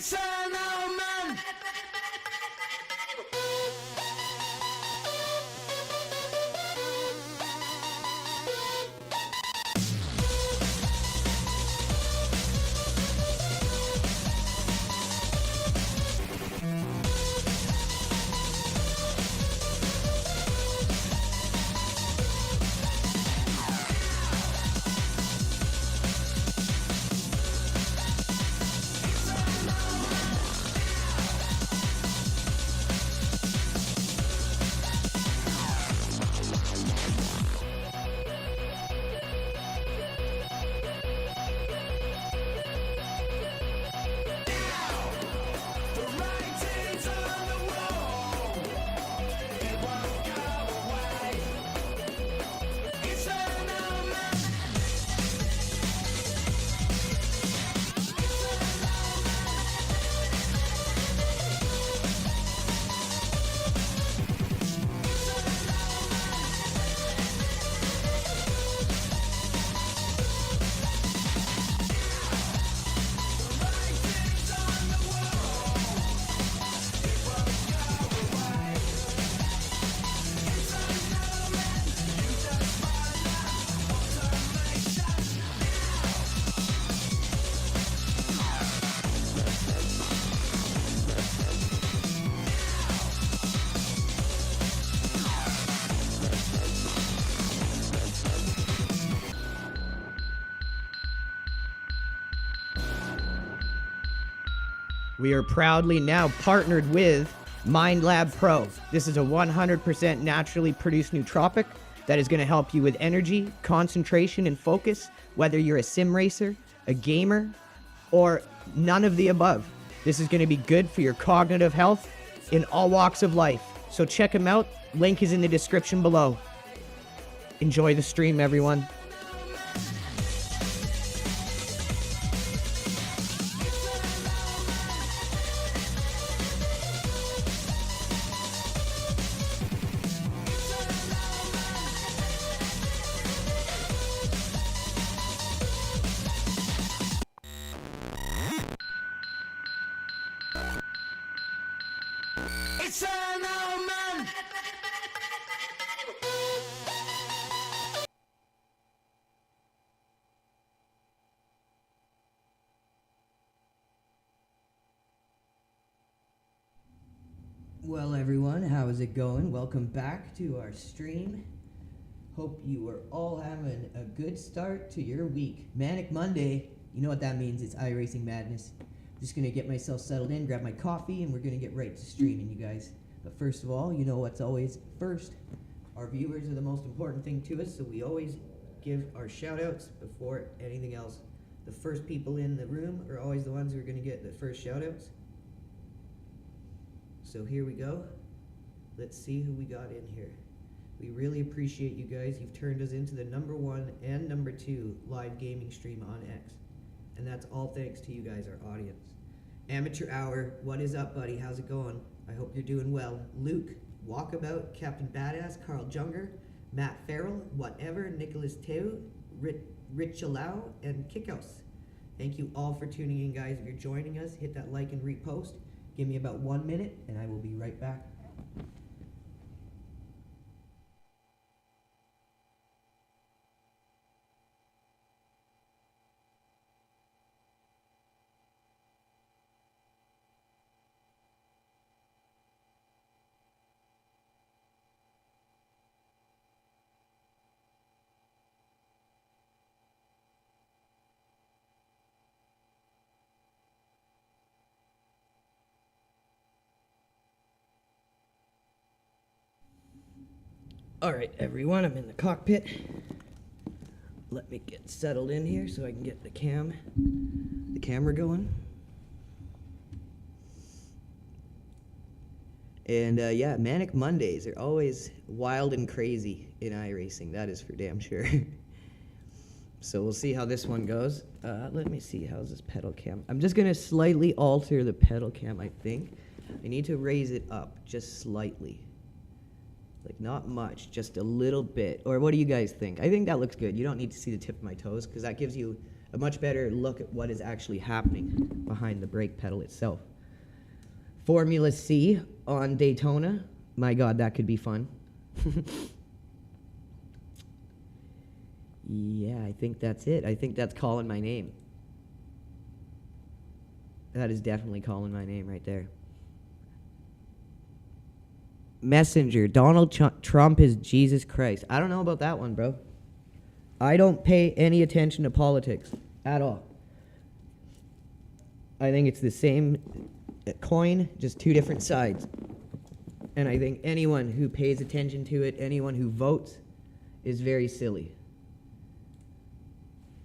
It's an old man. We are proudly now partnered with Mind Lab Pro. This is a 100% naturally produced nootropic that is going to help you with energy, concentration, and focus, whether you're a sim racer, a gamer, or none of the above. This is going to be good for your cognitive health in all walks of life. So check them out. Link is in the description below. Enjoy the stream, everyone. It's an old man. Well, everyone, how is it going? Welcome back to our stream. Hope you are all having a good start to your week. Manic Monday, you know what that means. It's iRacing Madness. Just going to get myself settled in, grab my coffee, and we're going to get right to streaming, you guys. But first of all, you know what's always first. Our viewers are the most important thing to us, so we always give our shout-outs before anything else. The first people in the room are always the ones who are going to get the first shout-outs. So here we go. Let's see who we got in here. We really appreciate you guys. You've turned us into the #1 and #2 live gaming stream on X. And that's all thanks to you guys, our audience. Amateur Hour, what is up, buddy? How's it going? I hope you're doing well. Luke, Walkabout, Captain Badass, Carl Junger, Matt Farrell, Whatever, Nicholas Teo, Richalau, and Kickhouse. Thank you all for tuning in, guys. If you're joining us, hit that like and repost. Give me about 1 minute, and I will be right back. All right, everyone, I'm in the cockpit. Let me get settled in here so I can get the camera going. And yeah, Manic Mondays are always wild and crazy in iRacing. That is for damn sure. So we'll see how this one goes. Let me see, how's this pedal cam? I'm just gonna slightly alter the pedal cam, I think. I need to raise it up just slightly. Like, not much, just a little bit. Or what do you guys think? I think that looks good. You don't need to see the tip of my toes, because that gives you a much better look at what is actually happening behind the brake pedal itself. Formula C on Daytona. My God, that could be fun. Yeah, I think that's it. I think that's calling my name. That is definitely calling my name right there. Messenger. Donald Trump is Jesus Christ. I don't know about that one, bro. I don't pay any attention to politics at all. I think it's the same coin, just two different sides. And I think anyone who pays attention to it, anyone who votes, is very silly.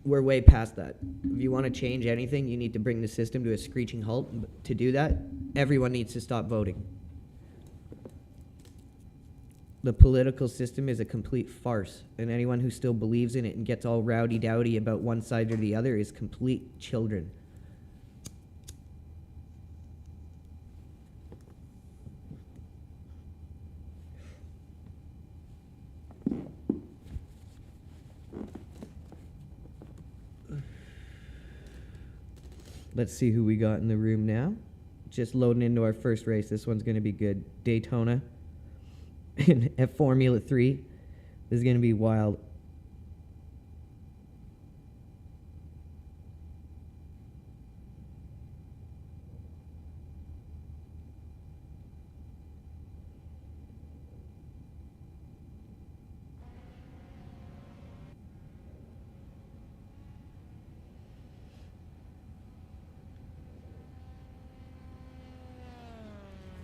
We're way past that. If you want to change anything, you need to bring the system to a screeching halt. To do that, everyone needs to stop voting. The political system is a complete farce, and anyone who still believes in it and gets all rowdy-dowdy about one side or the other is complete children. Let's see who we got in the room now. Just loading into our first race. This one's going to be good. Daytona at Formula 3. This is going to be wild.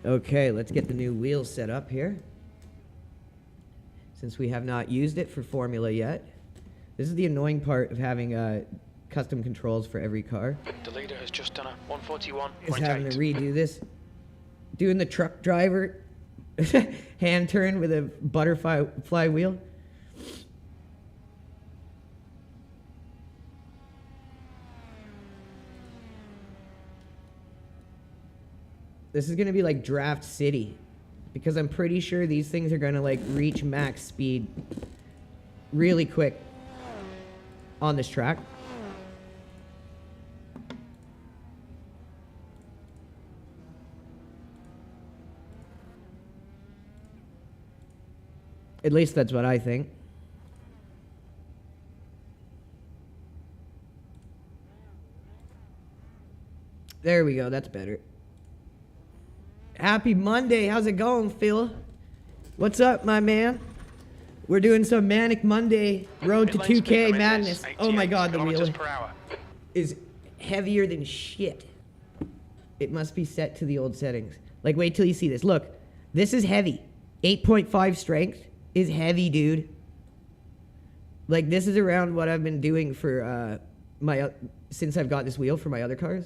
Okay, let's get the new wheels set up here, since we have not used it for Formula yet. This is the annoying part of having custom controls for every car. The leader has just done a 141.8. Is having to redo this. Doing the truck driver hand turn with a butterfly wheel. This is going to be like Draft City, because I'm pretty sure these things are going to like reach max speed really quick on this track. At least that's what I think. There we go, that's better. Happy Monday. How's it going, Phil? What's up, my man? We're doing some Manic Monday Road to 2K madness. Oh my God, the wheel is heavier than shit. It must be set to the old settings. Like, wait till you see this. Look, this is heavy. 8.5 strength is heavy, dude. Like, this is around what I've been doing for since I've got this wheel for my other cars.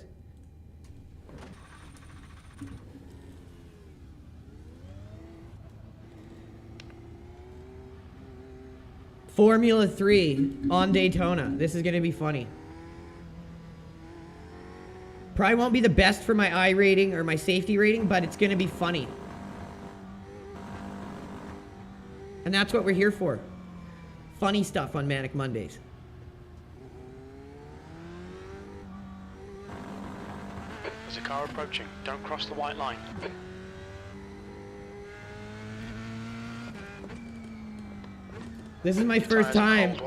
Formula 3 on Daytona. This is going to be funny. Probably won't be the best for my IRating or my safety rating, but it's going to be funny. And that's what we're here for. Funny stuff on Manic Mondays. There's a car approaching. Don't cross the white line. This is my first time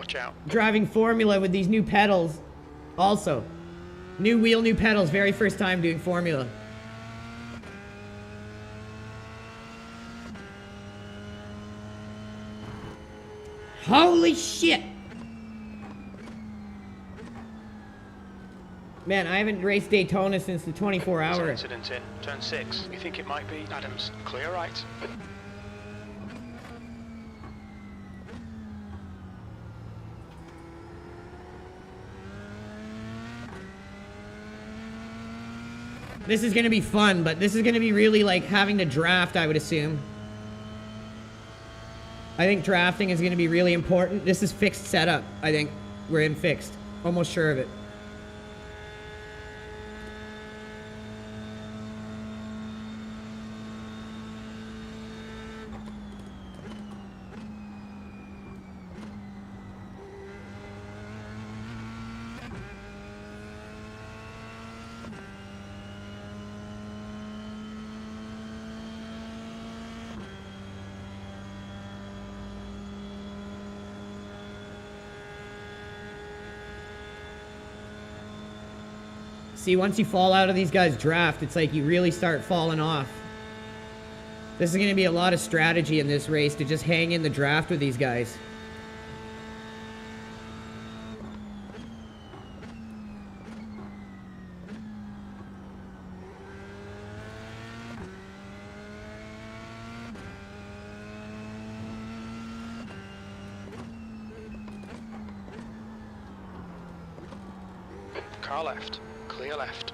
driving Formula with these new pedals. Also, new wheel, new pedals. Very first time doing Formula. Holy shit! Man, I haven't raced Daytona since the 24-hour. Incident in turn 6. We think it might be Adams. Clear right. This is going to be fun, but this is going to be really like having to draft, I would assume. I think drafting is going to be really important. This is fixed setup, I think. We're in fixed. Almost sure of it. See, once you fall out of these guys' draft, it's like you really start falling off. This is going to be a lot of strategy in this race to just hang in the draft with these guys. Car left. Clear left.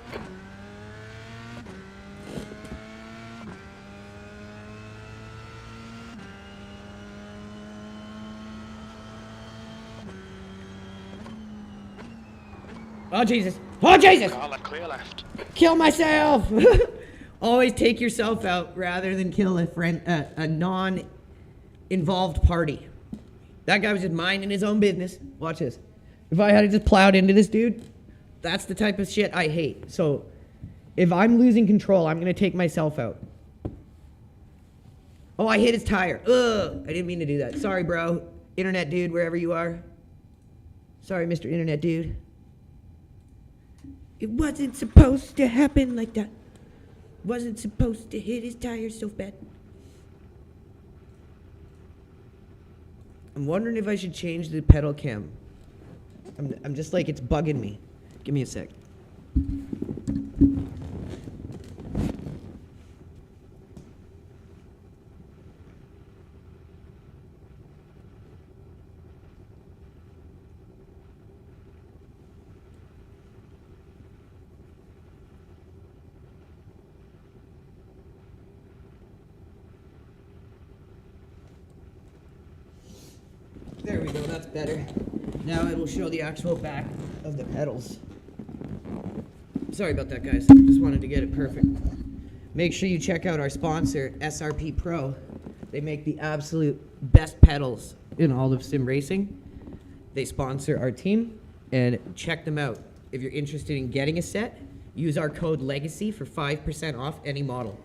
Oh, Jesus. Oh, Jesus! Car left. Clear left. Kill myself! Always take yourself out rather than kill a friend, a non-involved party. That guy was just minding his own business. Watch this. If I had just plowed into this dude, that's the type of shit I hate. So, if I'm losing control, I'm gonna take myself out. Oh, I hit his tire. Ugh! I didn't mean to do that. Sorry, bro. Internet dude, wherever you are. Sorry, Mr. Internet dude. It wasn't supposed to happen like that. Wasn't supposed to hit his tires so bad. I'm wondering if I should change the pedal cam. I'm just like, it's bugging me. Give me a sec. There we go, that's better. Now it will show the actual back of the pedals. Sorry about that, guys. Just wanted to get it perfect. Make sure you check out our sponsor, SRP Pro. They make the absolute best pedals in all of sim racing. They sponsor our team, and check them out. If you're interested in getting a set, use our code LEGACY for 5% off any model.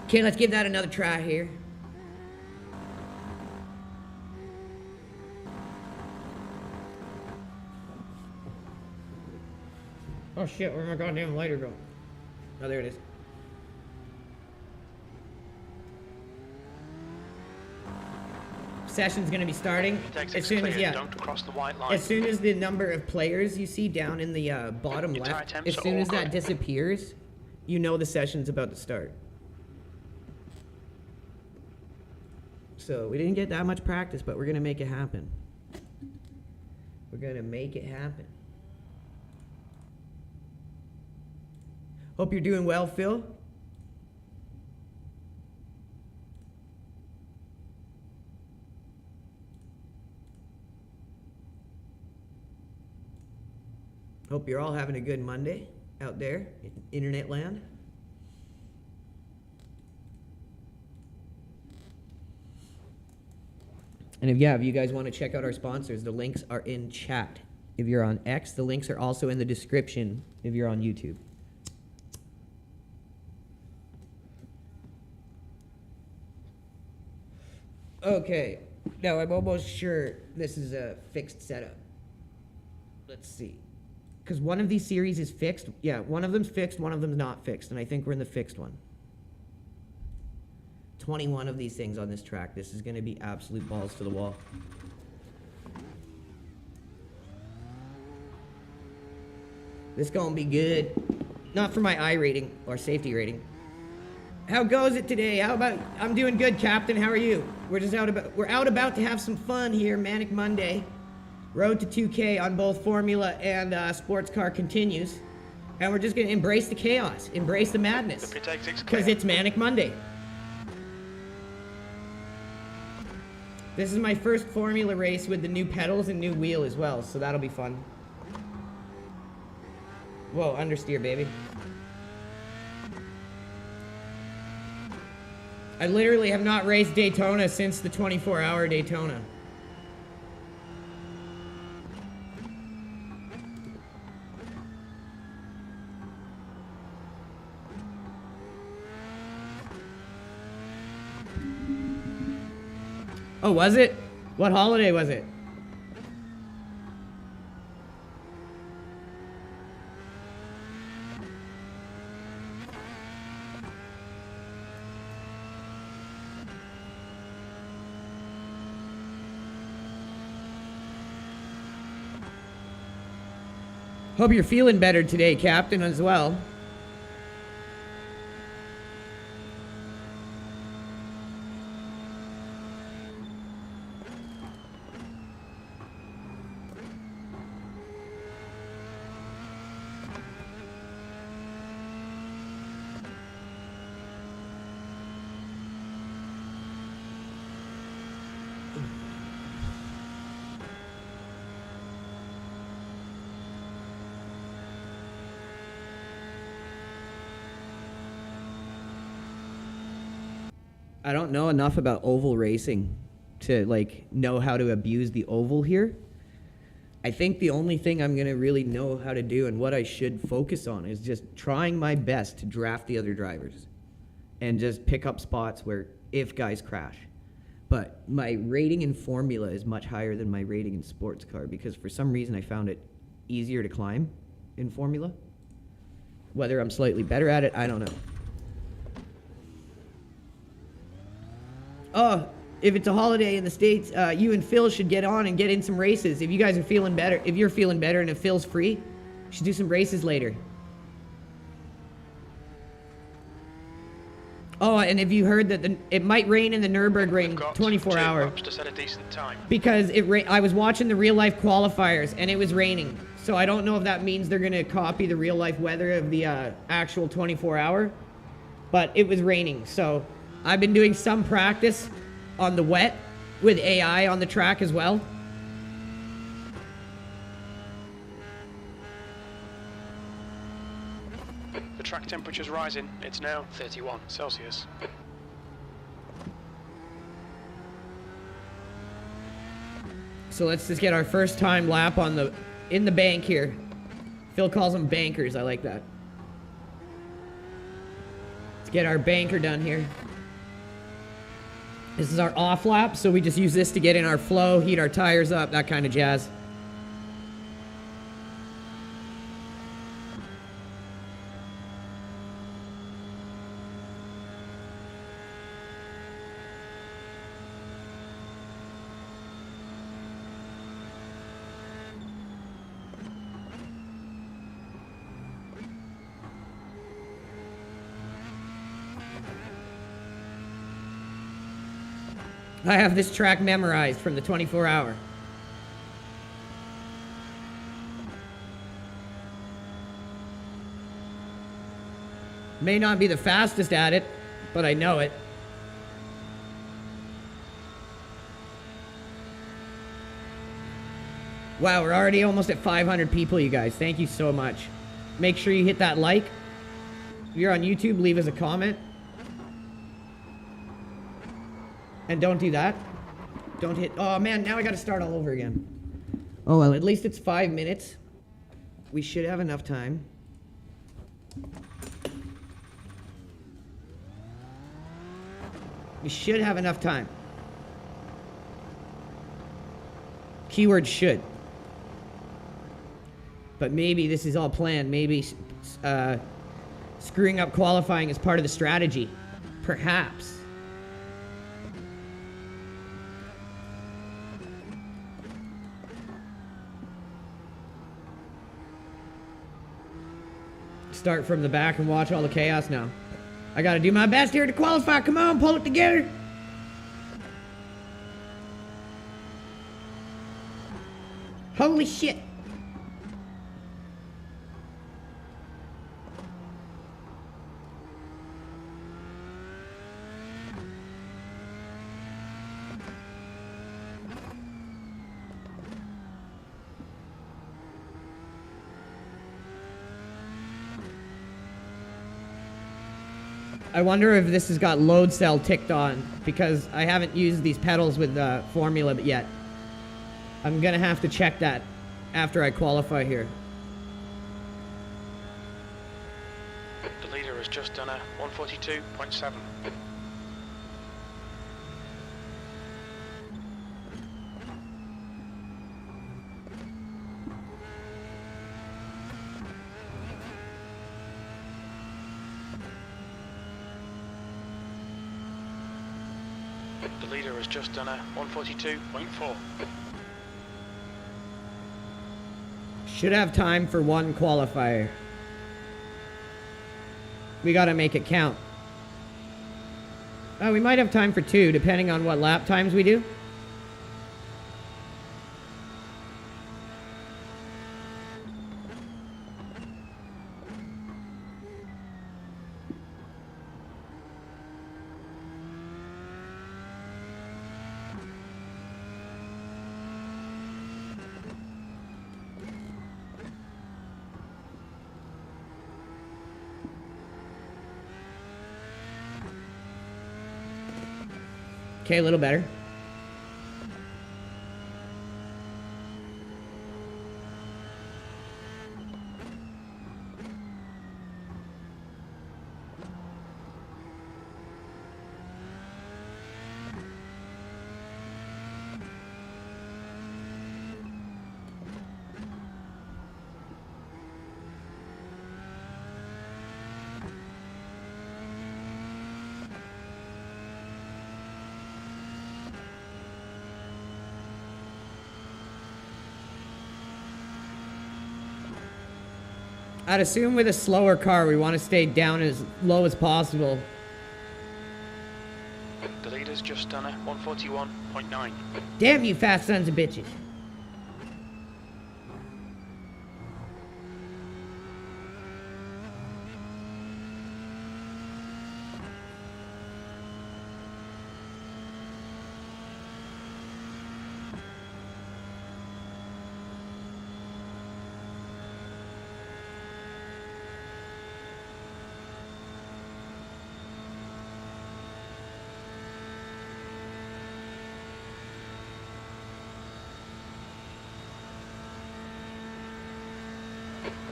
Okay, let's give that another try here. Oh shit, where'd my goddamn lighter go? Oh, there it is. Session's gonna be starting as soon as, yeah. Don't cross the white line. As soon as the number of players you see down in the bottom Your left, tire temps as soon are as all that good. disappears, you know the session's about to start. So we didn't get that much practice, but we're gonna make it happen. We're gonna make it happen. Hope you're doing well, Phil. Hope you're all having a good Monday out there in internet land. And if you guys want to check out our sponsors, the links are in chat. If you're on X, the links are also in the description if you're on YouTube. Okay, now I'm almost sure this is a fixed setup. Let's see. Because one of these series is fixed. Yeah, one of them's fixed, one of them's not fixed, and I think we're in the fixed one. 21 of these things on this track. This is going to be absolute balls to the wall. This is going to be good. Not for my IRating or safety rating. How goes it today? How about, I'm doing good, Captain. How are you? We're out about to have some fun here, Manic Monday. Road to 2K on both Formula and sports car continues. And we're just going to embrace the chaos, embrace the madness. The pit exit's Because clear. it's Manic Monday. This is my first Formula race with the new pedals and new wheel as well, so that'll be fun. Whoa, understeer, baby. I literally have not raced Daytona since the 24-hour Daytona. Oh, was it? What holiday was it? Hope you're feeling better today, Captain, as well. I don't know enough about oval racing to like know how to abuse the oval here. I think the only thing I'm gonna really know how to do and what I should focus on is just trying my best to draft the other drivers and just pick up spots where if guys crash. But my rating in Formula is much higher than my rating in sports car because for some reason I found it easier to climb in Formula. Whether I'm slightly better at it, I don't know. Oh, if it's a holiday in the States, you and Phil should get on and get in some races. If you guys are feeling better, if you're feeling better and if Phil's free, you should do some races later. Oh, and if you heard that it might rain in the Nürburgring 24-hour. To set a decent time. Because I was watching the real-life qualifiers and it was raining. So I don't know if that means they're going to copy the real-life weather of the actual 24-hour. But it was raining, so I've been doing some practice on the wet with AI on the track as well. The track temperature's rising. It's now 31 Celsius. So let's just get our first time lap on in the bank here. Phil calls them bankers. I like that. Let's get our banker done here. This is our off lap, so we just use this to get in our flow, heat our tires up, that kind of jazz. I have this track memorized from the 24-hour. May not be the fastest at it, but I know it. Wow, we're already almost at 500 people, you guys. Thank you so much. Make sure you hit that like. If you're on YouTube, leave us a comment. And don't do that. Don't hit... Oh, man, now I gotta start all over again. Oh, well, at least it's 5 minutes. We should have enough time. We should have enough time. Keyword should. But maybe this is all planned. Maybe screwing up qualifying is part of the strategy. Perhaps. Start from the back and watch all the chaos now. I gotta do my best here to qualify. Come on, pull it together. Holy shit. I wonder if this has got load cell ticked on because I haven't used these pedals with Formula yet. I'm gonna have to check that after I qualify here. The leader has just done a 142.7. The leader has just done a 142.4. Should have time for one qualifier. We gotta make it count. Oh, we might have time for 2, depending on what lap times we do. Okay, a little better. I'd assume with a slower car, we want to stay down as low as possible. The leader's just done a 141.9. Damn you fast sons of bitches.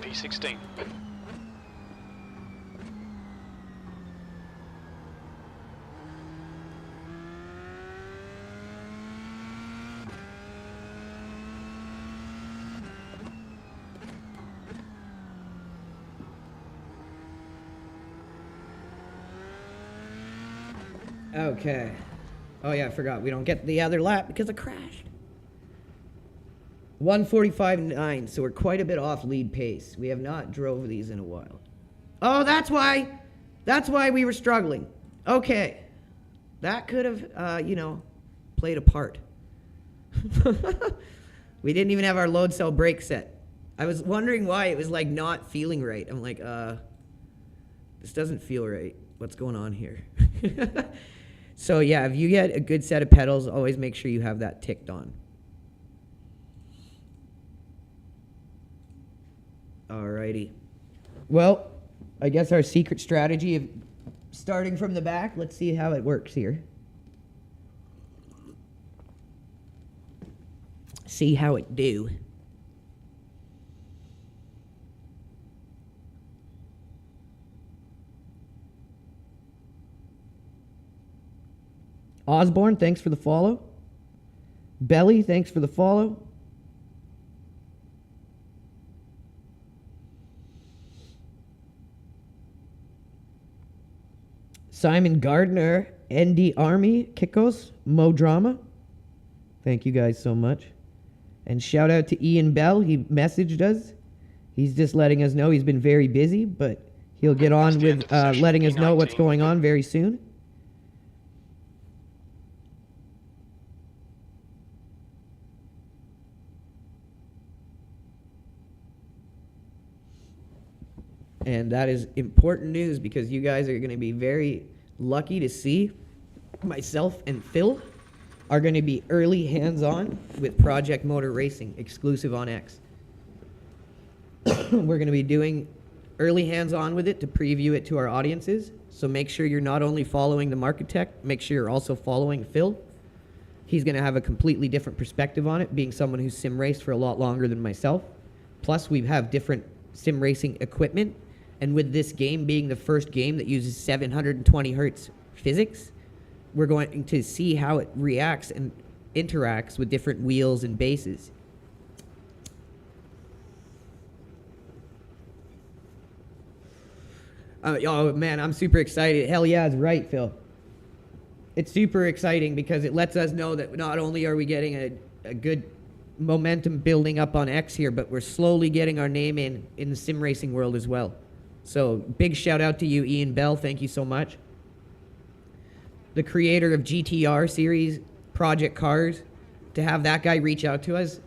P16. Okay. Oh yeah, I forgot. We don't get the other lap because I crashed. 1:45.9, so we're quite a bit off lead pace. We have not drove these in a while. Oh, that's why. That's why we were struggling. Okay. That could have, played a part. We didn't even have our load cell brake set. I was wondering why it was like not feeling right. I'm like, this doesn't feel right. What's going on here? So yeah, if you get a good set of pedals, always make sure you have that ticked on. Alrighty. Well, I guess our secret strategy of starting from the back, let's see how it works here. See how it do. Osborne, thanks for the follow. Belly, thanks for the follow. Simon Gardner, ND Army, Kikos, Mo Drama. Thank you guys so much. And shout out to Ian Bell. He messaged us. He's just letting us know he's been very busy, but he'll get on with letting us know what's going on very soon. And that is important news because you guys are going to be very lucky to see myself and Phil are going to be early hands-on with Project Motor Racing, exclusive on X. We're going to be doing early hands-on with it to preview it to our audiences. So make sure you're not only following the Marketech, make sure you're also following Phil. He's going to have a completely different perspective on it, being someone who's sim raced for a lot longer than myself. Plus, we have different sim racing equipment. And with this game being the first game that uses 720 hertz physics, we're going to see how it reacts and interacts with different wheels and bases. Oh man, I'm super excited. Hell yeah, it's right, Phil. It's super exciting because it lets us know that not only are we getting a good momentum building up on X here, but we're slowly getting our name in the sim racing world as well. So big shout out to you, Ian Bell. Thank you so much. The creator of GTR series, Project Cars, to have that guy reach out to us,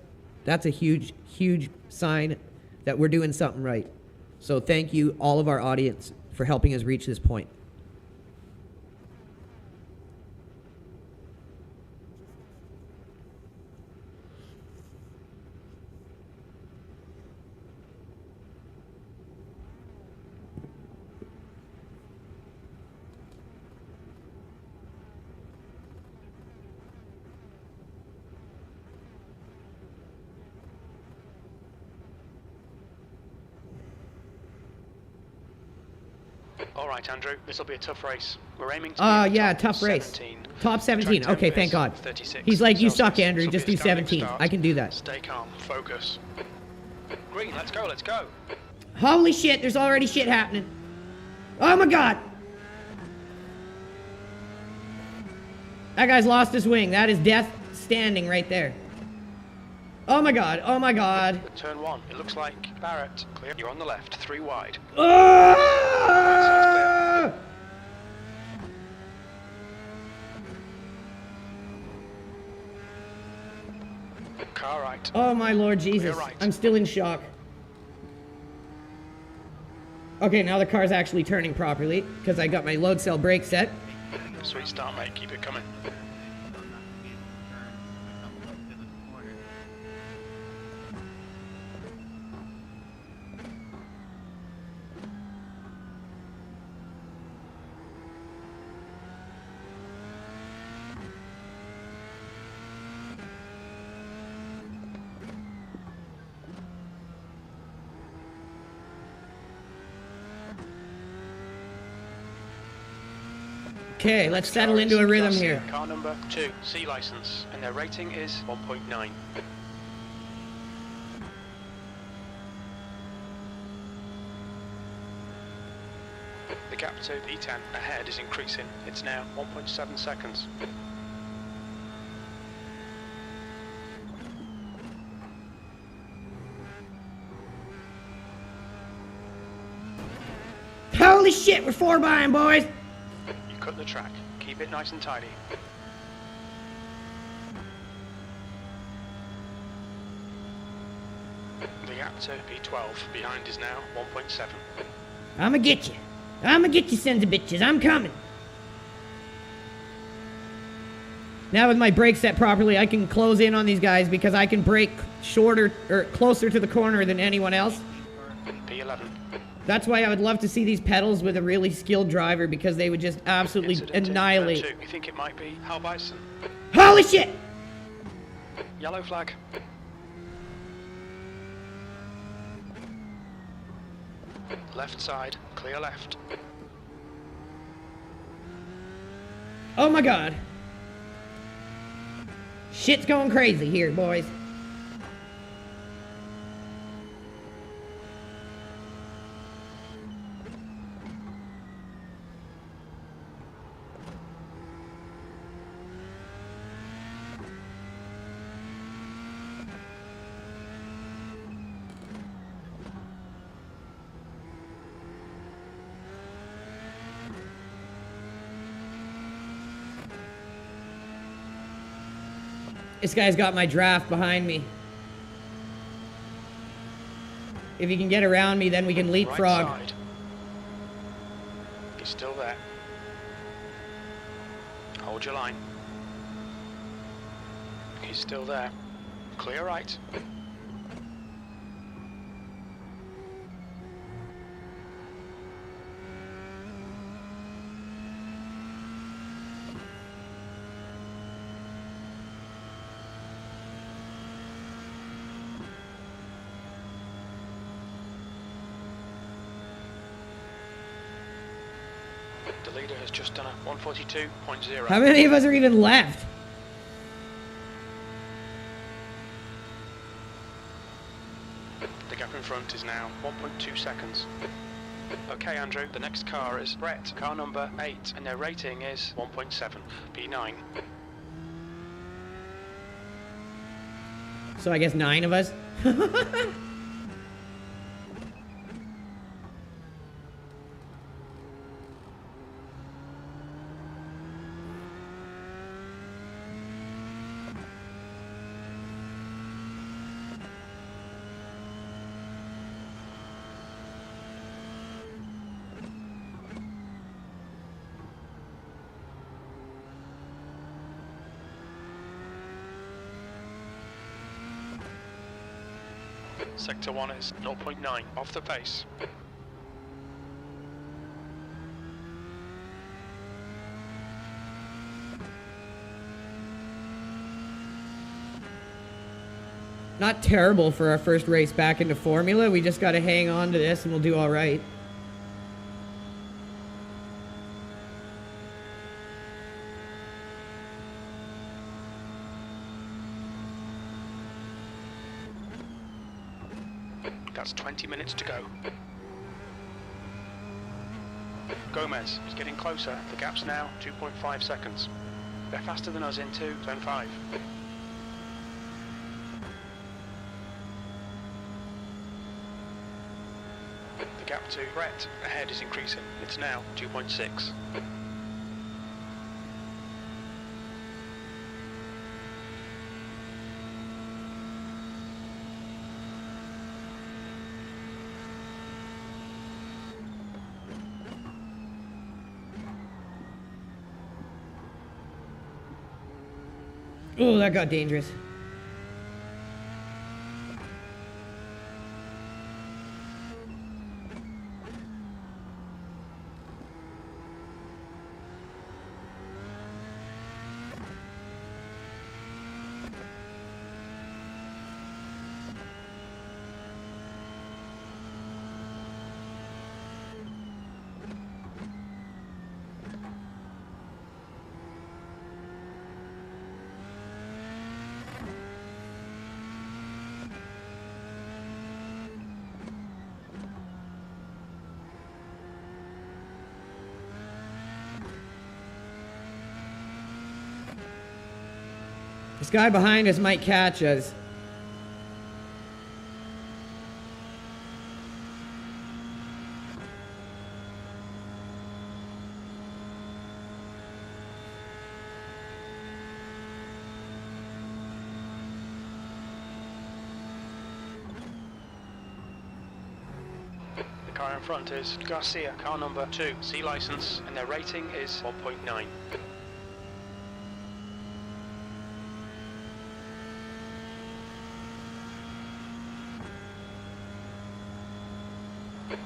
that's a huge, huge sign that we're doing something right. So thank you, all of our audience, for helping us reach this point. All right, Andrew, this will be a tough race. We're aiming to be yeah, top tough race. 17. Top 17. Track Okay, tempo thank is God. 36 He's like, you suck, Celsius. Andrew. This Just will do be a standing 17. start. I can do that. Stay calm. Focus. Green, let's go, let's go. Holy shit, there's already shit happening. Oh my God. That guy's lost his wing. That is death standing right there. Oh my God, oh my God. Turn 1, it looks like Barrett. Clear. You're on the left, 3 wide. Ah! Car right. Oh my Lord Jesus. Right. I'm still in shock. Okay, now the car's actually turning properly because I got my load cell brake set. Sweet start, mate. Keep it coming. Okay, let's settle into a rhythm here. Car number 2, C license, and their rating is 1.9. The gap to P10 ahead is increasing. It's now 1.7 seconds. Holy shit, we're 4 by 'em, boys. You cut the track. Keep it nice and tidy. The gap to P12 behind is now 1.7. I'ma get you. I'ma get you, sons of bitches. I'm coming. Now with my brake set properly, I can close in on these guys because I can brake shorter or closer to the corner than anyone else. P11. That's why I would love to see these pedals with a really skilled driver because they would just absolutely Incident in annihilate. turn 2. We think it might be Hal Bison. Holy shit! Yellow flag. Left side, clear left. Oh my God. Shit's going crazy here, boys. This guy's got my draft behind me. If he can get around me, then we can leapfrog. Right side. He's still there. Hold your line. He's still there. Clear right. The leader has just done a 142.0. How many of us are even left? The gap in front is now 1.2 seconds. Okay, Andrew, the next car is Brett, car number 8, and their rating is 1.7, P9. So I guess 9 of us. Sector 1 is 0.9 off the pace. Not terrible for our first race back into Formula. We just got to hang on to this and we'll do all right. That's 20 minutes to go. Gomez is getting closer. The gap's now 2.5 seconds. They're faster than us into turn 5. The gap to Brett ahead is increasing. It's now 2.6. Oh, that got dangerous. This guy behind us might catch us. The car in front is Garcia, car number 2, C license, and their rating is 1.9.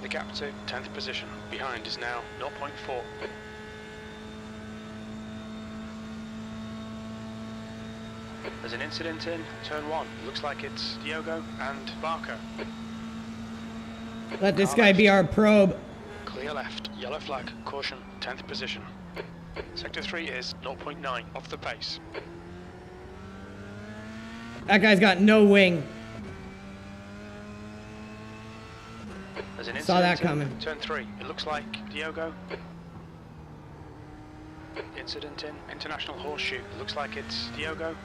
The gap to 10th position behind is now 0.4. There's an incident in turn 1. Looks like it's Diogo and Barker. Let this guy be our probe. Clear left, yellow flag, caution, 10th position. Sector 3 is 0.9 off the pace. That guy's got no wing. There's an Saw that incident coming. in turn 3. It looks like Diogo. Incident in International Horseshoe. It looks like it's Diogo.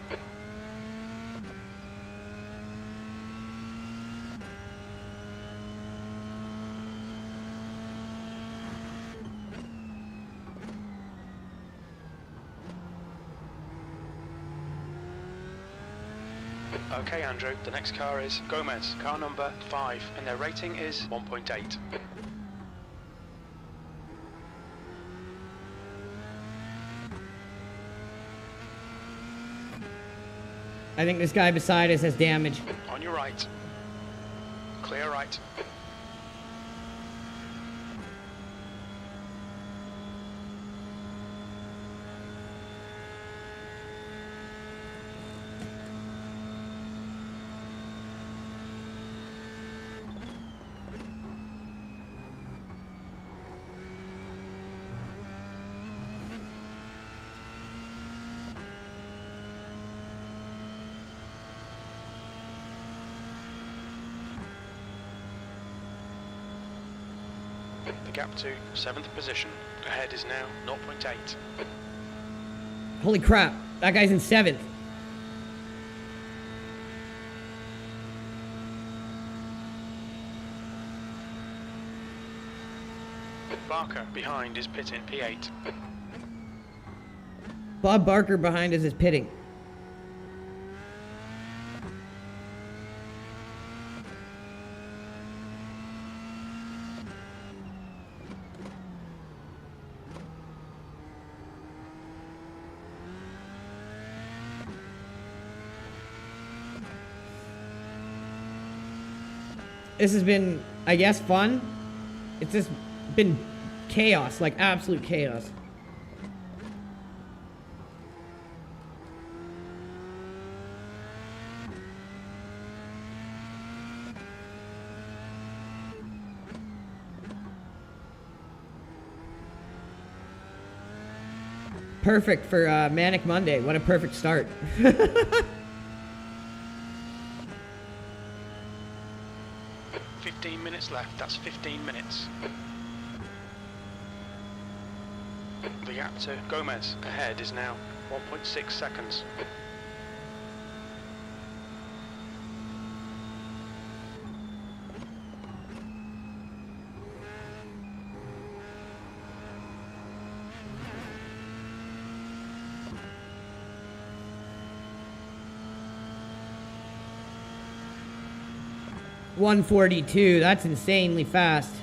Okay, Andrew, the next car is Gomez, car number 5, and their rating is 1.8. I think this guy beside us has damage. On your right. Clear right. The gap to 7th position. Ahead is now 0.8. Holy crap. That guy's in 7th. behind is pitting P8. Bob Barker behind us is pitting. This has been, I guess, fun. It's just been chaos, like absolute chaos. Perfect for Manic Monday. What a perfect start. 15 minutes left, that's 15 minutes. The gap to Gomez ahead is now 1.6 seconds. .142, that's insanely fast.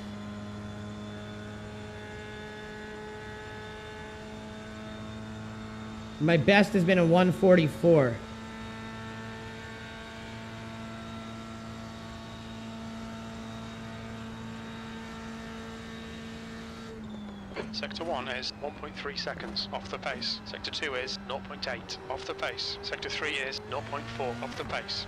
My best has been a 144. Sector 1 is 1.3 seconds off the pace. Sector 2 is 0.8 off the pace. Sector 3 is 0.4 off the pace.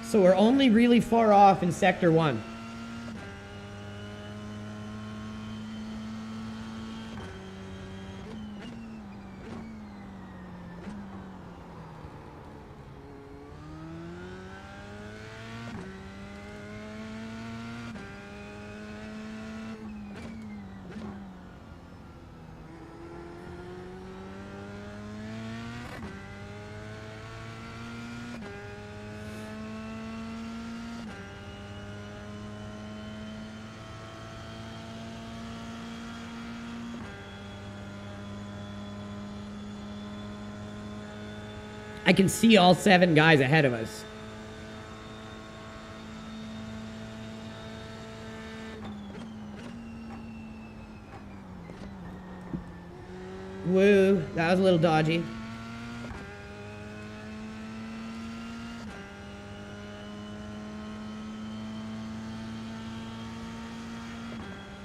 So we're only really far off in Sector 1. I can see all 7 guys ahead of us. Woo, that was a little dodgy.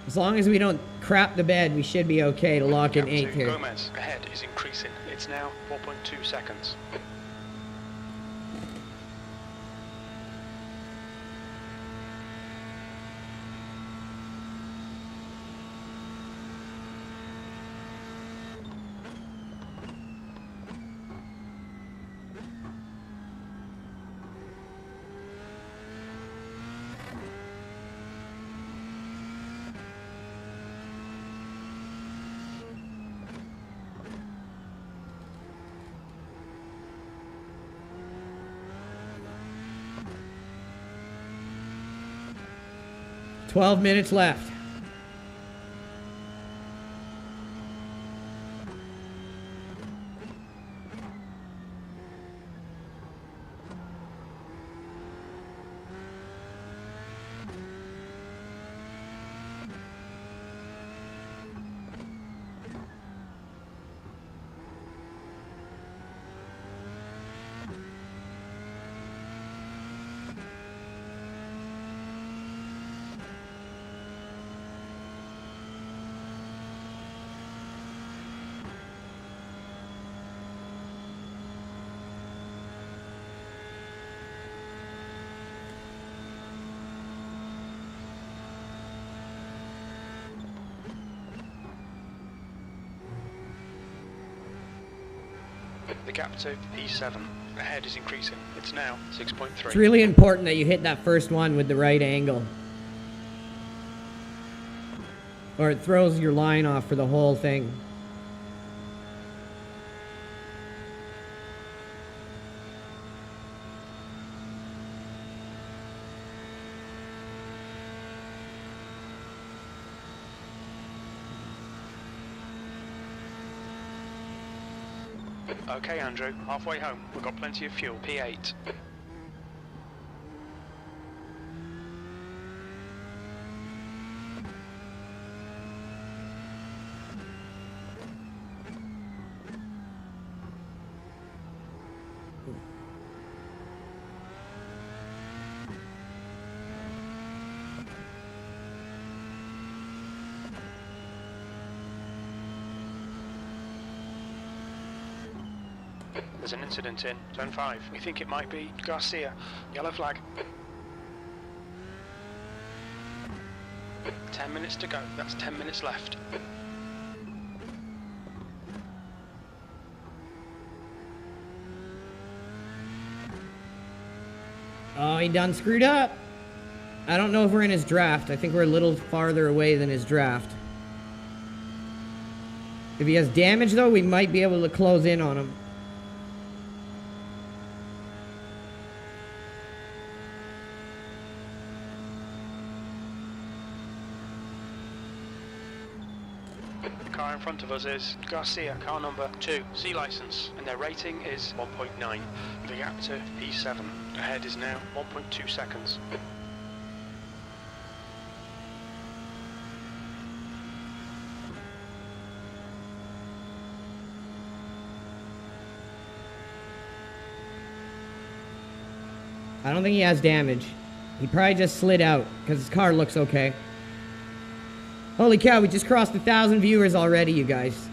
As long as we don't crap the bed, we should be okay to lock in 8th here. Gomez ahead is increasing. It's now 4.2 seconds. $12 minutes left. The gap to E7 ahead is increasing. It's now 6.3. It's really important that you hit that first one with the right angle, or it throws your line off for the whole thing. Okay, Andrew, halfway home. We've got plenty of fuel. P8. There's an incident in Zone 5. We think it might be Garcia. Yellow flag. 10 minutes to go. That's 10 minutes left. Oh, he done screwed up. I don't know if we're in his draft. I think we're a little farther away than his draft. If he has damage, though, we might be able to close in on him. The car in front of us is Garcia, car number 2, C license, and their rating is 1.9. The gap to P7 ahead is now 1.2 seconds. I don't think he has damage. He probably just slid out because his car looks okay. Holy cow, we just crossed 1,000 viewers already, you guys.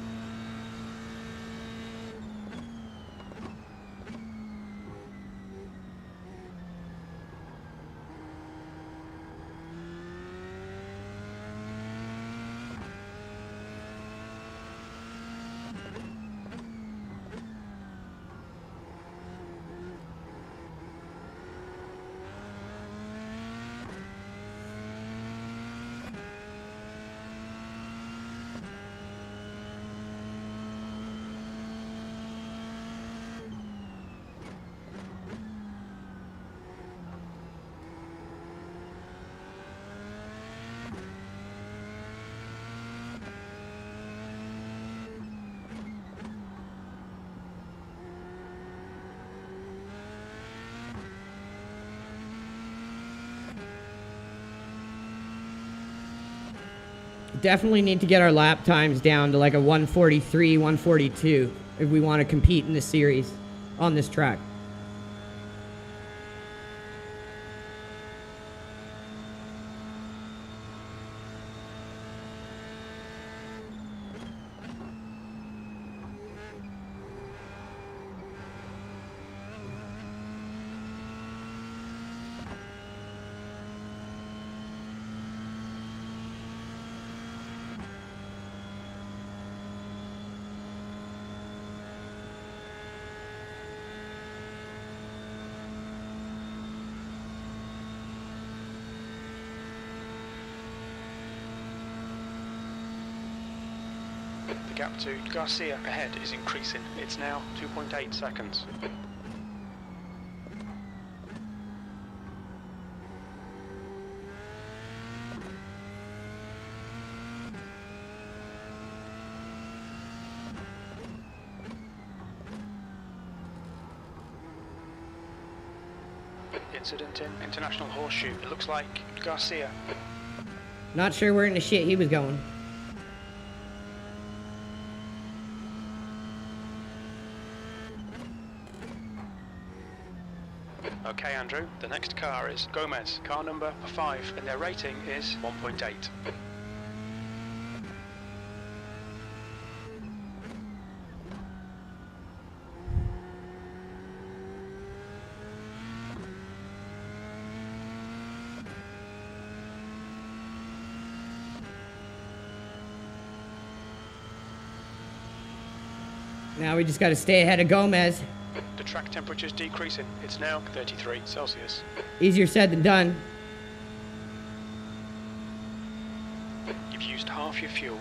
Definitely need to get our lap times down to like a 143, 142 if we want to compete in this series on this track. The gap to Garcia ahead is increasing. It's now 2.8 seconds. Incident in International Horseshoe. It looks like Garcia. Not sure where in the shit he was going. Okay, Andrew, the next car is Gomez, car number 5, and their rating is 1.8. Now we just got to stay ahead of Gomez. The track temperature is decreasing. It's now 33 Celsius. Easier said than done. You've used half your fuel.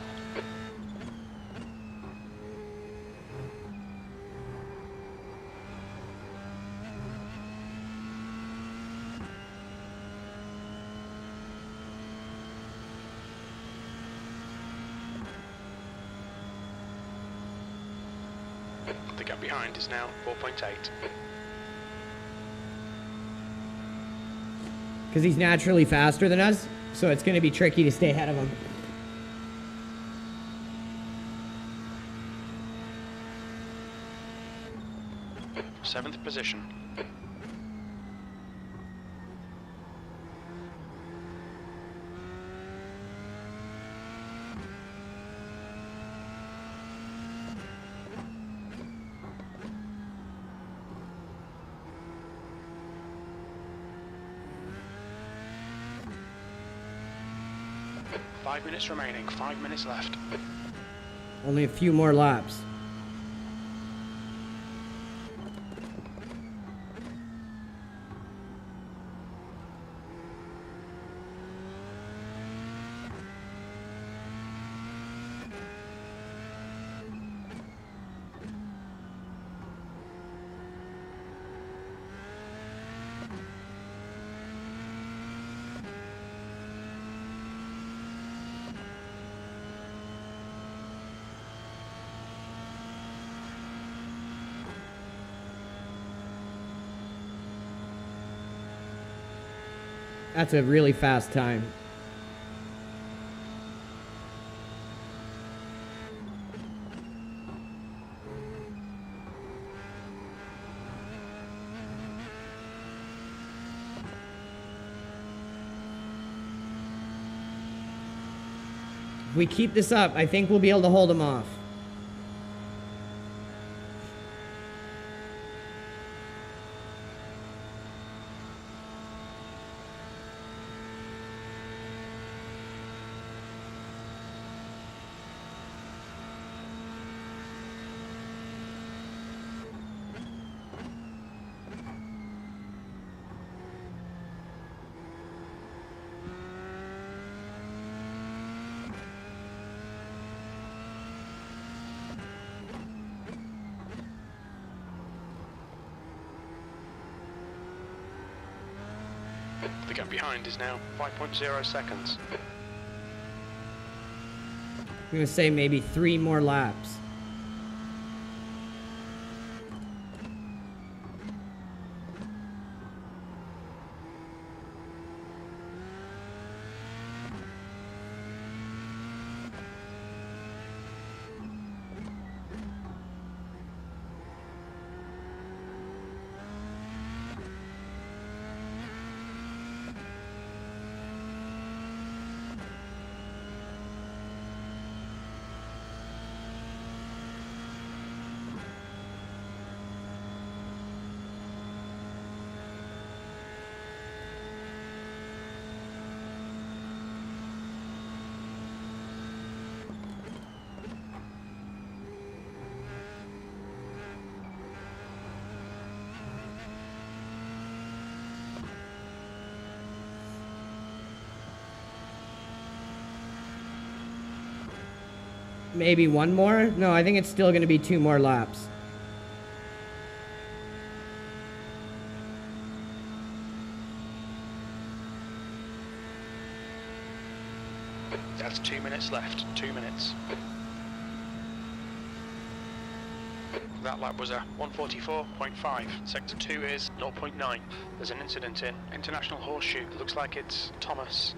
The gap behind is now 4.8. Because he's naturally faster than us, so it's going to be tricky to stay ahead of him. 7th position. Five minutes remaining, 5 minutes left. Only a few more laps. That's a really fast time. If we keep this up, I think we'll be able to hold them off. The gap behind is now 5.0 seconds. I'm going to say maybe 3 more laps. Maybe 1 more? No, I think it's still going to be 2 more laps. That's 2 minutes left, 2 minutes. That lap was a 1:44.5. Sector 2 is 0.9. There's an incident in International Horseshoe. Looks like it's Thomas.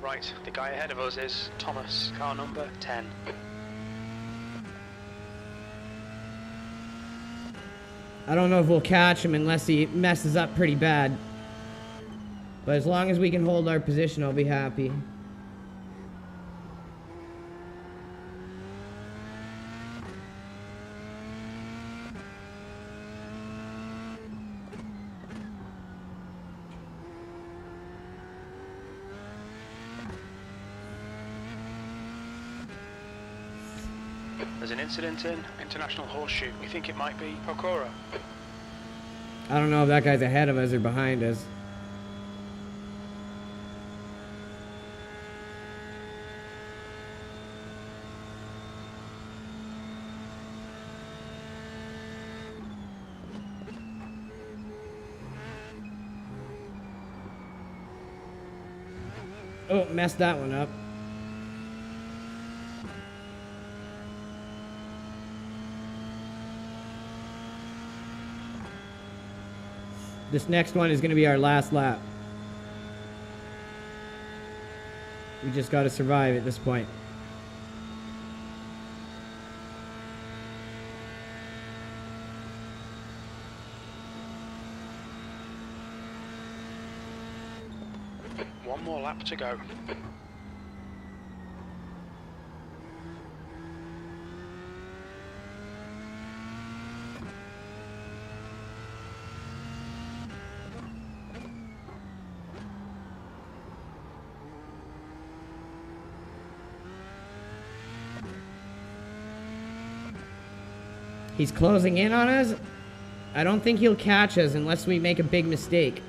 Right, the guy ahead of us is Thomas, car number 10. I don't know if we'll catch him unless he messes up pretty bad. But as long as we can hold our position, I'll be happy. There's an incident in International Horseshoe. We think it might be Pokora. I don't know if that guy's ahead of us or behind us. Oh, messed that one up. This next one is going to be our last lap. We just got to survive at this point. One more lap to go. He's closing in on us. I don't think he'll catch us unless we make a big mistake.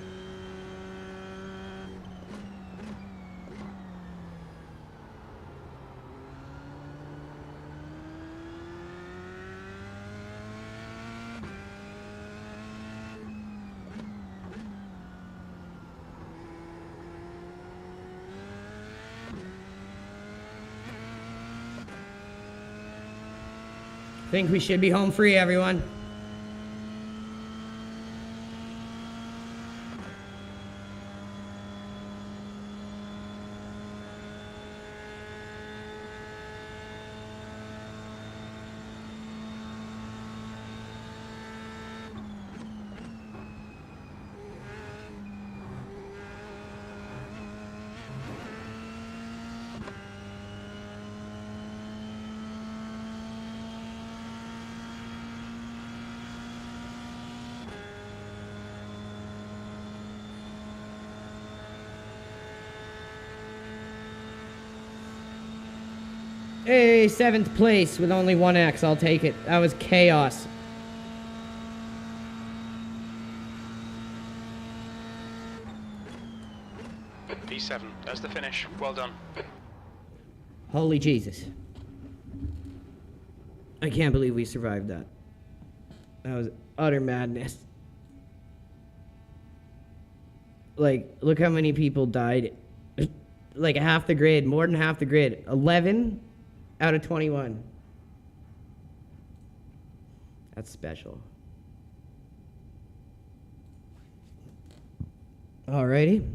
Think we should be home free, everyone. Hey, 7th place with only 1X. I'll take it. That was chaos. P7, that's the finish. Well done. Holy Jesus. I can't believe we survived that. That was utter madness. Like, look how many people died. Like half the grid, more than half the grid. 11 out of 21. That's special. Alrighty.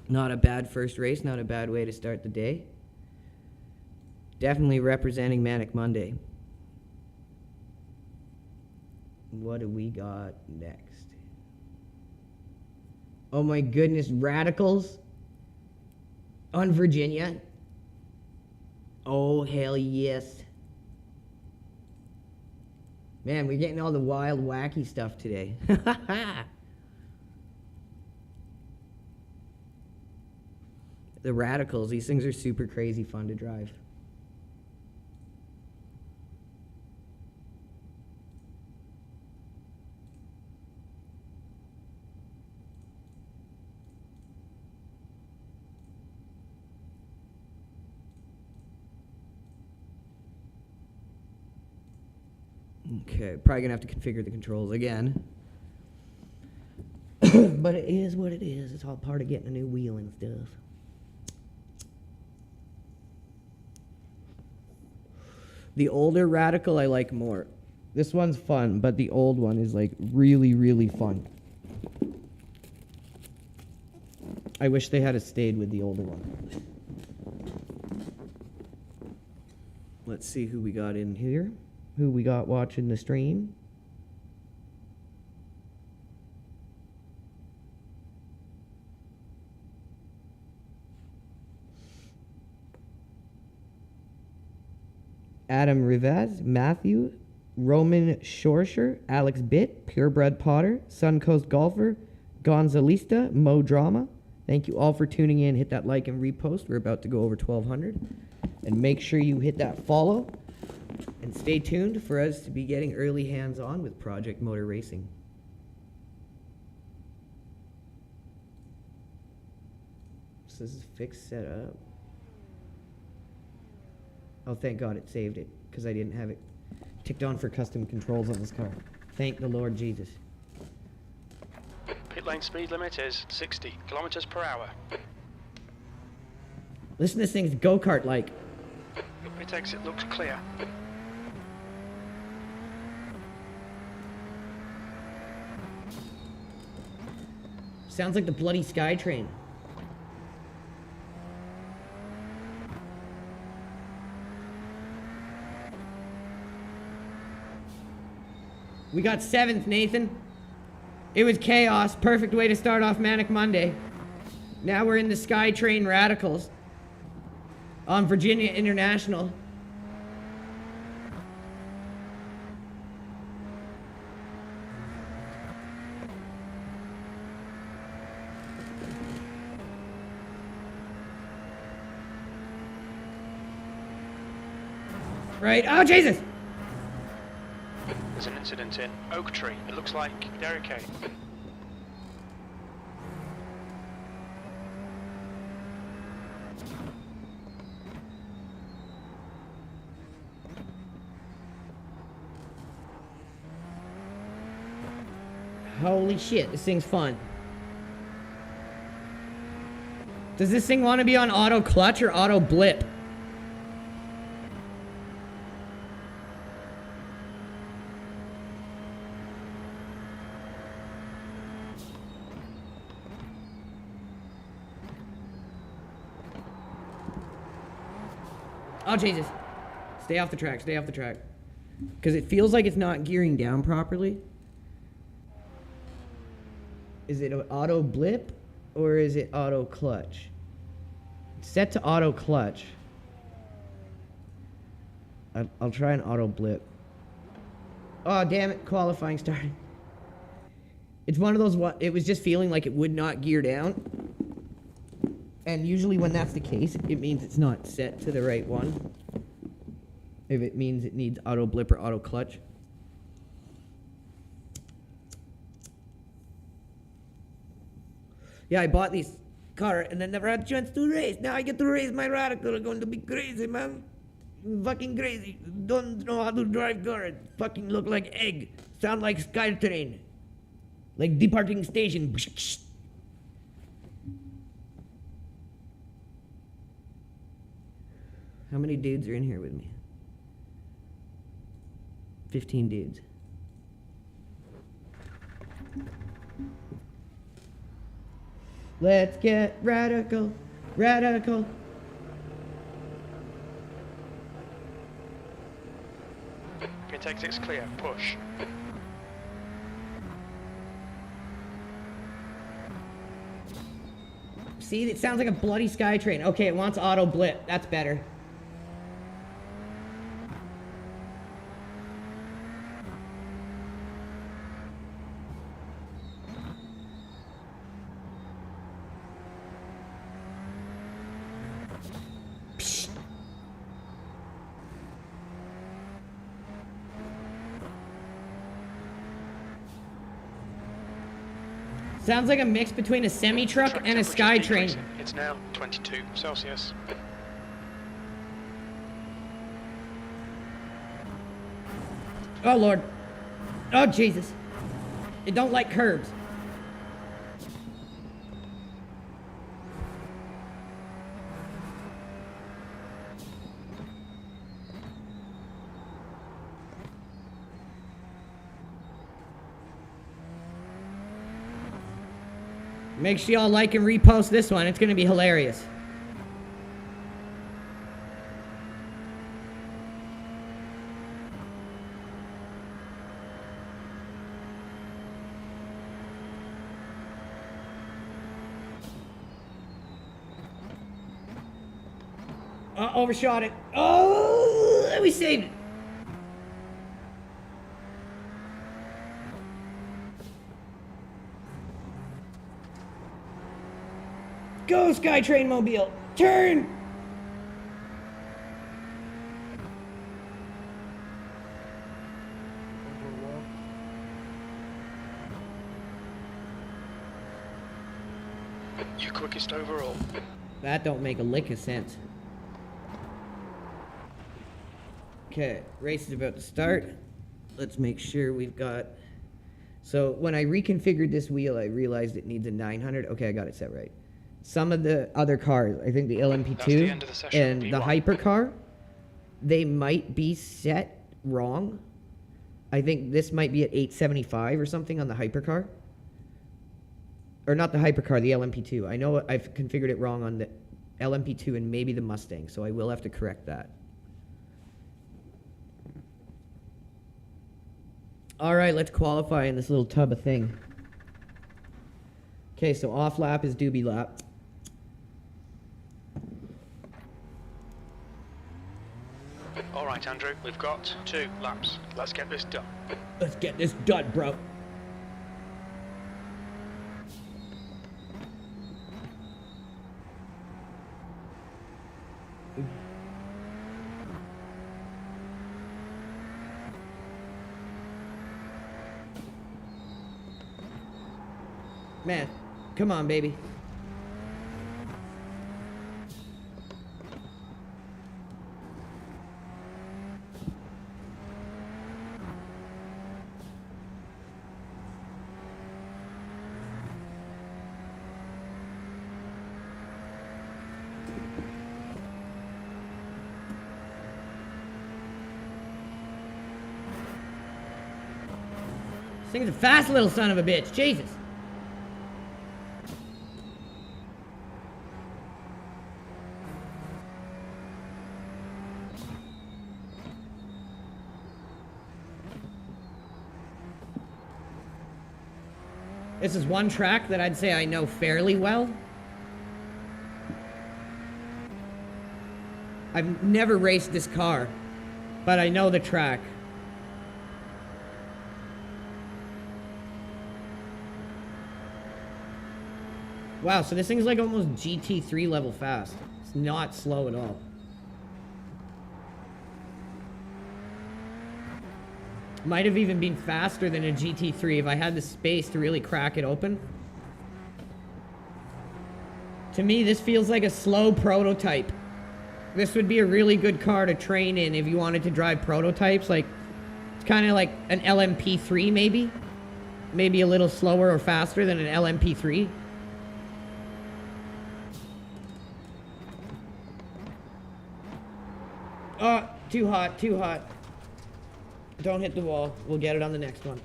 Not a bad first race, not a bad way to start the day. Definitely representing Manic Monday. What do we got next? Oh my goodness, Radicals on Virginia. Oh, hell yes. Man, we're getting all the wild, wacky stuff today. The Radicals, these things are super crazy fun to drive. Okay, probably gonna have to configure the controls again. But it is what it is. It's all part of getting a new wheel and stuff. The older Radical I like more. This one's fun, but the old one is like really, really fun. I wish they had stayed with the older one. Let's see who we got in here. Who we got watching the stream. Adam Rivez, Matthew, Roman Shorsher, Alex Bitt, Purebred Potter, Suncoast Golfer, Gonzalista, Mo Drama. Thank you all for tuning in. Hit that like and repost. We're about to go over 1,200. And make sure you hit that follow. And stay tuned for us to be getting early hands-on with Project Motor Racing. So this is fixed setup. Oh, thank God it saved it, because I didn't have it ticked on for custom controls on this car. Thank the Lord Jesus. Pit lane speed limit is 60 kilometers per hour. Listen to this thing's go-kart like. Pit exit looks clear. Sounds like the bloody SkyTrain. We got 7th, Nathan. It was chaos. Perfect way to start off Manic Monday. Now we're in the SkyTrain Radicals on Virginia International. Right. Oh, Jesus! There's an incident in Oak Tree. It looks like Derrick A. Holy shit, this thing's fun. Does this thing want to be on auto clutch or auto blip? Oh, Jesus. Stay off the track, stay off the track. Because it feels like it's not gearing down properly. Is it an auto blip or is it auto clutch? It's set to auto clutch. I'll try an auto blip. Oh, damn it. Qualifying started. It's one of those, it was just feeling like it would not gear down. And usually when that's the case, it means it's not set to the right one. If it means it needs auto blip or auto clutch. Yeah, I bought this car and I never had a chance to race. Now I get to race my Radical. I'm going to be crazy, man. Fucking crazy. Don't know how to drive car. Fucking look like egg. Sound like SkyTrain. Like departing station. How many dudes are in here with me? 15 dudes. Let's get radical, radical. Pit exit's clear. Push. See, it sounds like a bloody SkyTrain. Okay, it wants auto blip. That's better. Sounds like a mix between a semi-truck and a SkyTrain. It's now 22 Celsius. Oh, Lord. Oh, Jesus. It don't like curbs. Make sure y'all like and repost this one. It's going to be hilarious. Overshot it. Oh, we saved it. Go, SkyTrain Mobile! Turn! You quickest overall. That don't make a lick of sense. Okay, race is about to start. Let's make sure we've got... So when I reconfigured this wheel, I realized it needs a 900. Okay, I got it set right. some of the other cars, I think the That's the LMP2 end of the session, and the V1. hypercar, they might be set wrong. I think this might be at 875 or something on the hypercar. Or not the hypercar, the LMP2. I know I've configured it wrong on the LMP2 and maybe the Mustang, so I will have to correct that. All right, let's qualify in this little tub of thing. Okay, so off lap is doobie lap. All right, Andrew, we've got 2 laps. Let's get this done. Let's get this done, bro. Man, come on, baby. This thing's a fast little son of a bitch. Jesus. This is one track that I'd say I know fairly well. I've never raced this car, but I know the track. Wow, so this thing's like almost GT3 level fast. It's not slow at all. Might have even been faster than a GT3 if I had the space to really crack it open. To me, this feels like a slow prototype. This would be a really good car to train in if you wanted to drive prototypes. Like, it's kind of like an LMP3 maybe. Maybe a little slower or faster than an LMP3. Oh, too hot, too hot. Don't hit the wall. We'll get it on the next one.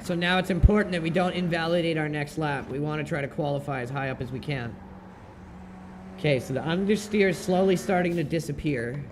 So now it's important that we don't invalidate our next lap. We want to try to qualify as high up as we can. Okay, so the understeer is slowly starting to disappear.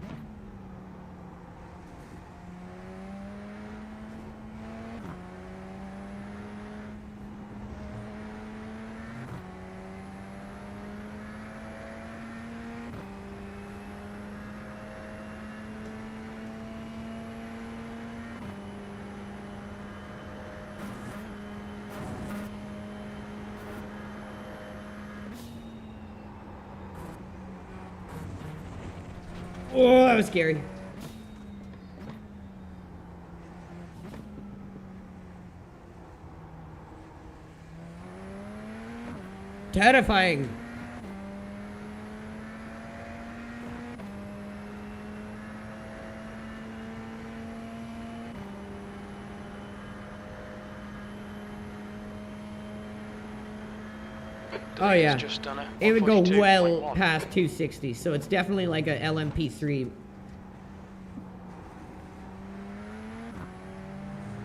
Oh, that was scary. Terrifying. Oh yeah, Just done it would go well 142.1. past 260, so it's definitely like a LMP3.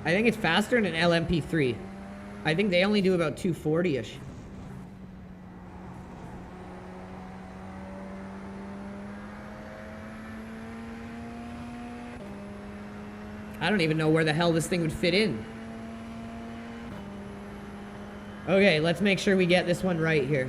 I think it's faster than an LMP3. I think they only do about 240-ish. I don't even know where the hell this thing would fit in. Okay, let's make sure we get this one right here.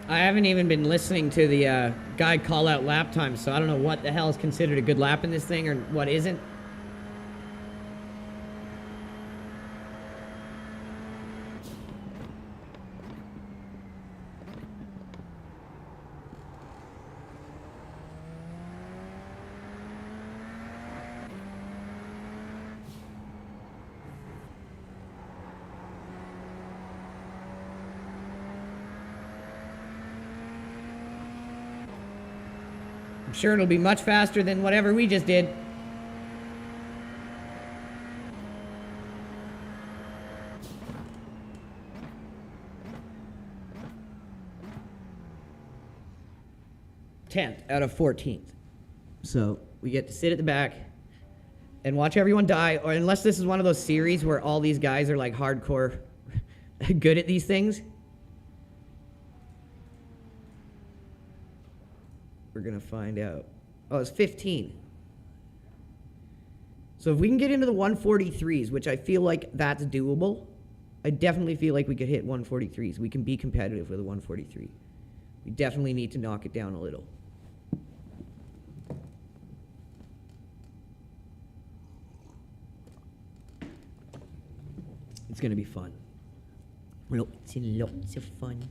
I haven't even been listening to the guy call out lap times, so I don't know what the hell is considered a good lap in this thing or what isn't. I'm sure it'll be much faster than whatever we just did. Tenth out of 14th. So we get to sit at the back and watch everyone die, or unless this is one of those series where all these guys are like hardcore good at these things. We're gonna find out. Oh, it's 15. So if we can get into the 143s, which I feel like that's doable, I definitely feel like we could hit 143s. We can be competitive with a 143. We definitely need to knock it down a little. It's gonna be fun. Lots and lots of fun.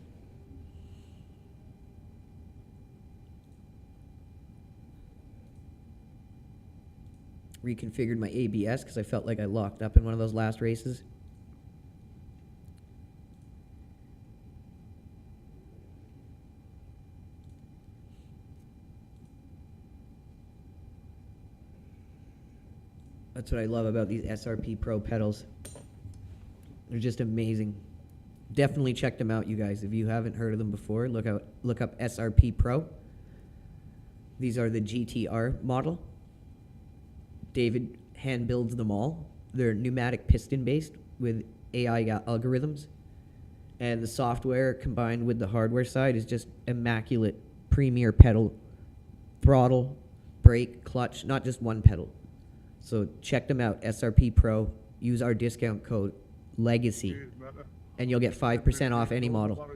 Reconfigured my ABS because I felt like I locked up in one of those last races. That's what I love about these SRP Pro pedals. They're just amazing. Definitely check them out, you guys. If you haven't heard of them before, look up SRP Pro. These are the GTR model. David hand builds them all. They're pneumatic piston based with AI algorithms. And the software combined with the hardware side is just immaculate, premier pedal, throttle, brake, clutch, not just one pedal. So check them out, SRP Pro. Use our discount code, LEGACY, and you'll get 5% off any model.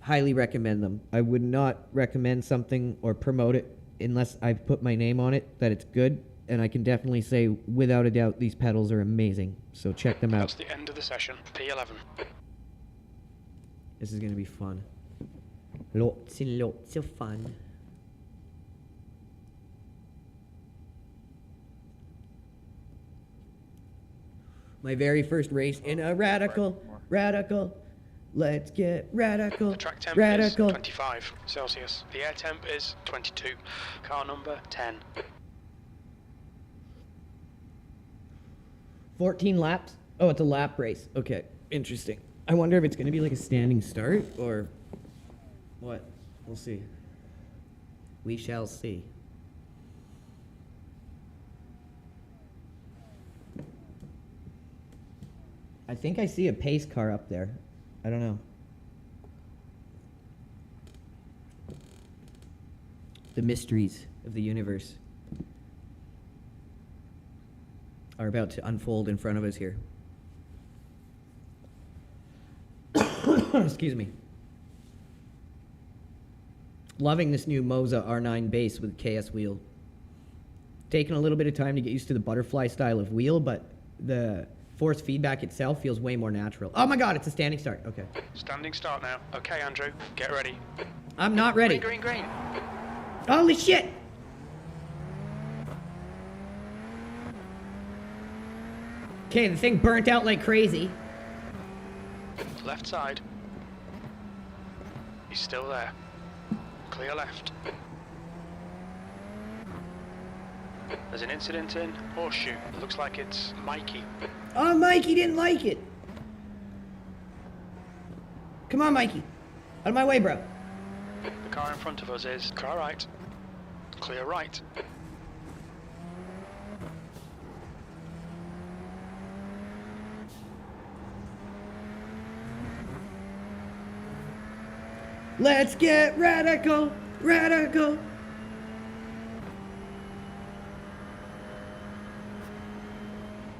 Highly recommend them. I would not recommend something or promote it unless I've put my name on it that it's good, and I can definitely say without a doubt these pedals are amazing. So check them out. That's the end of the session. P11. This is going to be fun. Lots and lots of fun. My very first race in a radical. Let's get radical. The track temp radical. is 25 Celsius. The air temp is 22. Car number 10. 14 laps? Oh, it's a lap race. Okay, interesting. I wonder if it's going to be like a standing start or what. We'll see. We shall see. I think I see a pace car up there. I don't know. The mysteries of the universe are about to unfold in front of us here. Excuse me. Loving this new Moza R9 base with KS wheel. Taking a little bit of time to get used to the butterfly style of wheel, but the force feedback itself feels way more natural. Oh my god, it's a standing start. Okay. Standing start now. Okay, Andrew, get ready. I'm not ready. Green, green, green. Holy shit! Okay, the thing burnt out like crazy. Left side. He's still there. Clear left. There's an incident in Horseshoe. Looks like it's Mikey. Oh, Mikey didn't like it. Come on, Mikey. Out of my way, bro. The car in front of us is car right. Clear right. Let's get radical, radical.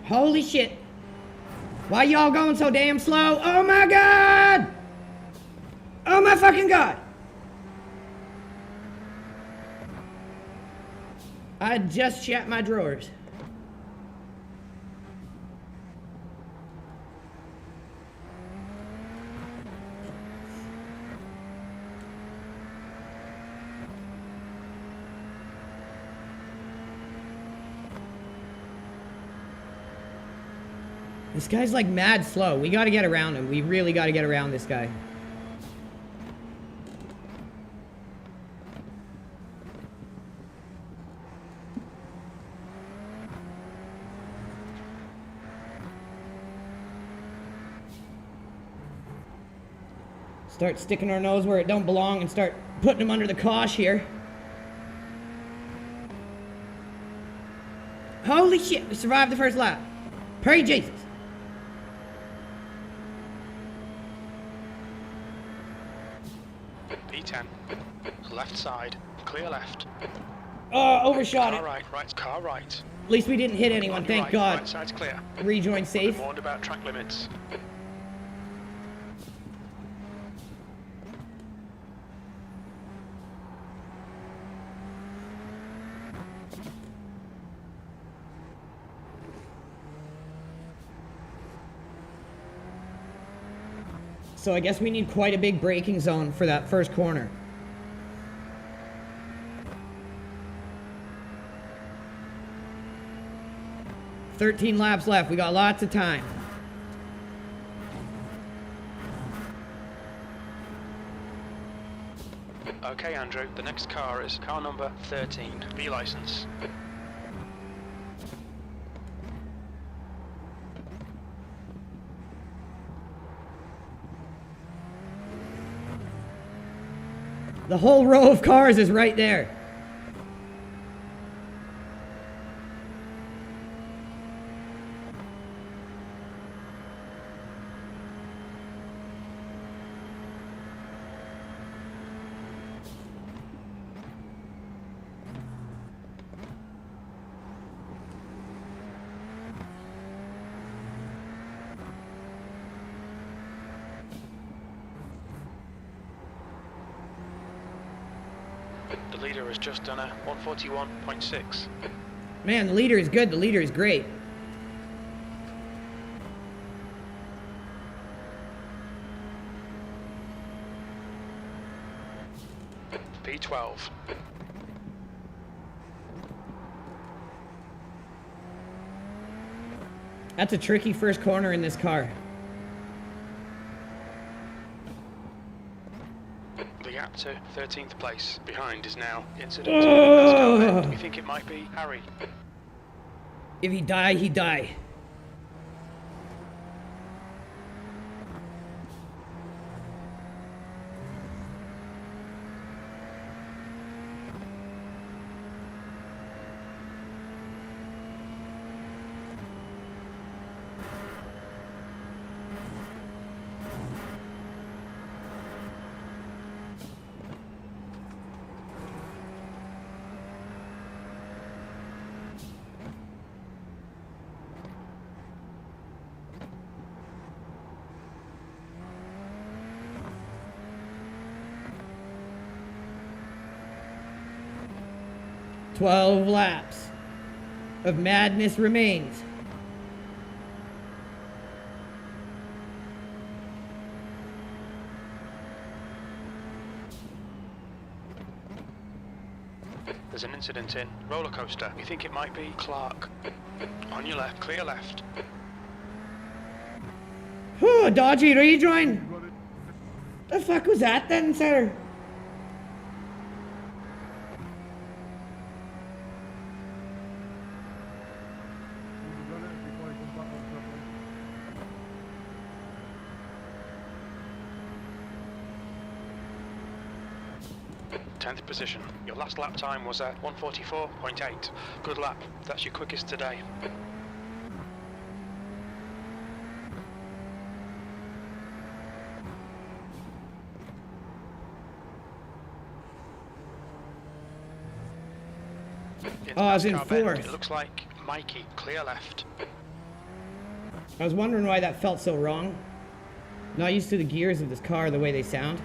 Holy shit. Why y'all going so damn slow? Oh my god! Oh my fucking god! I just shat my drawers. This guy's like mad slow. We gotta get around him. We really gotta get around this guy. Start sticking our nose where it don't belong and start putting him under the cosh here. Holy shit, we survived the first lap. Praise Jesus. P10. Left side. Clear left. Oh, overshot Car it. right. Right. Car right. At least we didn't hit anyone, On your thank right. God. Right side's clear. Rejoin safe. Warned about track limits. So I guess we need quite a big braking zone for that first corner. "13 laps left. We got lots of time." Okay, Andrew. The next car is car number 13. B license. The whole row of cars is right there. The leader has just done a 141.6. Man, the leader is good. The leader is great. P12. That's a tricky first corner in this car. The gap to 13th place. Behind is now incident. Let's go ahead. We think it might be Harry. If he die, he die. "12 laps of madness remains." There's an incident in roller coaster. We think it might be Clark. On your left, clear left. Whew, a dodgy rejoin. The fuck was that then, sir? Tenth position. Your last lap time was at 144.8. Good lap. That's your quickest today. Oh, I was in NASCAR bend, fourth. It looks like Mikey, clear left. I was wondering why that felt so wrong. Not used to the gears of this car, the way they sound.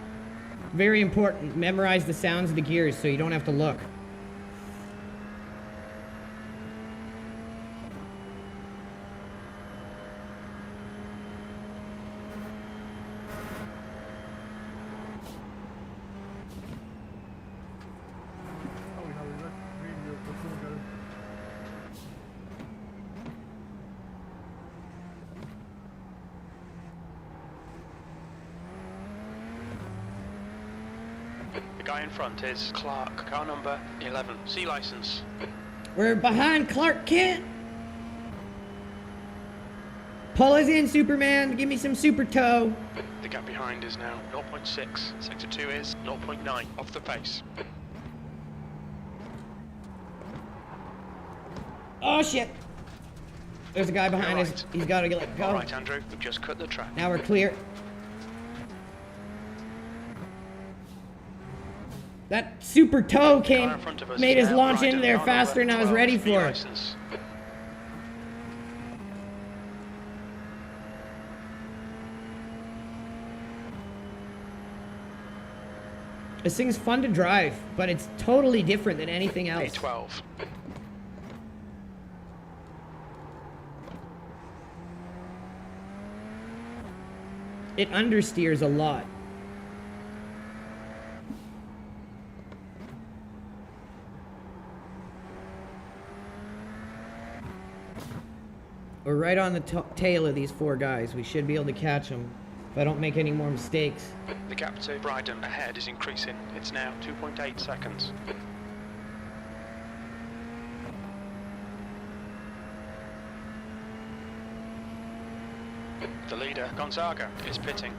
Very important. Memorize the sounds of the gears so you don't have to look. The guy in front is Clark, car number 11, C license. We're behind Clark Kent. Pull us in, Superman. Give me some super tow. The gap behind is now 0.6. Sector 2 is 0.9 off the pace. Oh, shit. There's a guy behind us. Right. He's got to let go. All right, Andrew, we've just cut the track. Now we're clear. That super tow came, Car in front of us made is us now launch right into there car faster than number I was 12, ready B for it. license. This thing's fun to drive, but it's totally different than anything else. B12. It understeers a lot. We're right on the tail of these four guys. We should be able to catch them if I don't make any more mistakes. The gap to Bryden ahead is increasing. It's now 2.8 seconds. The leader, Gonzaga, is pitting.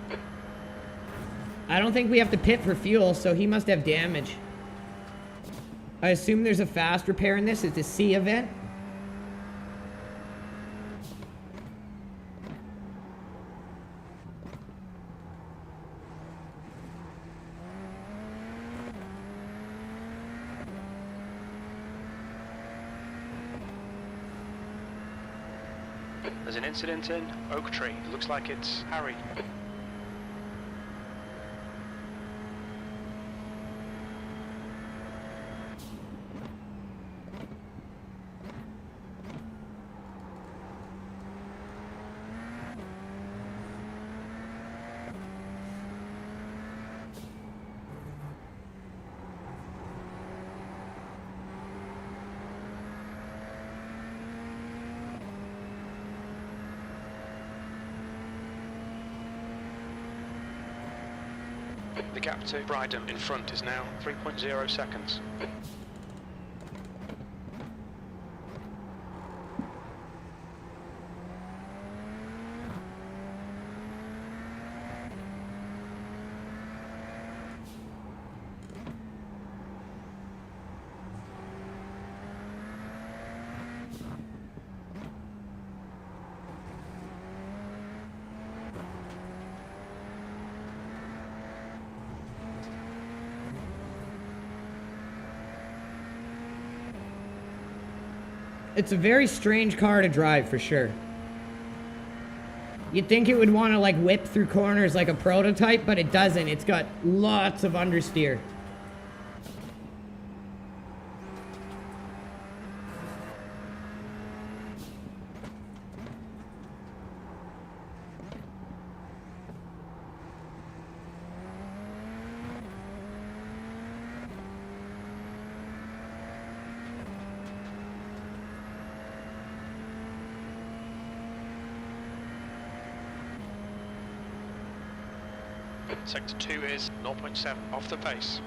I don't think we have to pit for fuel, so he must have damage. I assume there's a fast repair in this. It's a C event. There's an incident in Oak Tree. Looks like it's Harry. The gap to Bryden in front is now 3.0 seconds. It's a very strange car to drive, for sure. You'd think it would want to, like, whip through corners like a prototype, but it doesn't. It's got lots of understeer. Sector 2 is 0.7 off the pace.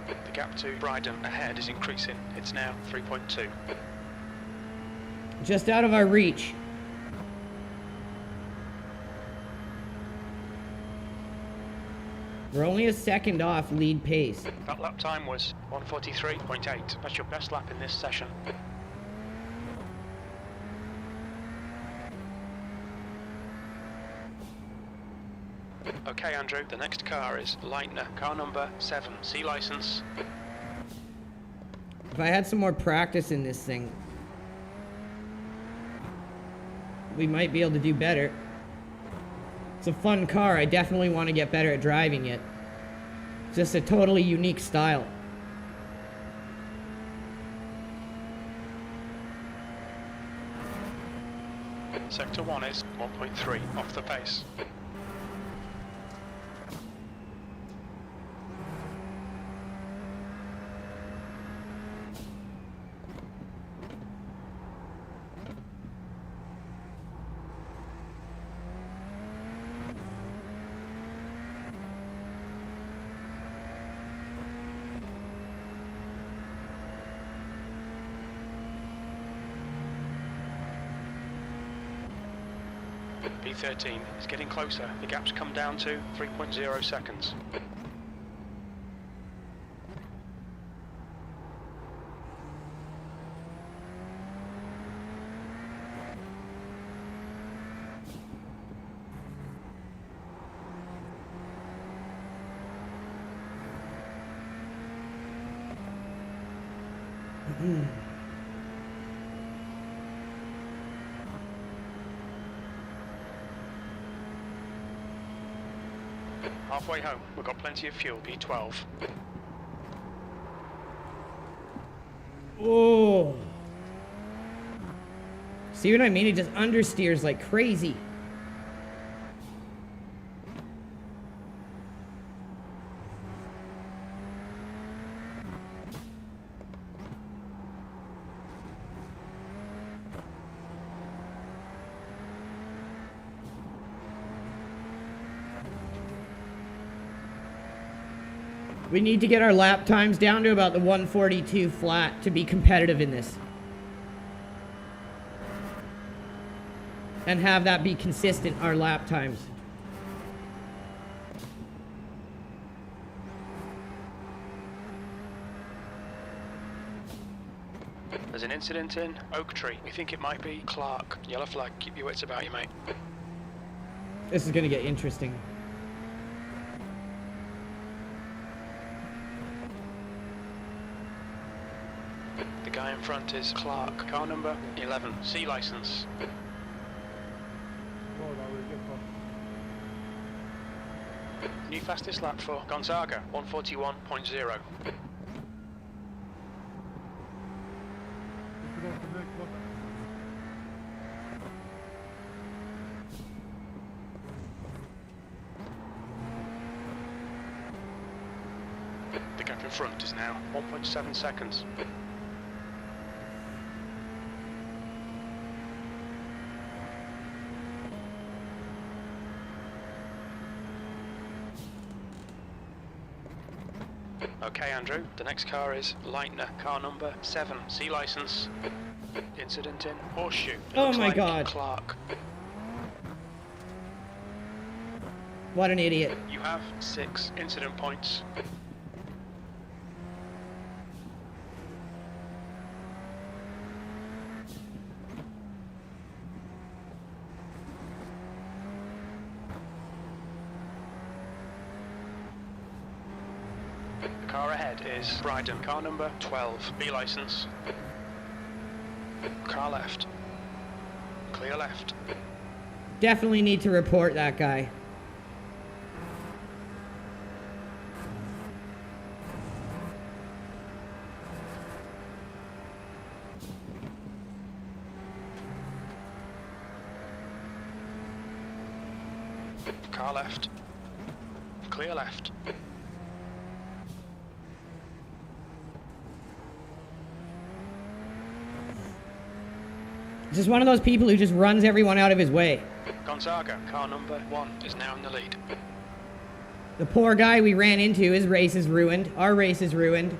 The gap to Bryden ahead is increasing. It's now 3.2. Just out of our reach. We're only a second off lead pace. That lap time was 1:43.8. That's your best lap in this session. Okay, Andrew, the next car is Lightner, car number 7, C license. If I had some more practice in this thing, we might be able to do better. It's a fun car. I definitely want to get better at driving it. It's just a totally unique style. Sector 1 is 1.3 off the pace. P13 is getting closer. The gap's come down to 3.0 seconds. Halfway home, we've got plenty of fuel, P12. Oh. See what I mean? It just understeers like crazy. We need to get our lap times down to about the 142 flat to be competitive in this. And have that be consistent, our lap times. There's an incident in Oak Tree. We think it might be Clark. Yellow flag, keep your wits about you, mate. This is gonna get interesting. The guy in front is Clark, car number 11, C license. New fastest lap for Gonzaga, 141.0. The gap in front is now 1.7 seconds. Okay, Andrew, the next car is Lightner, car number 7, C license. Incident in Horseshoe. It Oh looks my like God. Clark. What an idiot. You have 6 incident points. The car ahead is Bryden, car number 12, B license. Car left. Clear left. Definitely need to report that guy. Car left. Clear left. Just one of those people who just runs everyone out of his way. Gonzaga, car number 1, is now in the lead. The poor guy we ran into, his race is ruined. Our race is ruined.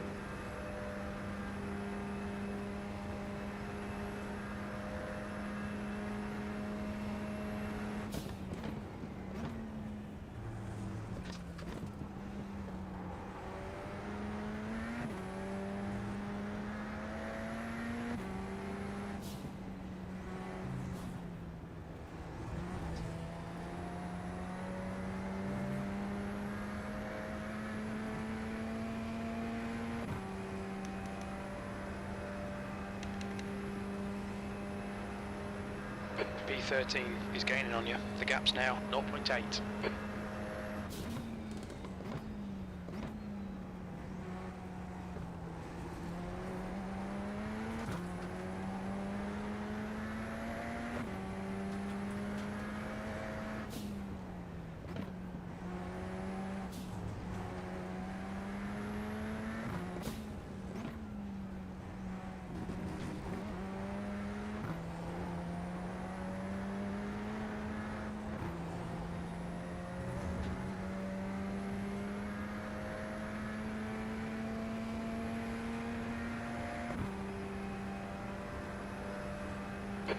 P13 is gaining on you. The gap's now 0.8.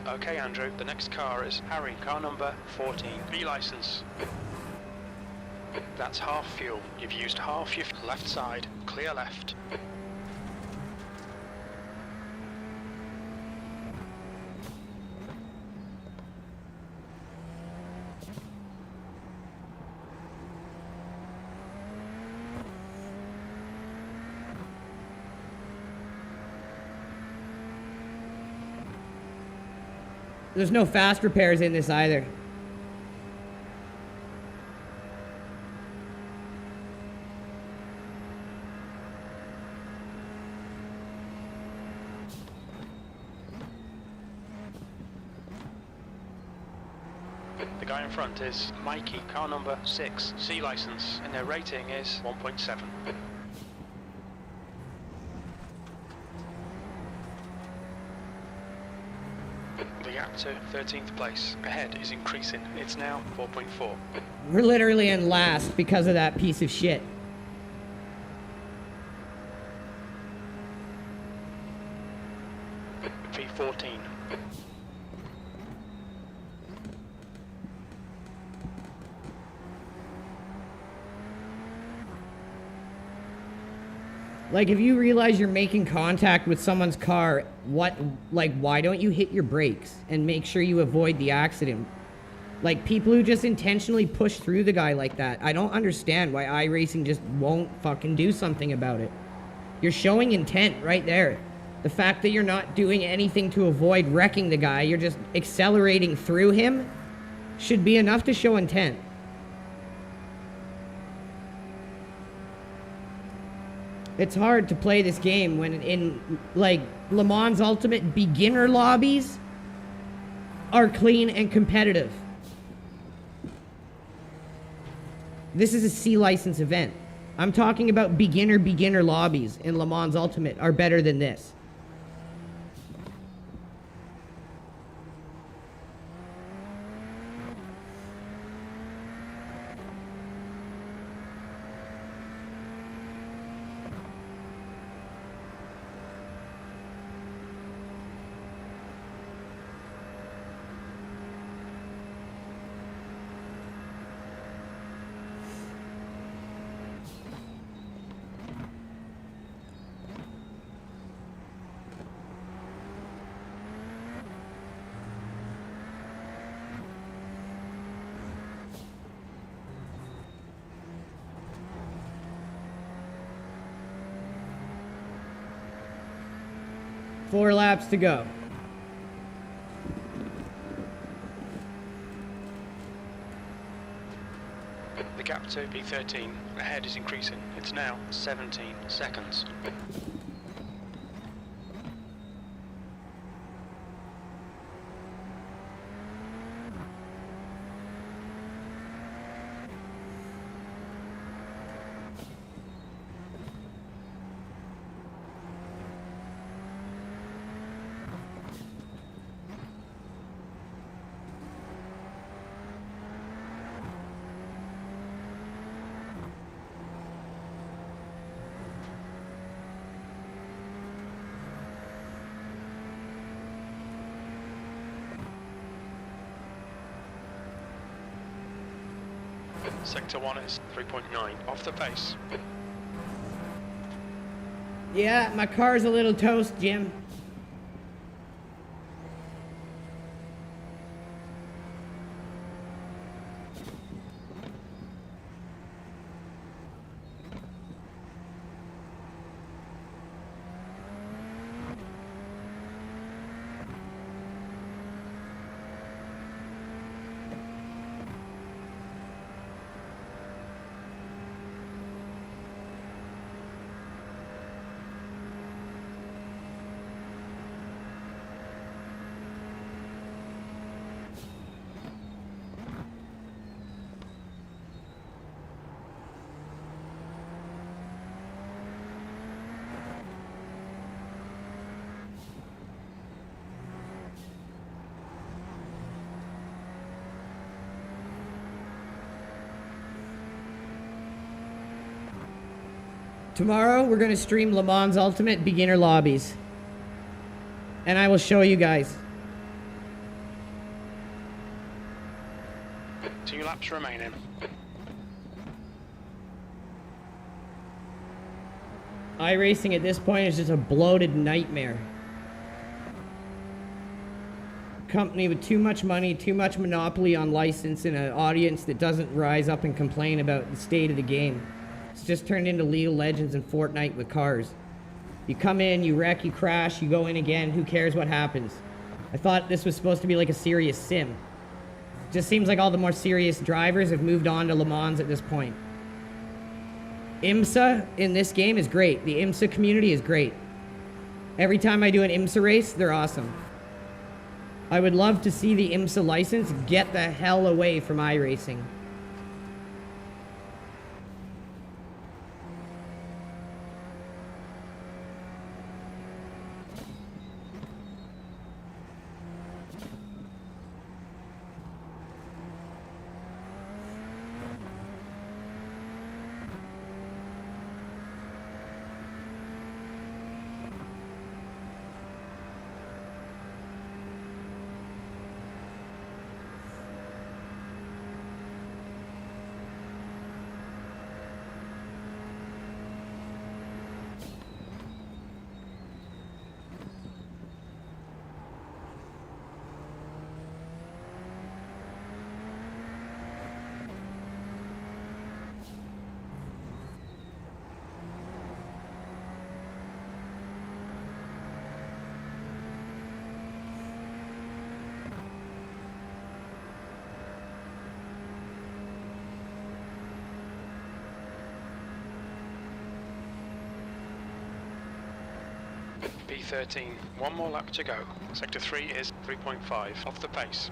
Okay, Andrew, the next car is Harry, car number 14, B license. That's half fuel. You've used half your left side, clear left. There's no fast repairs in this either. The guy in front is Mikey, car number 6, C license, and their rating is 1.7. The gap to 13th place ahead is increasing. It's now 4.4. We're literally in last because of that piece of shit. P14. Like, if you realize you're making contact with someone's car, why don't you hit your brakes and make sure you avoid the accident? Like, people who just intentionally push through the guy like that, I don't understand why iRacing just won't fucking do something about it. You're showing intent right there. The fact that you're not doing anything to avoid wrecking the guy, you're just accelerating through him, should be enough to show intent. It's hard to play this game when in, like, Le Mans Ultimate beginner lobbies are clean and competitive. This is a C license event. I'm talking about beginner lobbies in Le Mans Ultimate are better than this. Four laps to go. The gap to P13 ahead is increasing. It's now 17 seconds. Sector 1 is 3.9, off the pace. Yeah, my car's a little toast, Jim. Tomorrow, we're going to stream Le Mans Ultimate Beginner Lobbies. And I will show you guys. 2 laps remaining. iRacing at this point is just a bloated nightmare. Company with too much money, too much monopoly on license, and an audience that doesn't rise up and complain about the state of the game. It's just turned into League of Legends and Fortnite with cars. You come in, you wreck, you crash, you go in again, who cares what happens? I thought this was supposed to be like a serious sim. Just seems like all the more serious drivers have moved on to Le Mans at this point. IMSA in this game is great. The IMSA community is great. Every time I do an IMSA race, they're awesome. I would love to see the IMSA license get the hell away from iRacing. B13, 1 more lap to go. Sector 3 is 3.5 off the pace.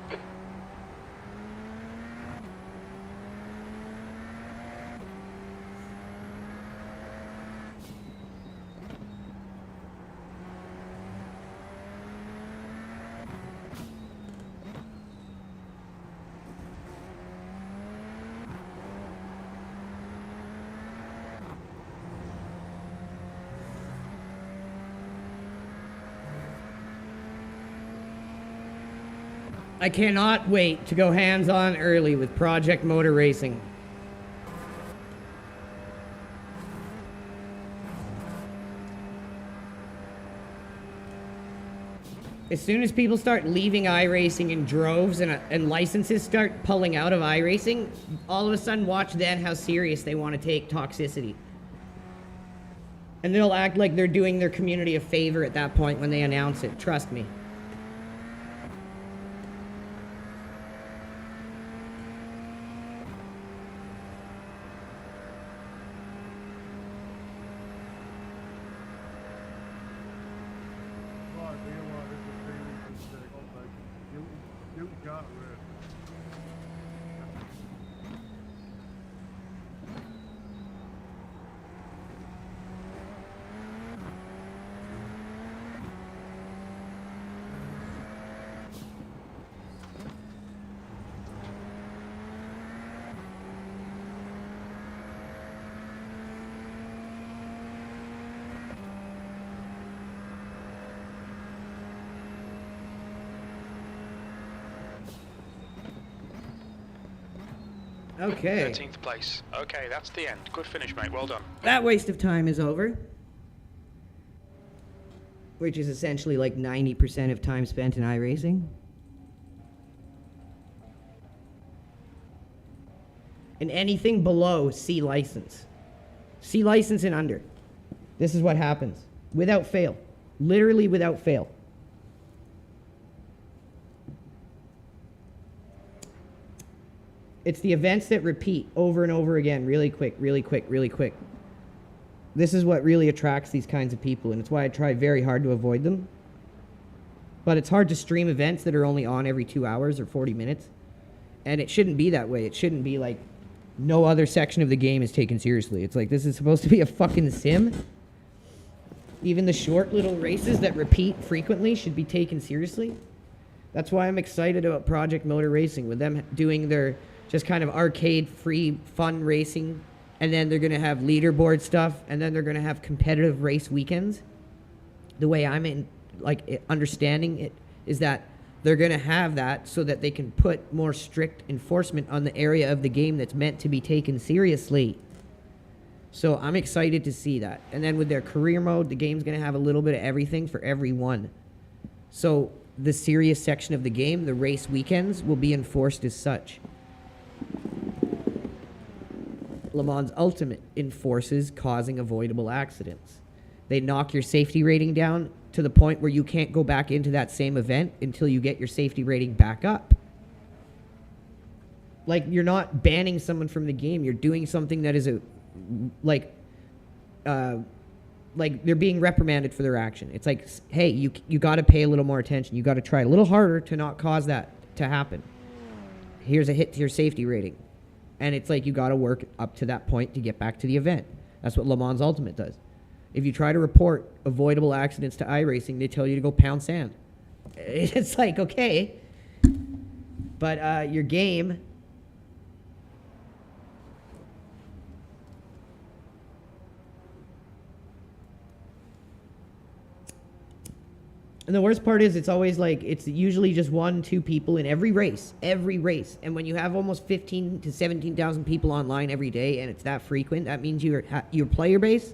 I cannot wait to go hands-on early with Project Motor Racing. As soon as people start leaving iRacing in droves and licenses start pulling out of iRacing, all of a sudden watch then how serious they want to take toxicity. And they'll act like they're doing their community a favor at that point when they announce it, trust me. Okay. 13th place. Okay, that's the end. Good finish, mate. Well done. That waste of time is over. Which is essentially like 90% of time spent in iRacing. And anything below C license. C license and under. This is what happens. Without fail. Literally without fail. It's the events that repeat over and over again, really quick, really quick, really quick. This is what really attracts these kinds of people, and it's why I try very hard to avoid them. But it's hard to stream events that are only on every 2 hours or 40 minutes. And it shouldn't be that way. It shouldn't be like no other section of the game is taken seriously. It's like this is supposed to be a fucking sim. Even the short little races that repeat frequently should be taken seriously. That's why I'm excited about Project Motor Racing, with them doing their just kind of arcade free fun racing And then they're going to have leaderboard stuff, and then they're going to have competitive race weekends. The way I'm understanding it is that they're going to have that so that they can put more strict enforcement on the area of the game that's meant to be taken seriously. So I'm excited to see that. And then with their career mode, the game's going to have a little bit of everything for everyone. So the serious section of the game, the race weekends, will be enforced as such. Le Mans Ultimate enforces causing avoidable accidents. They knock your safety rating down to the point where you can't go back into that same event until you get your safety rating back up. Like, you're not banning someone from the game. You're doing something that is like they're being reprimanded for their action. It's like, hey, you got to pay a little more attention. You got to try a little harder to not cause that to happen. Here's a hit to your safety rating. And it's like you got to work up to that point to get back to the event. That's what Le Mans Ultimate does. If you try to report avoidable accidents to iRacing, they tell you to go pound sand. It's like, okay. But your game... And the worst part is it's always like, it's usually just 1-2 people in every race. And when you have almost 15 to 17,000 people online every day and it's that frequent, that means your player base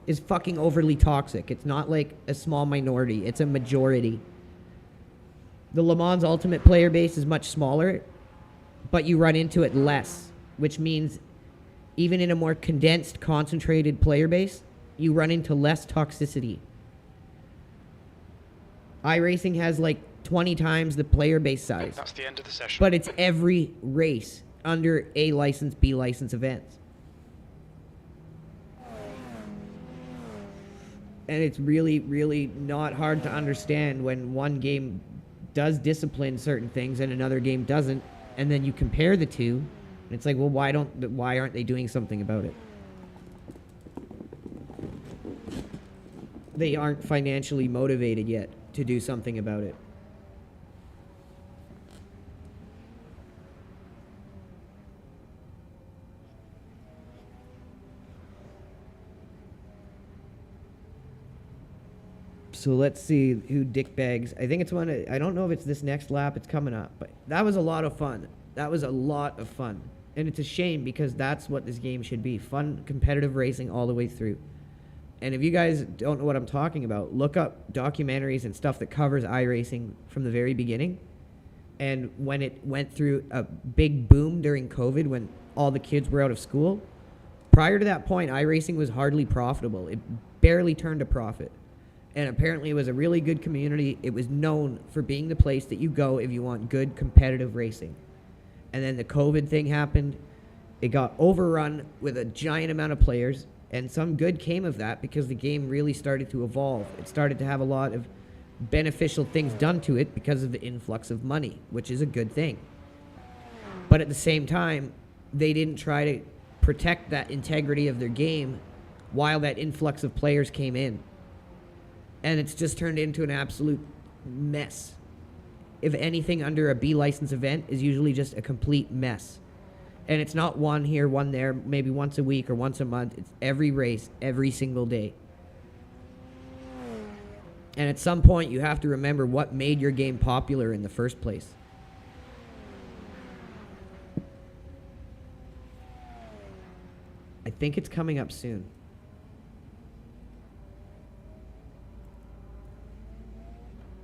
is fucking overly toxic. It's not like a small minority. It's a majority. The Le Mans Ultimate player base is much smaller, but you run into it less, which means even in a more condensed, concentrated player base, you run into less toxicity. iRacing has like 20 times the player base size. That's the end of the session. But it's every race under A license, B license events. And it's really, really not hard to understand when one game does discipline certain things and another game doesn't, and then you compare the two, and it's like, well, why aren't they doing something about it? They aren't financially motivated yet to do something about it. So let's see who dickbags. I think it's one. I don't know if it's this next lap. It's coming up, but that was a lot of fun. And it's a shame because that's what this game should be: fun, competitive racing all the way through. And if you guys don't know what I'm talking about, look up documentaries and stuff that covers iRacing from the very beginning. And when it went through a big boom during COVID, when all the kids were out of school, prior to that point, iRacing was hardly profitable. It barely turned a profit. And apparently it was a really good community. It was known for being the place that you go if you want good competitive racing. And then the COVID thing happened. It got overrun with a giant amount of players. And some good came of that because the game really started to evolve. It started to have a lot of beneficial things done to it because of the influx of money, which is a good thing. But at the same time, they didn't try to protect that integrity of their game while that influx of players came in. And it's just turned into an absolute mess. If anything under a B license event is usually just a complete mess. And it's not one here, one there, maybe once a week or once a month. It's every race, every single day. And at some point, you have to remember what made your game popular in the first place. I think it's coming up soon.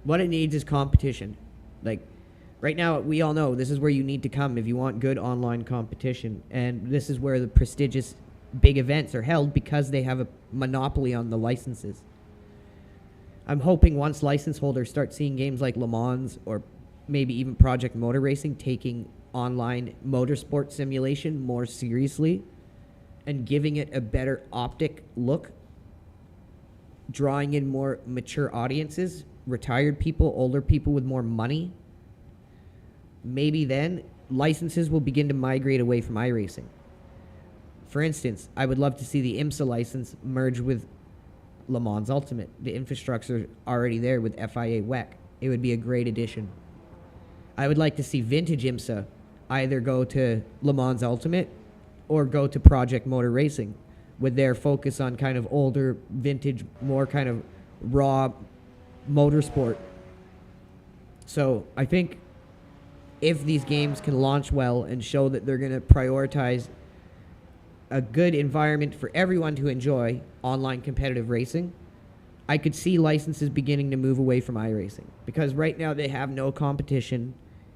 What it needs is competition. Like, right now, we all know this is where you need to come if you want good online competition. And this is where the prestigious big events are held because they have a monopoly on the licenses. I'm hoping once license holders start seeing games like Le Mans or maybe even Project Motor Racing taking online motorsport simulation more seriously and giving it a better optic look, drawing in more mature audiences, retired people, older people with more money, maybe then licenses will begin to migrate away from iRacing. For instance, I would love to see the IMSA license merge with Le Mans Ultimate. The infrastructure is already there with FIA WEC. It would be a great addition. I would like to see vintage IMSA either go to Le Mans Ultimate or go to Project Motor Racing with their focus on kind of older, vintage, more kind of raw motorsport. So I think if these games can launch well and show that they're going to prioritize a good environment for everyone to enjoy online competitive racing, I could see licenses beginning to move away from iRacing, because right now they have no competition,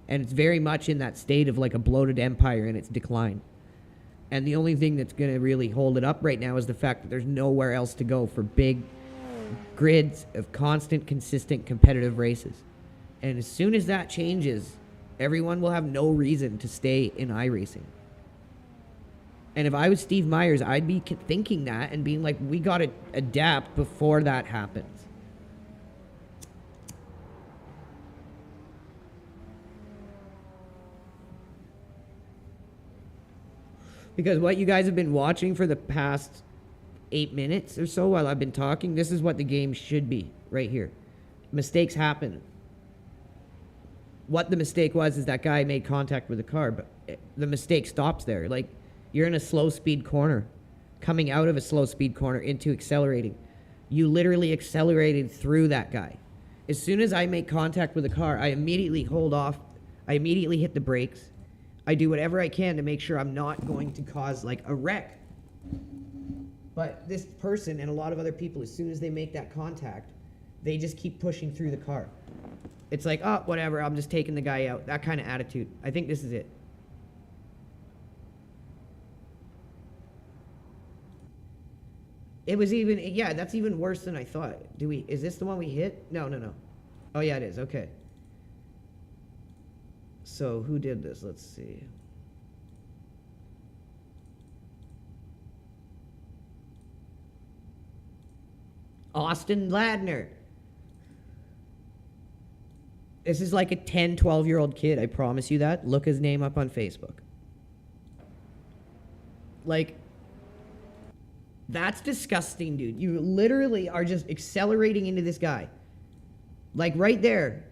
and it's very much in that state of like a bloated empire in its decline. And the only thing that's going to really hold it up right now is the fact that there's nowhere else to go for big grids of constant, consistent competitive races. And as soon as that changes, everyone will have no reason to stay in iRacing. And if I was Steve Myers, I'd be thinking that and being like, we got to adapt before that happens. Because what you guys have been watching for the past 8 minutes or so while I've been talking, this is what the game should be right here. Mistakes happen. What the mistake was is that guy made contact with the car, but the mistake stops there. Like, you're in a slow speed corner, coming out of a slow speed corner into accelerating. You literally accelerated through that guy. As soon as I make contact with the car, I immediately hold off. I immediately hit the brakes. I do whatever I can to make sure I'm not going to cause like a wreck. But this person and a lot of other people, as soon as they make that contact, they just keep pushing through the car. It's like, oh, whatever, I'm just taking the guy out. That kind of attitude. I think this is it. It was even, yeah, that's even worse than I thought. Is this the one we hit? No. Oh, yeah, it is. Okay. So who did this? Let's see. Austin Ladner. This is like a 10, 12-year-old kid. I promise you that. Look his name up on Facebook. Like, that's disgusting, dude. You literally are just accelerating into this guy. Like, right there,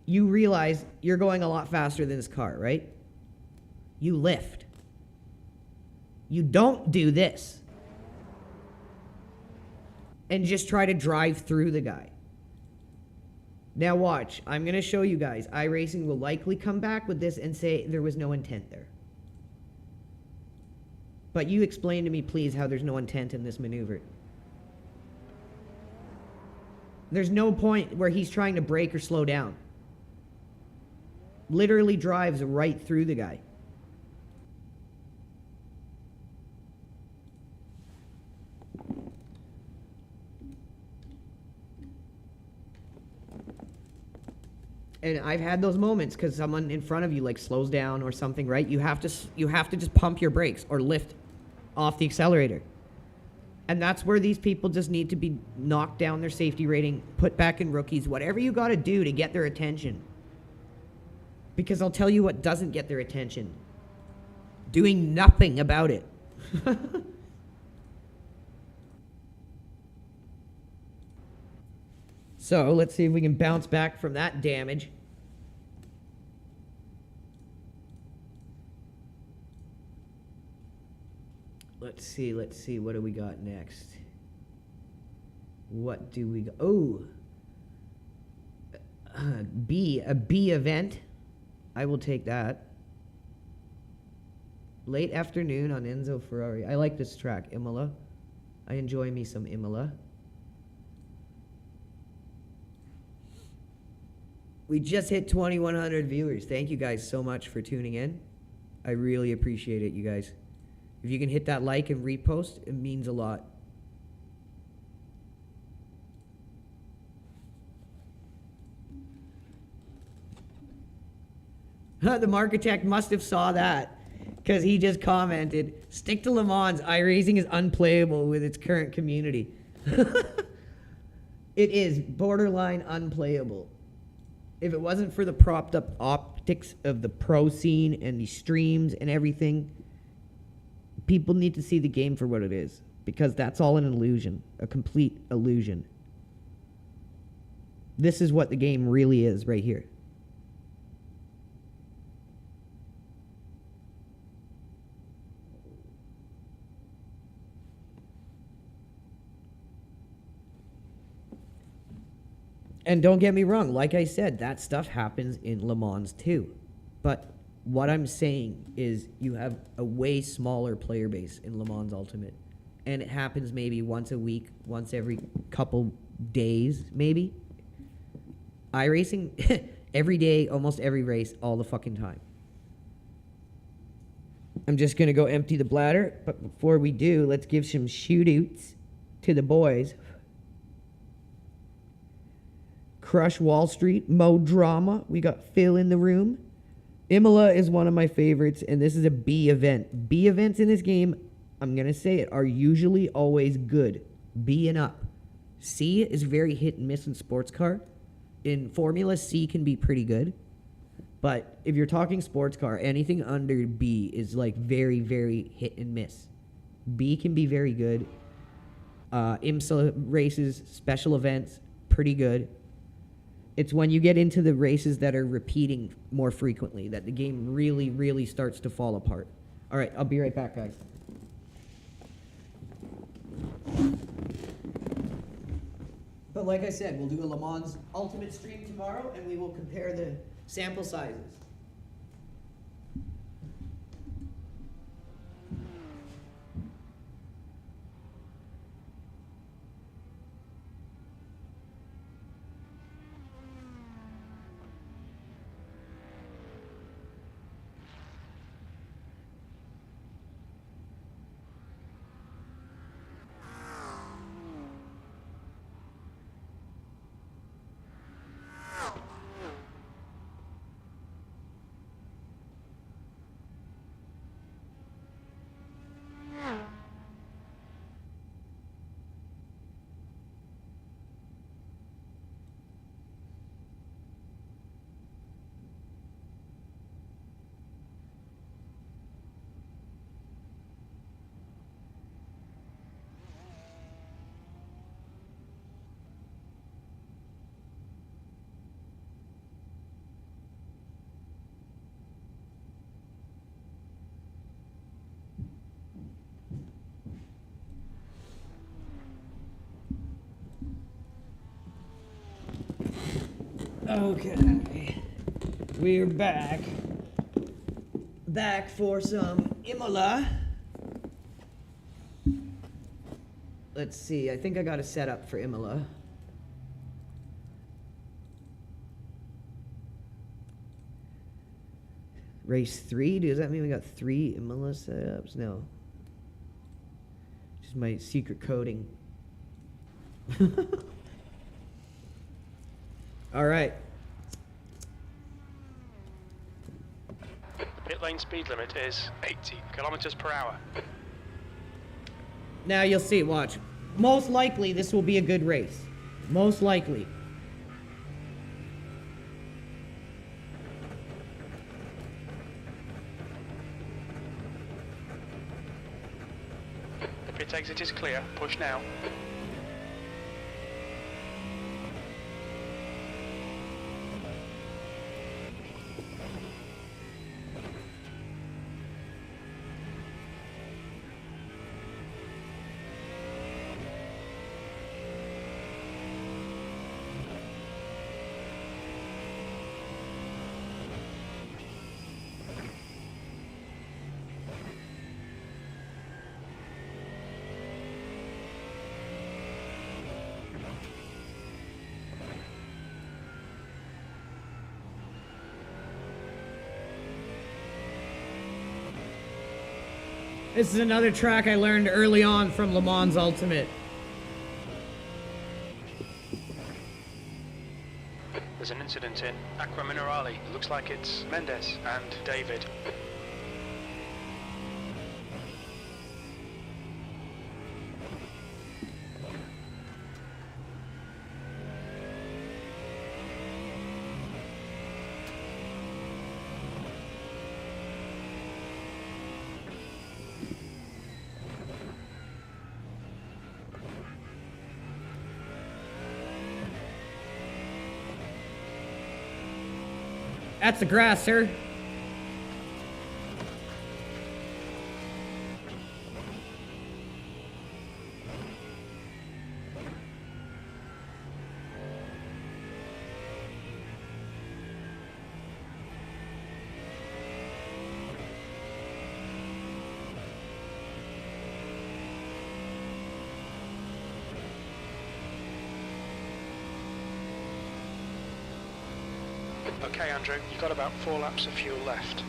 you realize you're going a lot faster than this car, right? You lift. You don't do this. And just try to drive through the guy. Now watch. I'm going to show you guys. iRacing will likely come back with this and say there was no intent there. But you explain to me, please, how there's no intent in this maneuver. There's no point where he's trying to brake or slow down. Literally drives right through the guy. And I've had those moments because someone in front of you like slows down or something, right? You have to just pump your brakes or lift off the accelerator. And that's where these people just need to be knocked down their safety rating, put back in rookies, whatever you got to do to get their attention. Because I'll tell you what doesn't get their attention. Doing nothing about it. So let's see if we can bounce back from that damage. Let's see, what do we got next? What do we got? Oh, a B event. I will take that. Late afternoon on Enzo Ferrari. I like this track, Imola. I enjoy me some Imola. We just hit 2,100 viewers. Thank you guys so much for tuning in. I really appreciate it, you guys. If you can hit that like and repost, it means a lot. The Marketech must have saw that because he just commented, stick to Le Mans. iRacing is unplayable with its current community. It is borderline unplayable. If it wasn't for the propped up optics of the pro scene and the streams and everything, people need to see the game for what it is, because that's all an illusion, a complete illusion. This is what the game really is right here. And don't get me wrong, like I said, that stuff happens in Le Mans too. But what I'm saying is you have a way smaller player base in Le Mans Ultimate. And it happens maybe once a week, once every couple days, maybe. iRacing, every day, almost every race, all the fucking time. I'm just going to go empty the bladder. But before we do, let's give some shoot-outs to the boys. Crush Wall Street, Mo Drama. We got Phil in the room. Imola is one of my favorites, and this is a B event. B events in this game, I'm going to say it, are usually always good. B and up. C is very hit and miss in sports car. In Formula, C can be pretty good. But if you're talking sports car, anything under B is like very, very hit and miss. B can be very good. IMSA races, special events, pretty good. It's when you get into the races that are repeating more frequently that the game really, really starts to fall apart. All right, I'll be right back, guys. But like I said, we'll do a Le Mans Ultimate stream tomorrow, and we will compare the sample sizes. Okay, we're back. Back for some Imola. Let's see, I think I got a setup for Imola. Race 3, does that mean we got 3 Imola setups? No. Just my secret coding. All right. The pit lane speed limit is 80 kilometers per hour. Now you'll see, watch. Most likely this will be a good race. Most likely. The pit exit is clear. Push now. This is another track I learned early on from Le Mans Ultimate. There's an incident in Aqua Minerale. It looks like it's Mendes and David. That's the grass, sir. Okay, Andrew, you've got about 4 laps of fuel left.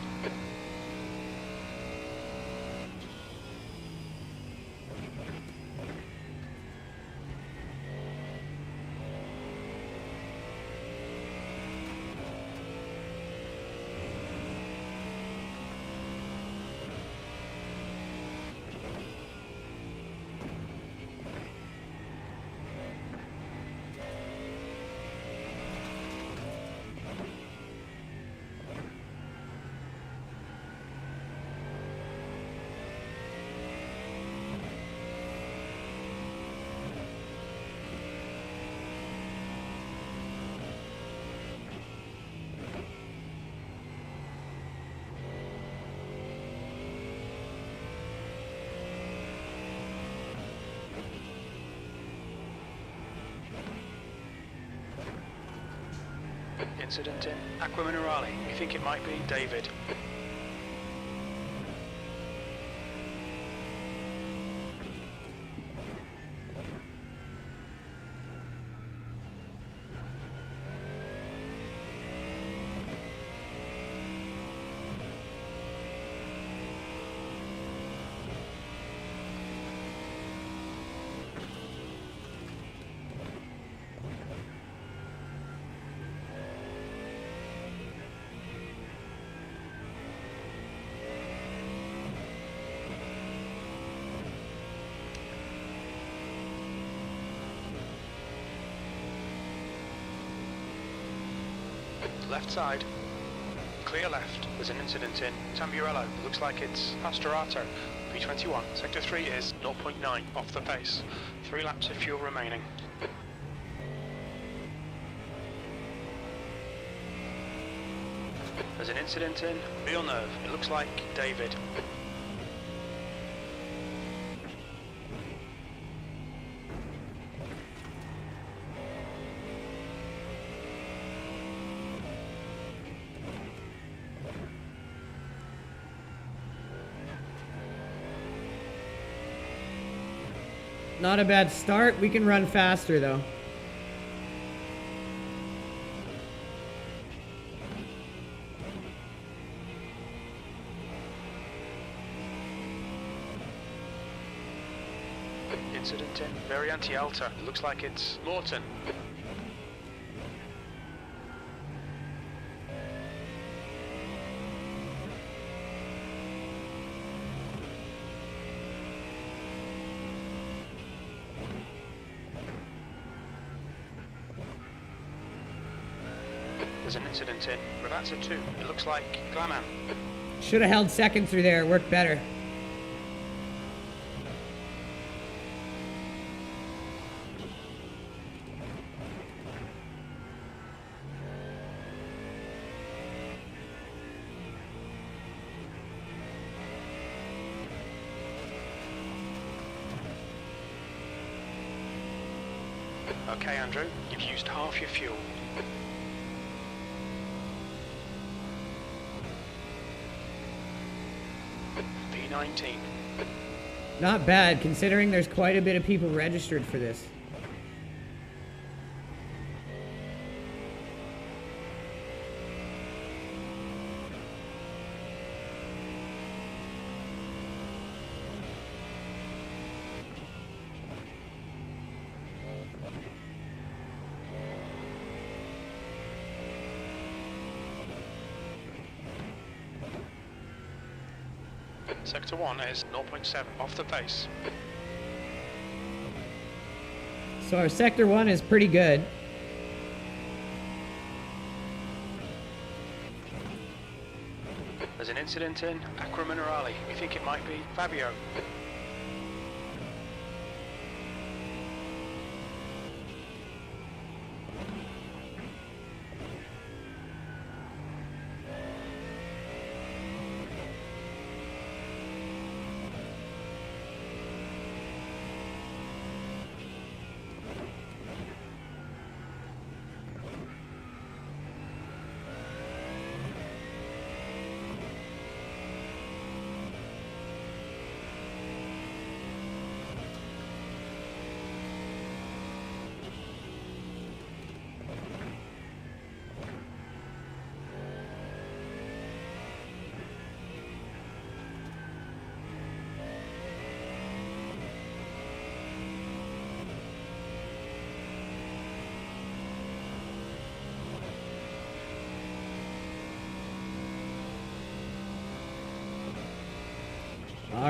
Incident in Aqua Minerale. We think it might be David. Left side. Clear left. There's an incident in Tamburello. Looks like it's Pastorato. P21. Sector 3 is 0.9 off the pace. 3 laps of fuel remaining. There's an incident in Villeneuve. It looks like David. Not a bad start. We can run faster though. Incident in Variante Alta. It looks like it's Morton. There's an incident in Ravazza 2. It looks like Glaman. Should have held second through there. It worked better. Okay, Andrew, you've used half your fuel. P19. Not bad, considering there's quite a bit of people registered for this. Sector 1 is 0.7 off the pace. So our sector 1 is pretty good. There's an incident in Aqua Minerale. We think it might be Fabio.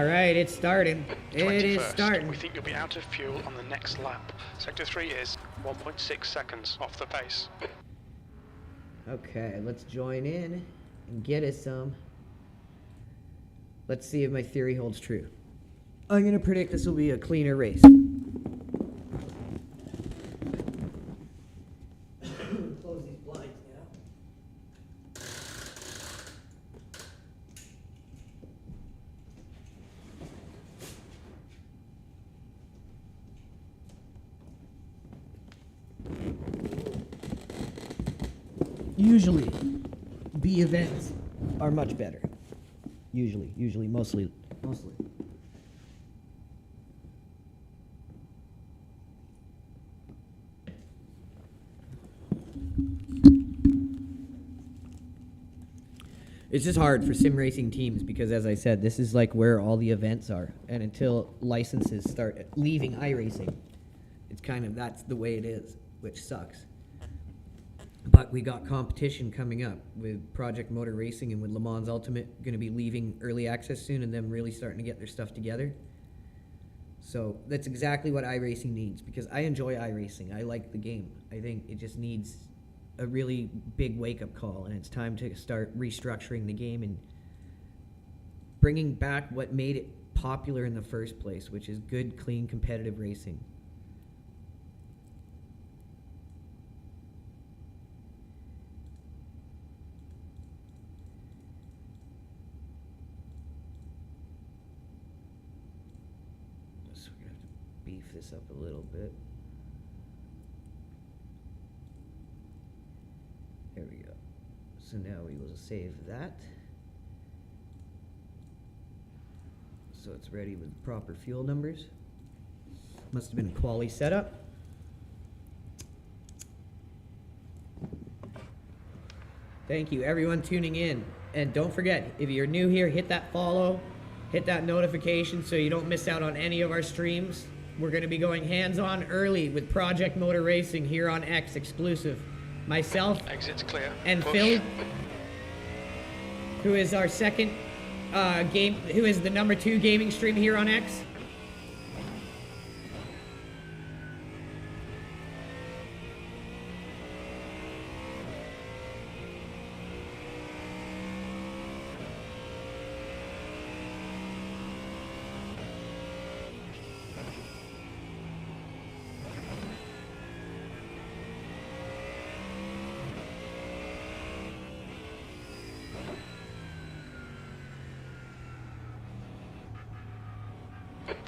All right, it's starting. It is 21st. starting. We think you'll be out of fuel on the next lap. Sector 3 is 1.6 seconds off the pace. Okay, let's join in and get us some. Let's see if my theory holds true. I'm going to predict this will be a cleaner race. Close these blinds now. Usually, B events are much better. Usually, mostly. It's just hard for sim racing teams because, as I said, this is like where all the events are. And until licenses start leaving iRacing, it's kind of, that's the way it is, which sucks. But we got competition coming up with Project Motor Racing and with Le Mans Ultimate going to be leaving early access soon and them really starting to get their stuff together. So that's exactly what iRacing needs because I enjoy iRacing. I like the game. I think it just needs a really big wake-up call, and it's time to start restructuring the game and bringing back what made it popular in the first place, which is good, clean, competitive racing. So we're going to have to beef this up a little bit. There we go. So now we will save that. So it's ready with proper fuel numbers. Must have been a quali setup. Thank you everyone tuning in. And don't forget, if you're new here, hit that follow, hit that notification so you don't miss out on any of our streams. We're going to be going hands-on early with Project Motor Racing here on X exclusive. Myself Exits clear. and Push. Phil, who is our second who is the number 2 gaming stream here on X.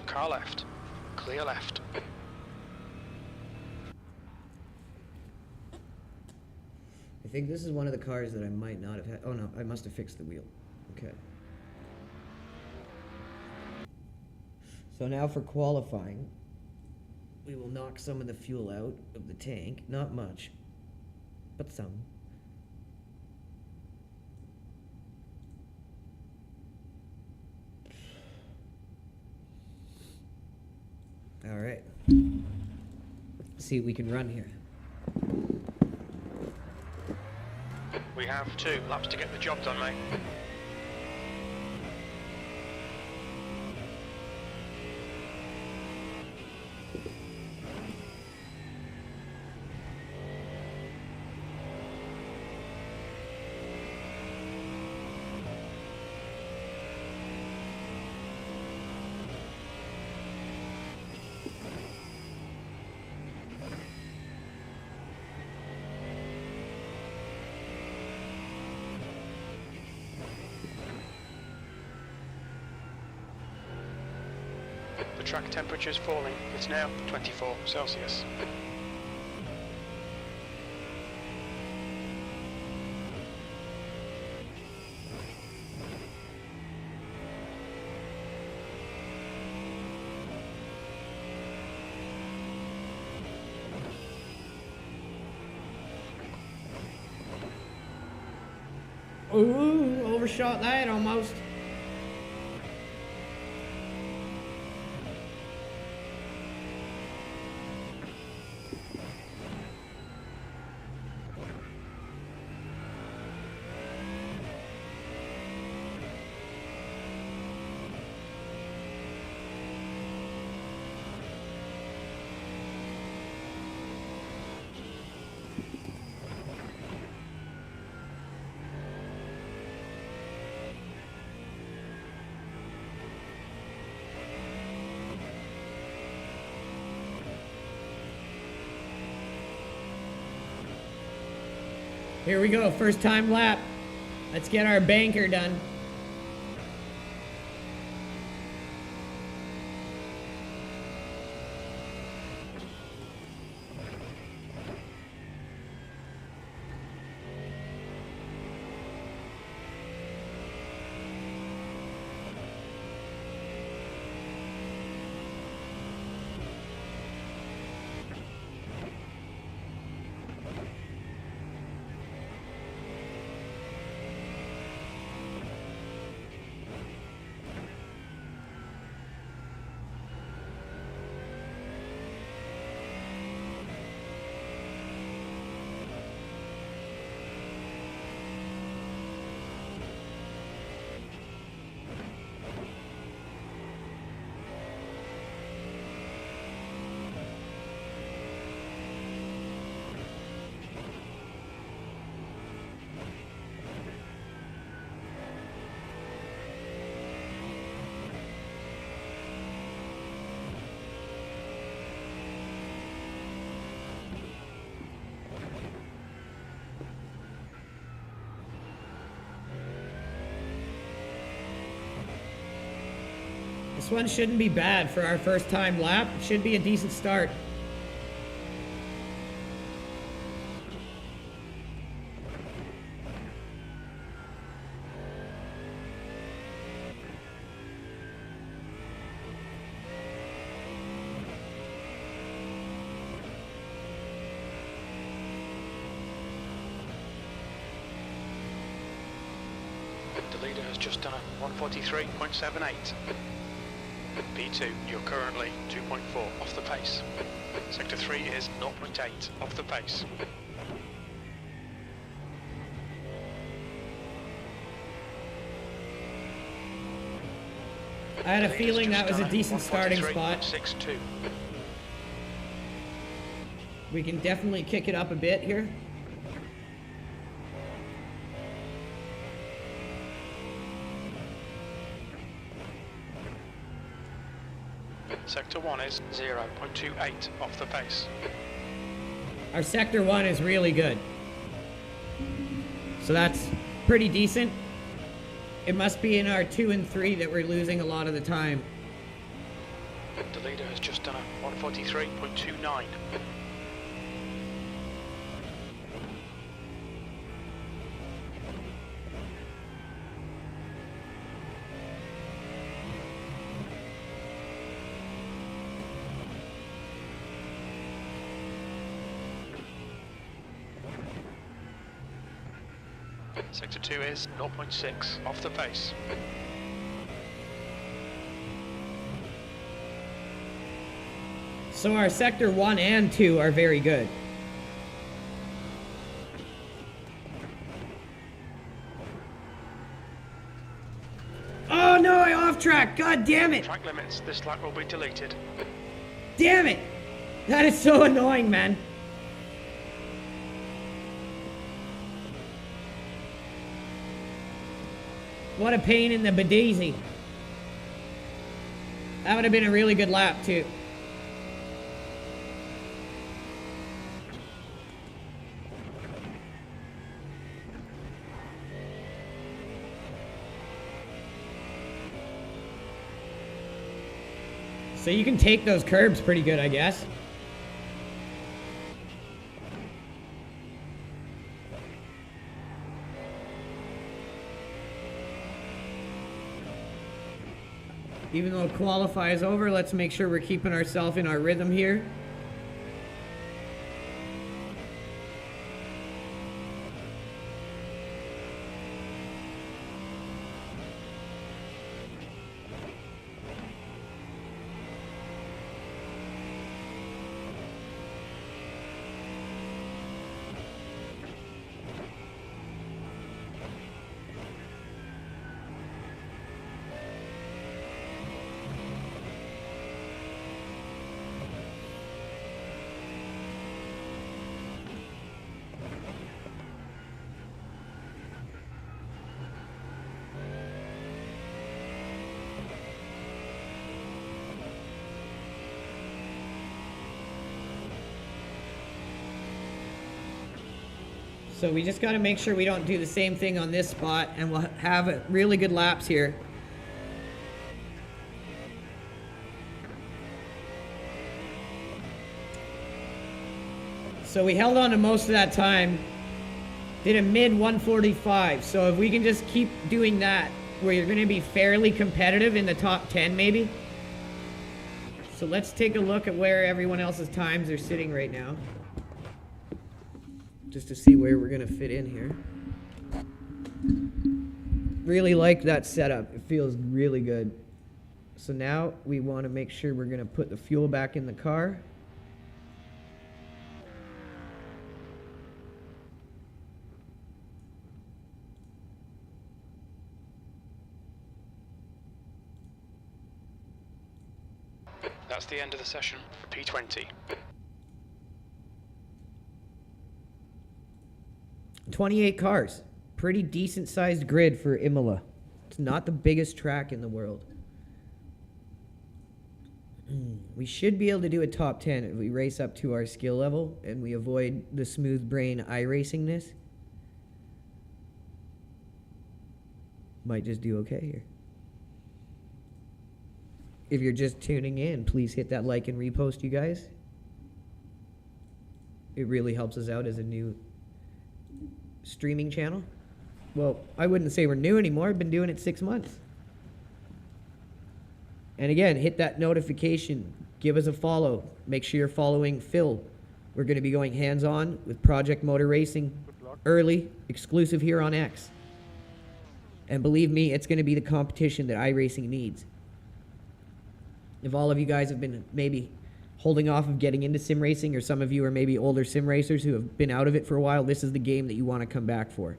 Car left. Clear left. I think this is one of the cars that I might not have had. Oh no, I must have fixed the wheel. Okay. So now for qualifying, we will knock some of the fuel out of the tank. Not much, but some. All right. See what we can run here. We have 2 laps to get the job done, mate. The track temperature is falling. It's now 24 Celsius. Ooh, overshot that almost. Here we go, first time lap. Let's get our banker done. This one shouldn't be bad for our first time lap. It should be a decent start. The leader has just done a 1:43.78. P2, you're currently 2.4 off the pace. Sector 3 is 0.8 off the pace. I had a feeling that was a decent starting spot. 1:43.62. We can definitely kick it up a bit here. Sector 1 is 0.28 off the pace. Our sector 1 is really good. So that's pretty decent. It must be in our 2 and 3 that we're losing a lot of the time. The leader has just done a 1:43.29. Sector 2 is 0.6 off the pace. So our sector 1 and 2 are very good. Oh no, I off track. God damn it. Track limits, this lap will be deleted. Damn it. That is so annoying, man. What a pain in the bedaisy. That would have been a really good lap, too. So you can take those curbs pretty good, I guess. Even though qualify is over, let's make sure we're keeping ourselves in our rhythm here. So we just got to make sure we don't do the same thing on this spot, and we'll have really good laps here. So we held on to most of that time. Did a mid 145. So if we can just keep doing that, where you're going to be fairly competitive in the top 10 maybe. So let's take a look at where everyone else's times are sitting right now. Just to see where we're going to fit in here. Really like that setup. It feels really good. So now we want to make sure we're going to put the fuel back in the car. That's the end of the session for P20. 28 cars. Pretty decent sized grid for Imola. It's not the biggest track in the world. We should be able to do a top 10 if we race up to our skill level and we avoid the smooth brain iRacingness. Might just do okay here. If you're just tuning in, please hit that like and repost, you guys. It really helps us out as a new streaming channel. Well, I wouldn't say we're new anymore. I've been doing it 6 months. And again, hit that notification. Give us a follow. Make sure you're following Phil. We're going to be going hands-on with Project Motor Racing early, exclusive here on X. And believe me, it's going to be the competition that iRacing needs. If all of you guys have been maybe holding off of getting into sim racing, or some of you are maybe older sim racers who have been out of it for a while, this is the game that you want to come back for.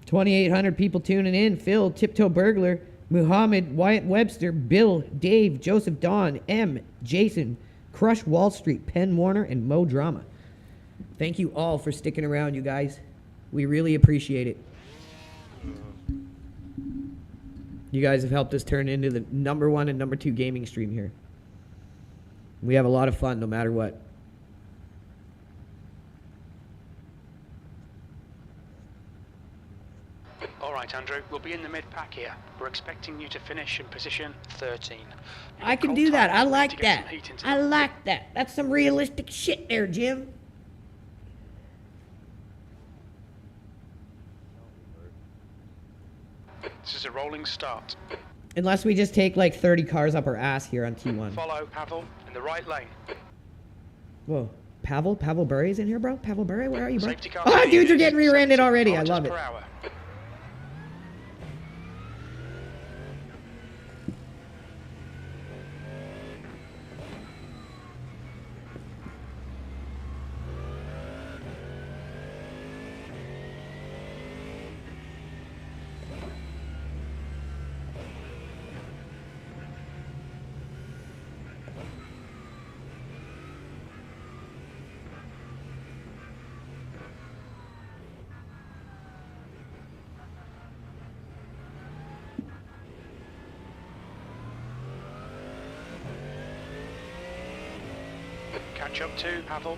$2,800 people tuning in. Phil, Tiptoe Burglar, Muhammad, Wyatt Webster, Bill, Dave, Joseph Don, M, Jason, Crush Wall Street, Penn Warner, and Mo Drama. Thank you all for sticking around, you guys. We really appreciate it. You guys have helped us turn into the #1 and #2 gaming stream here. We have a lot of fun no matter what. Alright, Andrew, we'll be in the mid-pack here. We're expecting you to finish in position 13. I can do that. I like that. I like that. That's some realistic shit there, Jim. This is a rolling start. Unless we just take like 30 cars up our ass here on T1. Follow Pavel in the right lane. Whoa. Pavel Bury's in here, bro? Pavel Bury, where are you, bro? Safety car Oh, dude, you're getting 70 rear-ended already. I kilometers love it. per hour. Catch up to Pavel.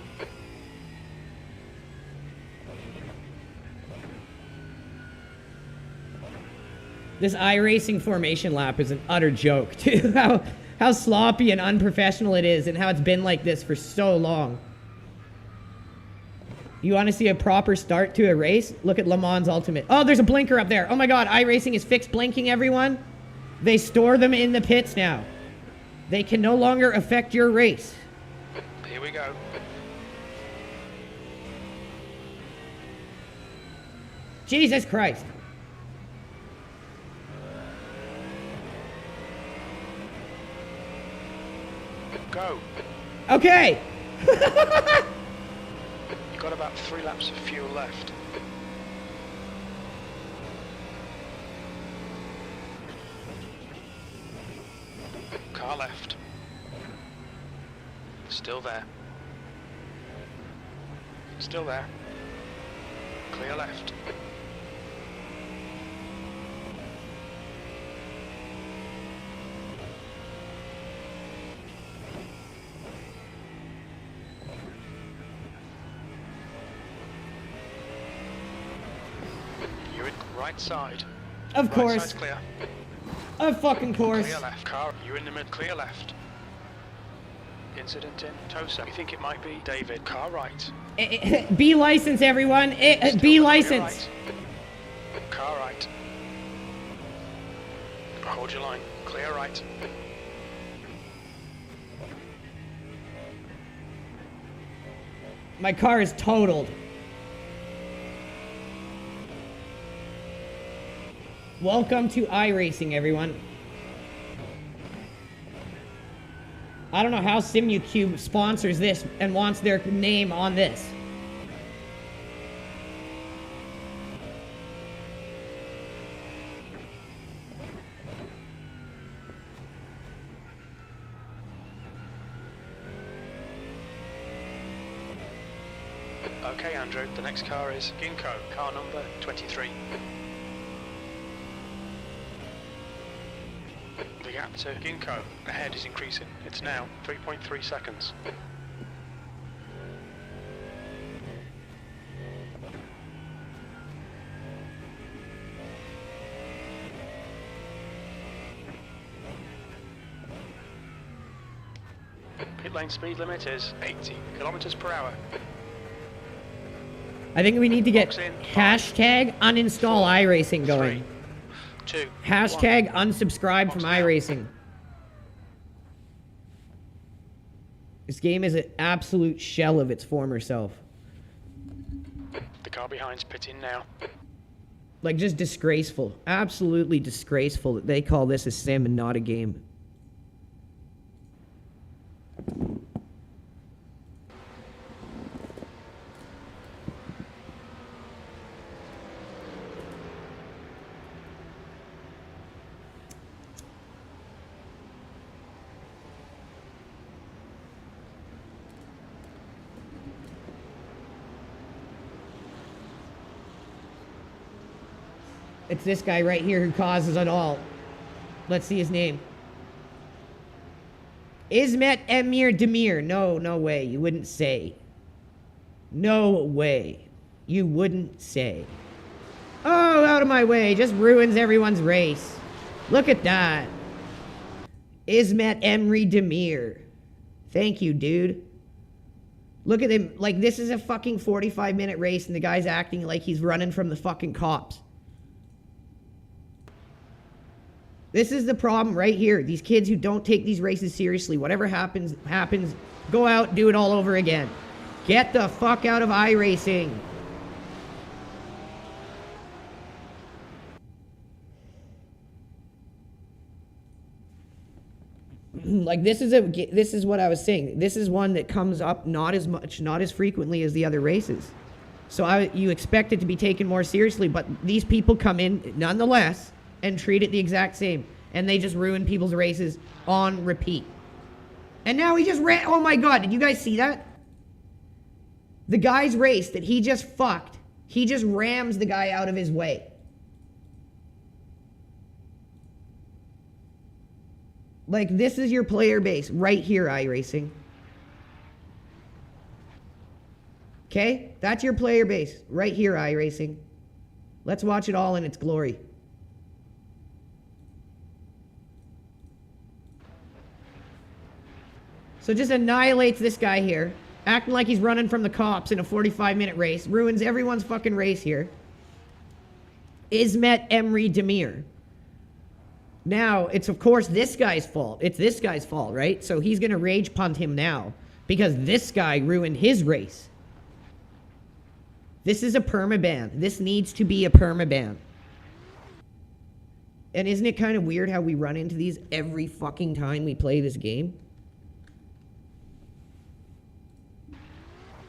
This iRacing formation lap is an utter joke, too. How sloppy and unprofessional it is, and how it's been like this for so long. You want to see a proper start to a race? Look at Le Mans Ultimate. Oh, there's a blinker up there. Oh my god, iRacing is fixed blinking, everyone. They store them in the pits now. They can no longer affect your race. Here we go. Jesus Christ. Go. Okay. You've got about 3 laps of fuel left. Car left. Still there. Still there. Clear left. You're in right side. Of Right course. side's clear. Of fucking course. Clear left. Car, you're in the mid. Clear left. Incident in Tosa. You think it might be David? Car right. B license, everyone. Still B clear license. right. Car right. Hold your line. Clear right. My car is totaled. Welcome to iRacing, everyone. I don't know how SimuCube sponsors this and wants their name on this. Okay, Andrew, the next car is Ginkgo, car number 23. The gap to Ginkgo ahead is increasing. It's now 3.3 seconds. Pit lane speed limit is 80 kilometers per hour. I think we need to get Box in. hashtag uninstall iRacing going. 3, 2, Hashtag 1. unsubscribe from Box now. iRacing. This game is an absolute shell of its former self. The car behind's pitting now. Like, just disgraceful. Absolutely disgraceful that they call this a sim and not a game. It's this guy right here who causes it all. Let's see his name. Ismet Emir Demir. No, no way. You wouldn't say. No way. You wouldn't say. Oh, out of my way. Just ruins everyone's race. Look at that. Ismet Emre Demir. Thank you, dude. Look at him. Like, this is a fucking 45-minute race, and the guy's acting like he's running from the fucking cops. This is the problem right here. These kids who don't take these races seriously. Whatever happens, happens. Go out, do it all over again. Get the fuck out of iRacing. Like, this is what I was saying. This is one that comes up not as much, not as frequently as the other races. So you expect it to be taken more seriously, but these people come in nonetheless and treat it the exact same. And they just ruin people's races on repeat. And now he just ran. Oh my God, did you guys see that? The guy's race that he just fucked, he just rams the guy out of his way. Like, this is your player base right here, iRacing. Okay? That's your player base right here, iRacing. Let's watch it all in its glory. So just annihilates this guy here, acting like he's running from the cops in a 45-minute race, ruins everyone's fucking race here. Ismet Emre Demir. Now, it's of course this guy's fault. It's this guy's fault, right? So he's going to rage punt him now because this guy ruined his race. This is a permaban. This needs to be a permaban. And isn't it kind of weird how we run into these every fucking time we play this game?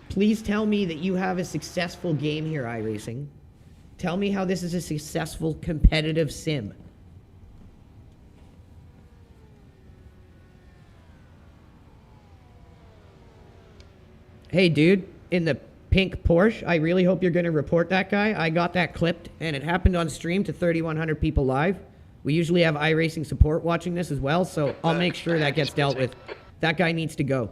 Please tell me that you have a successful game here, iRacing. Tell me how this is a successful competitive sim. Hey, dude, in the pink Porsche, I really hope you're going to report that guy. I got that clipped, and it happened on stream to 3,100 people live. We usually have iRacing support watching this as well, so I'll make sure that gets dealt with. That guy needs to go.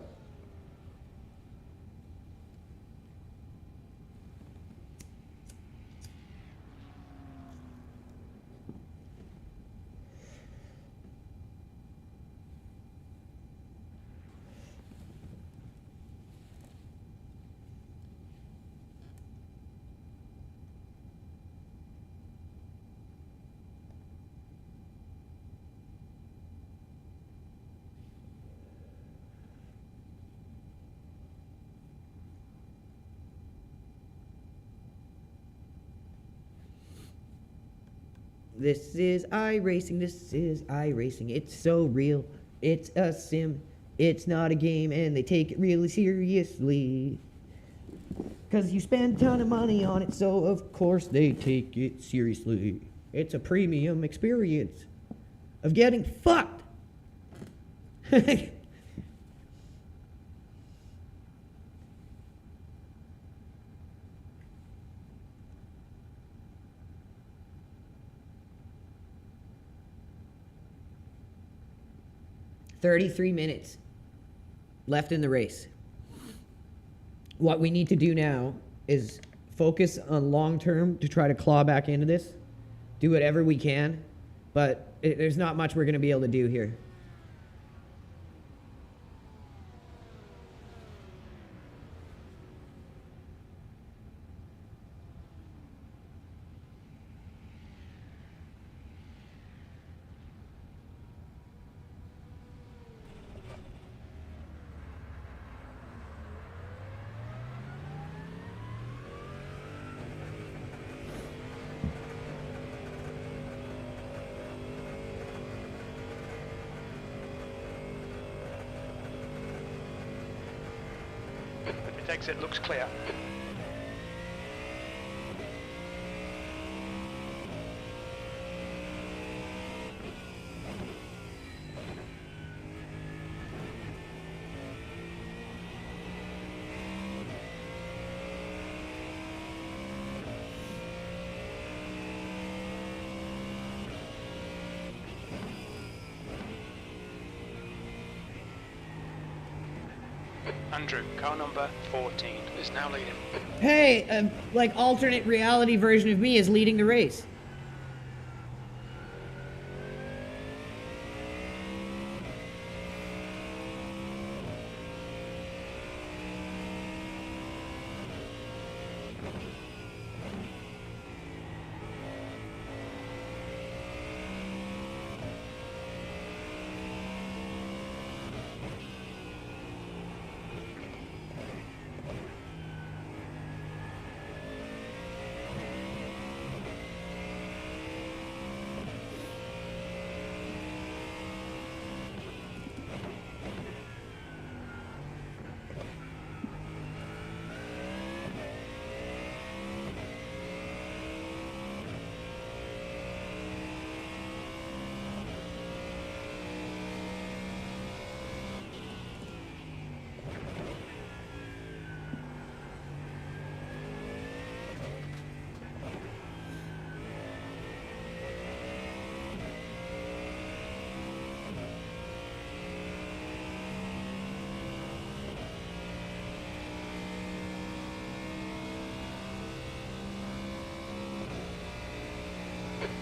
This is iRacing, this is iRacing. It's so real, it's a sim, it's not a game, and they take it really seriously. Cause you spend a ton of money on it, so of course they take it seriously. It's a premium experience of getting fucked. 33 minutes left in the race. What we need to do now is focus on long term to try to claw back into this. Do whatever we can, but there's not much we're going to be able to do here. Exit looks clear. Andrew, car number 14 is now leading. Hey, like alternate reality version of me is leading the race.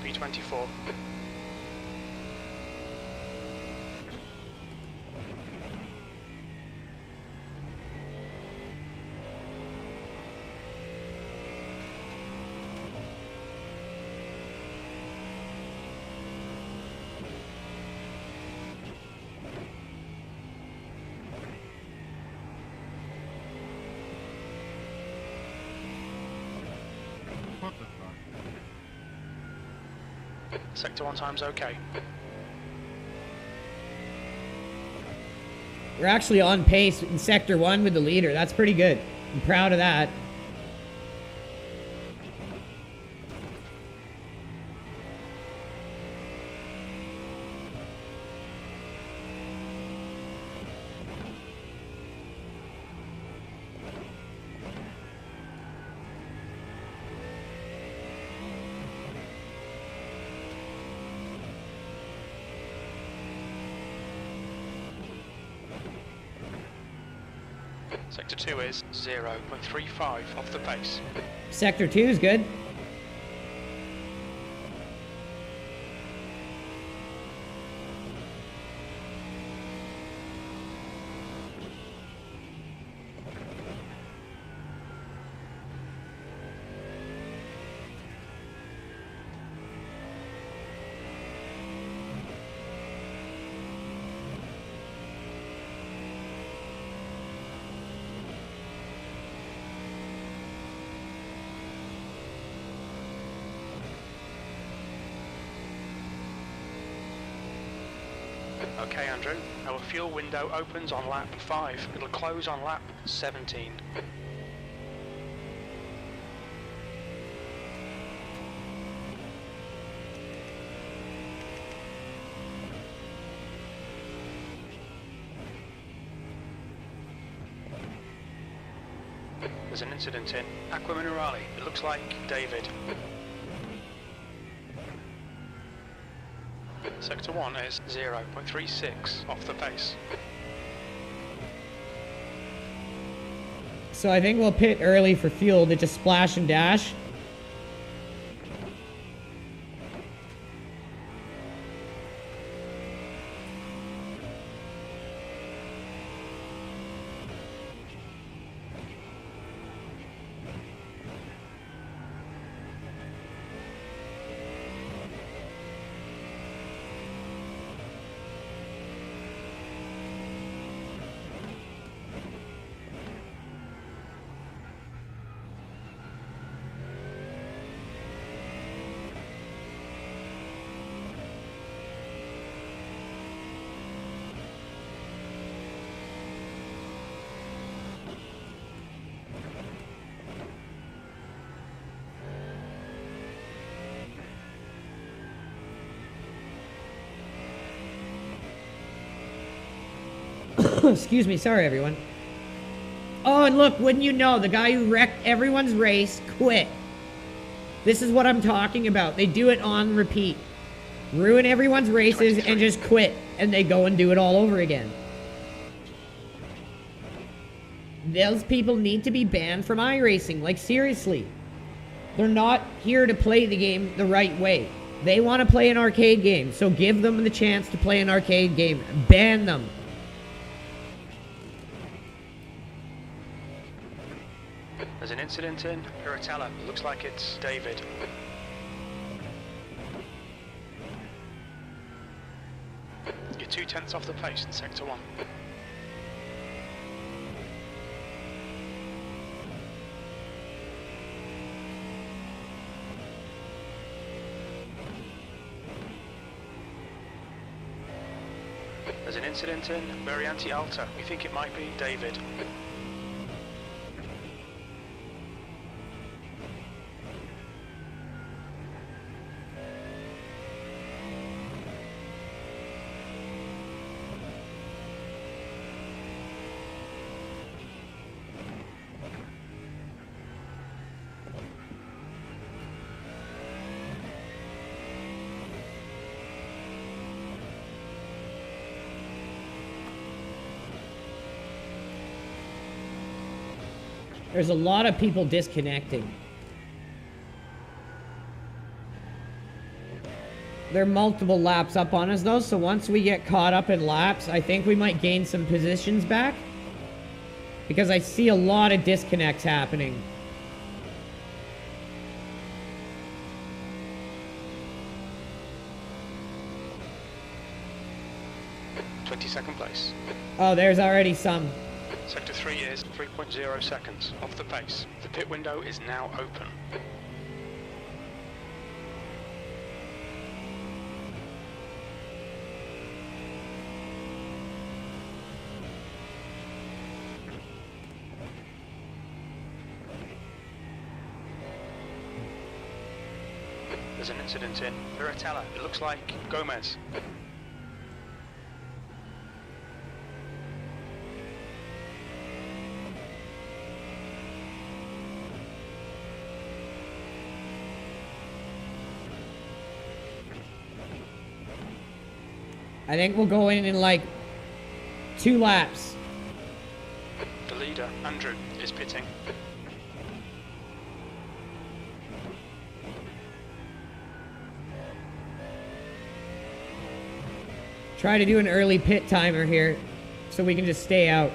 P24. Sector 1 time's okay. We're actually on pace in Sector 1 with the leader. That's pretty good. I'm proud of that. Sector 2 is 0.35 off the pace. Sector 2 is good. Okay, Andrew, our fuel window opens on lap 5. It'll close on lap 17. There's an incident in Aqua Minerale. It looks like David. Sector 1 is 0.36 off the pace. So I think we'll pit early for fuel to just splash and dash. Excuse me, sorry everyone. Oh, and look, wouldn't you know, the guy who wrecked everyone's race quit. This is what I'm talking about. They do it on repeat. Ruin everyone's races 23. and just quit. And they go and do it all over again. Those people need to be banned from iRacing. Like, seriously. They're not here to play the game the right way. They want to play an arcade game, so give them the chance to play an arcade game. Ban them. There's an incident in Piratella. It looks like it's David. You're 2/10 off the pace in Sector 1. There's an incident in Variante Alta. We think it might be David. There's a lot of people disconnecting. There are multiple laps up on us though, so once we get caught up in laps, I think we might gain some positions back. Because I see a lot of disconnects happening. Second place. Oh, there's already some. Sector 3 is 3.0 seconds off the pace. The pit window is now open. There's an incident in Piratella. It looks like Gomez. I think we'll go in like 2 laps. The lead leader, Andrew, is pitting. Try to do an early pit timer here so we can just stay out.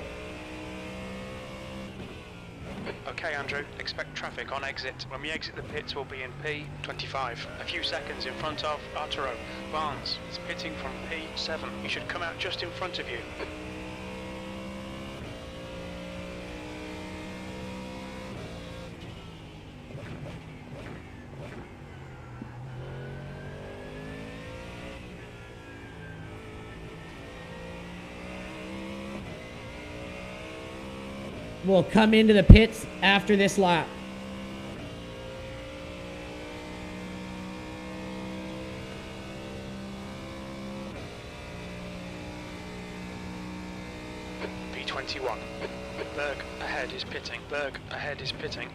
Okay, Andrew, expect traffic on exit. When we exit the pits, we'll be in P25. A few seconds in front of Arturo. Barnes is pitting from P7. He should come out just in front of you. We'll come into the pits after this lap. P21. Berg ahead is pitting. Berg ahead is pitting.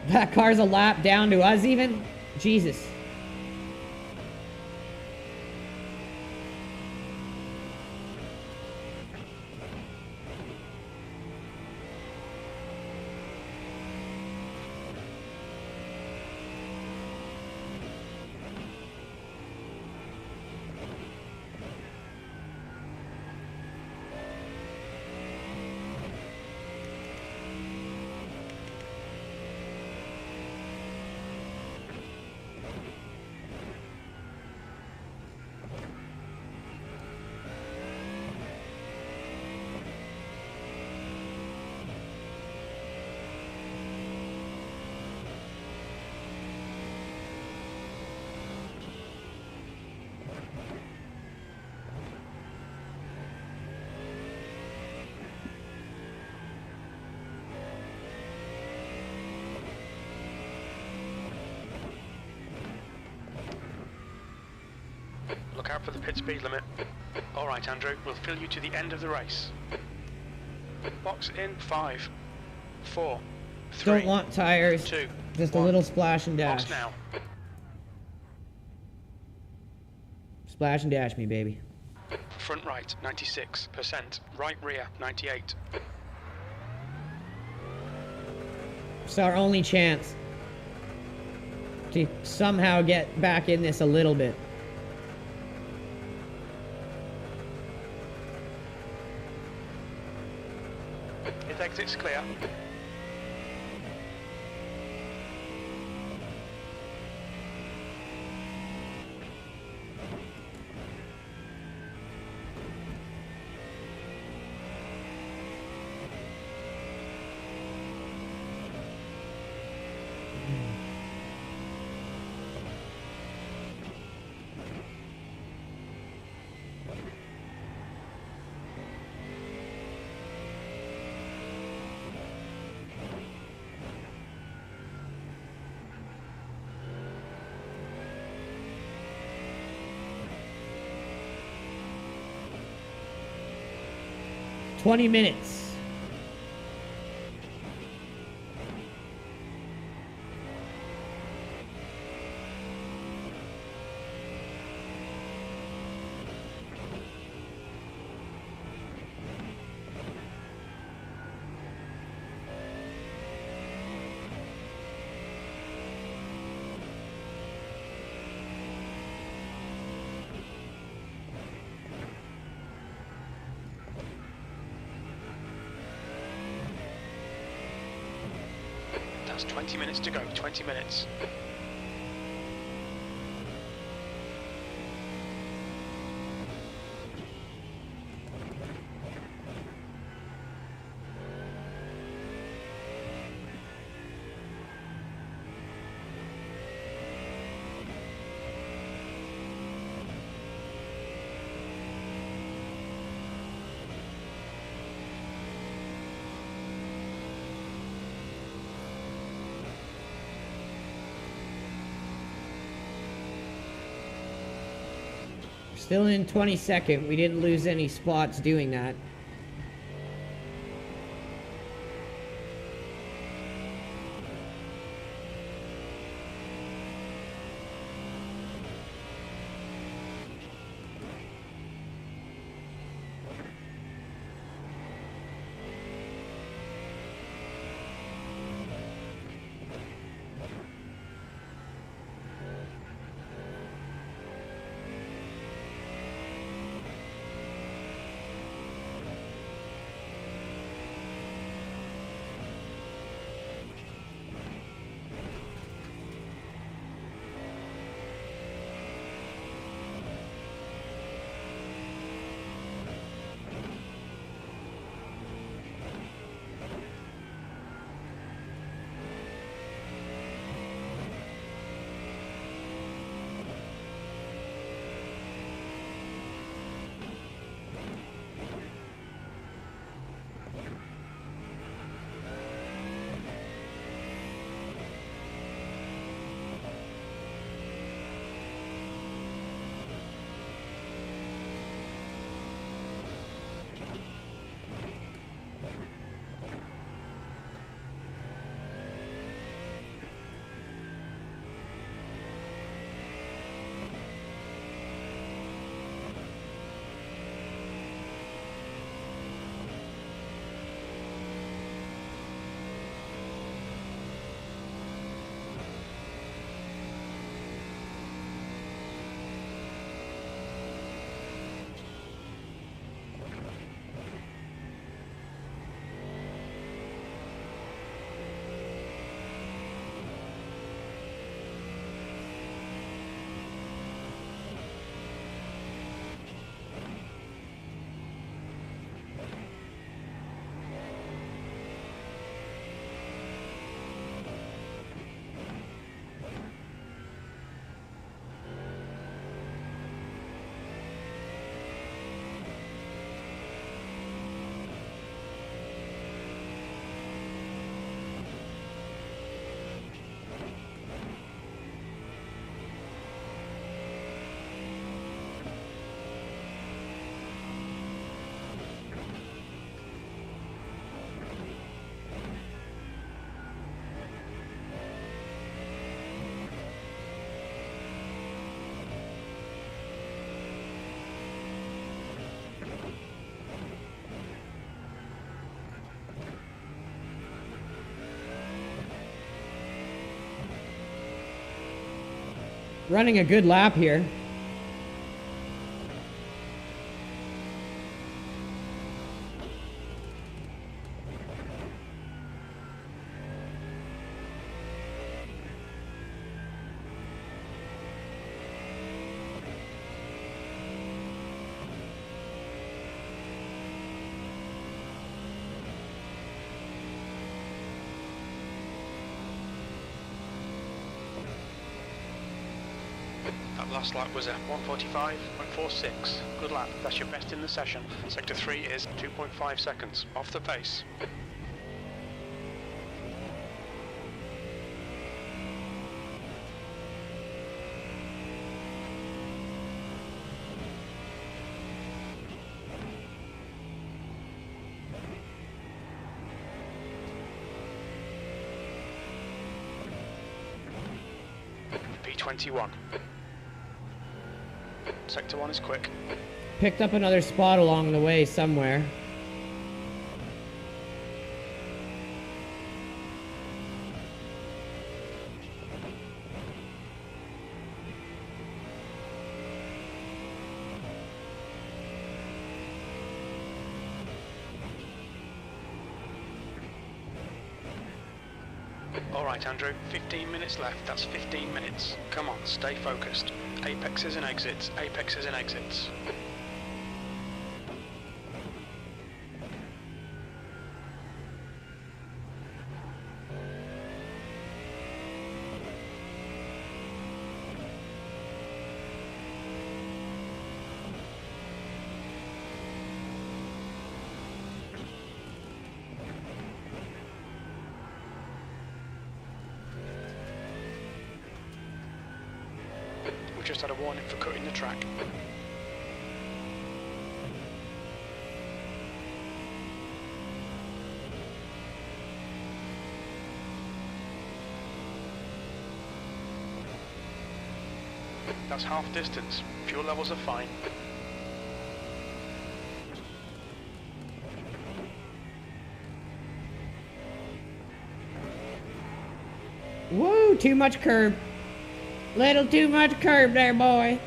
That car's a lap down to us even? Jesus. Look out for the pit speed limit. Alright, Andrew, we'll fill you to the end of the race. Box in 5, 4, 3. Don't want tires. 2. Just 1. a little splash and dash. Box now. Splash and dash me, baby. Front right, 96%. Right rear, 98. It's our only chance to somehow get back in this a little bit. If exit's clear. "20 minutes. That's 20 minutes to go, 20 minutes. Still in 22nd. We didn't lose any spots doing that. Running a good lap here. That last lap was a 1:45.46. Good lap, that's your best in the session. Sector 3 is 2.5 seconds off the pace. P21. Sector 1 is quick. Picked up another spot along the way somewhere. Alright Andrew, 15 minutes left, that's 15 minutes. Come on, stay focused. Apexes and exits, apexes and exits. Just had a warning for cutting the track. That's half distance. Fuel levels are fine. Whoa, too much curb. Little too much curb there, boy.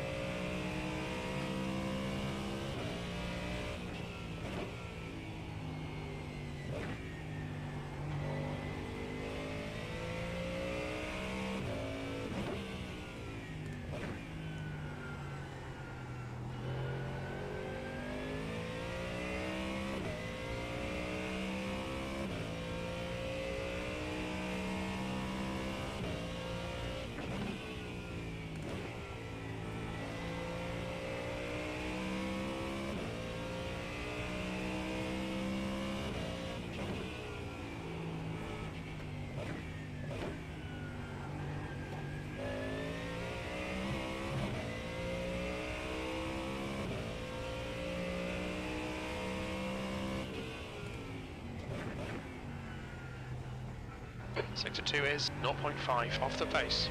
Sector 2 is 0.5 off the pace.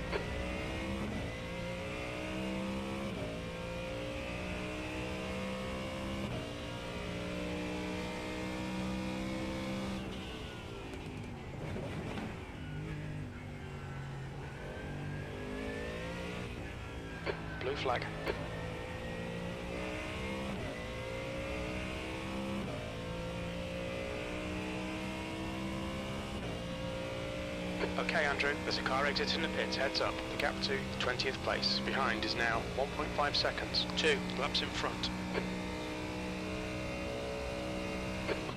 Blue flag. Okay, Andrew, there's a car exiting the pits, heads up. The gap to 20th place. Behind is now 1.5 seconds. 2 laps in front.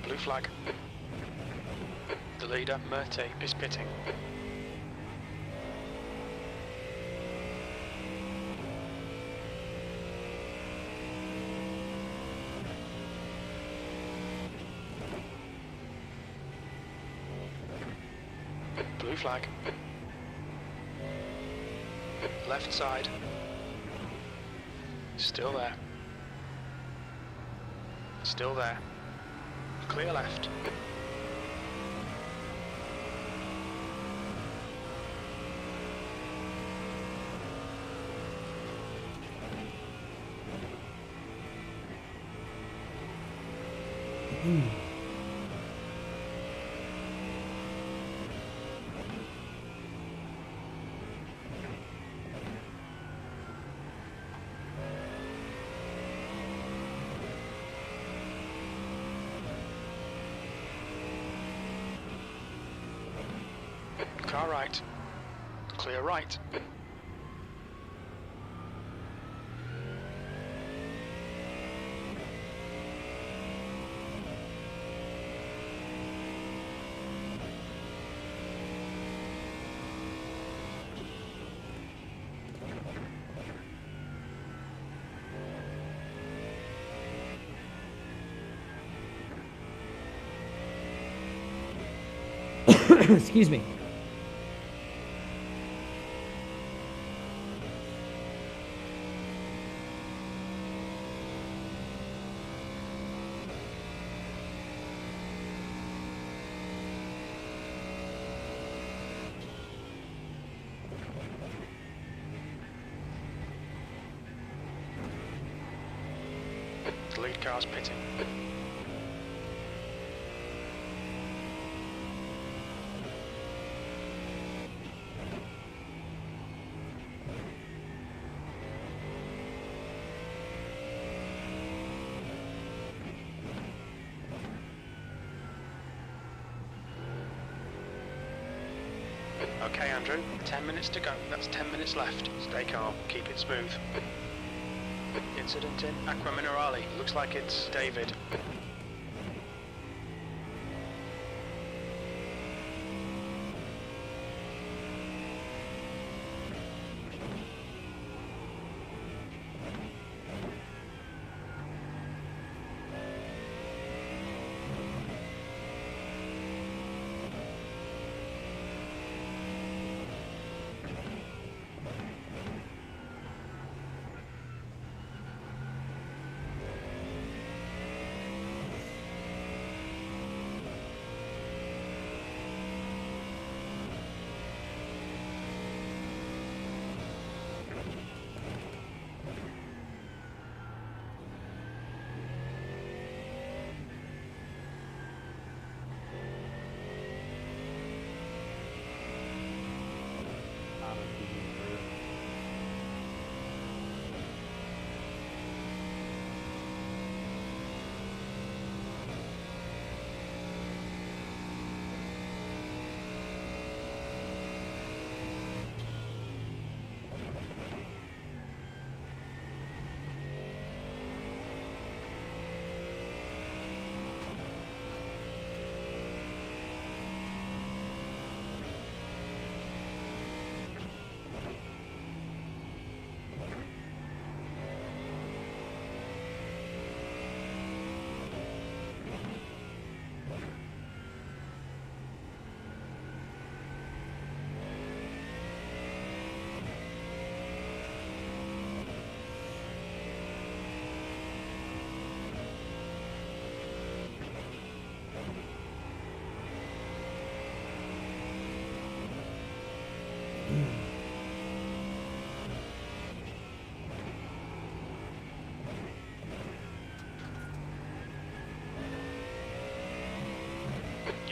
Blue flag. The leader, Murty, is pitting. Blue flag. Left side. Still there. Still there. Clear left. Car right. Clear right. Excuse me. The lead car's pitting. Okay, Andrew, 10 minutes to go. That's 10 minutes left. Stay calm, keep it smooth. Incident in Aqua Minerale. Looks like it's David.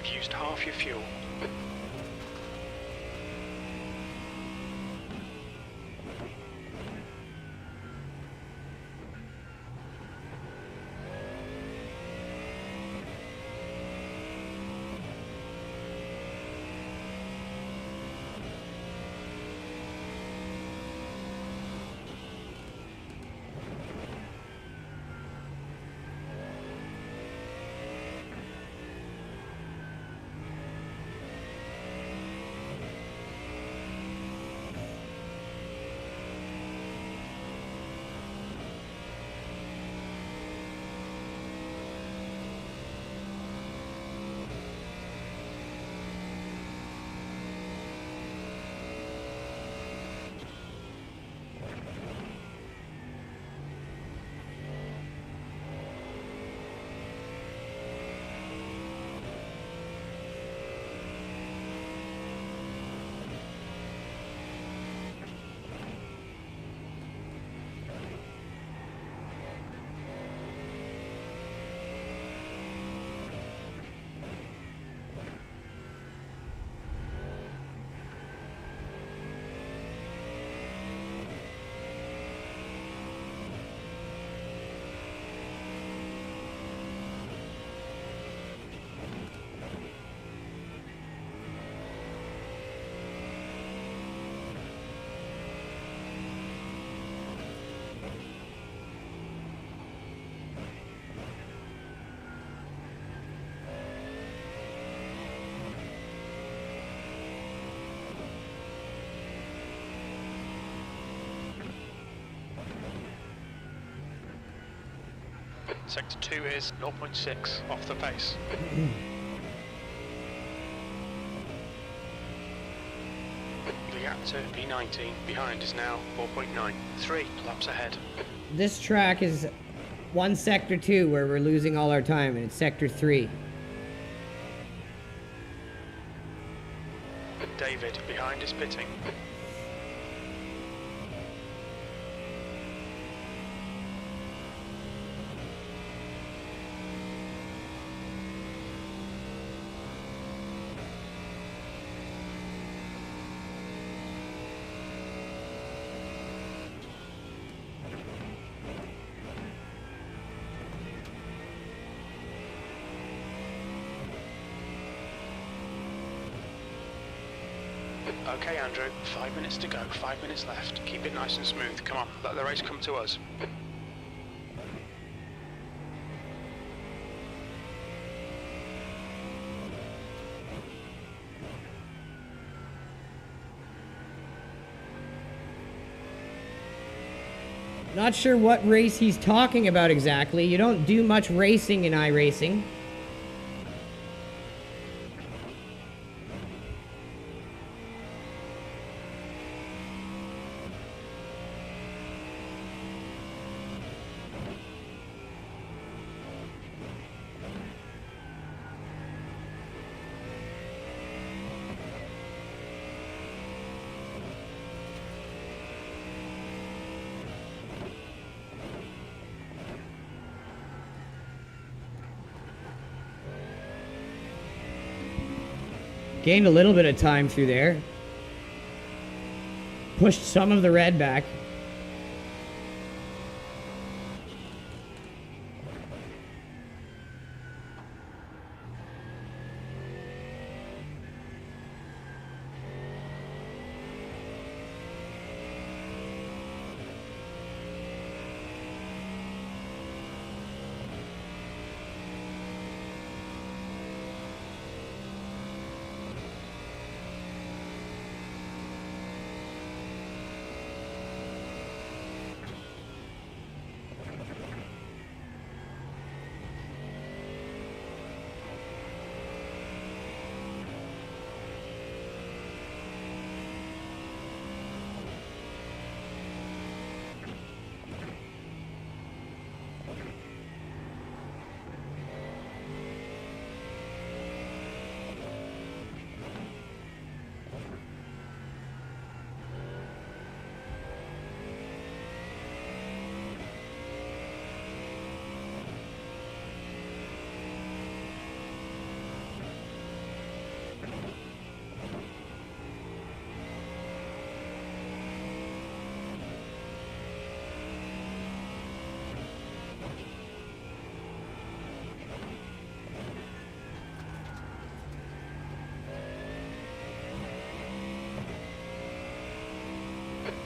You've used half your fuel. Sector 2 is 0.6 off the pace. The gap to P19 behind is now 4.9. 3 laps ahead. This track is one sector 2 where we're losing all our time, and it's sector 3. David behind is pitting. Okay, Andrew, 5 minutes to go, 5 minutes left. Keep it nice and smooth. Come on, let the race come to us. Not sure what race he's talking about exactly. You don't do much racing in iRacing. Gained a little bit of time through there. Pushed some of the red back.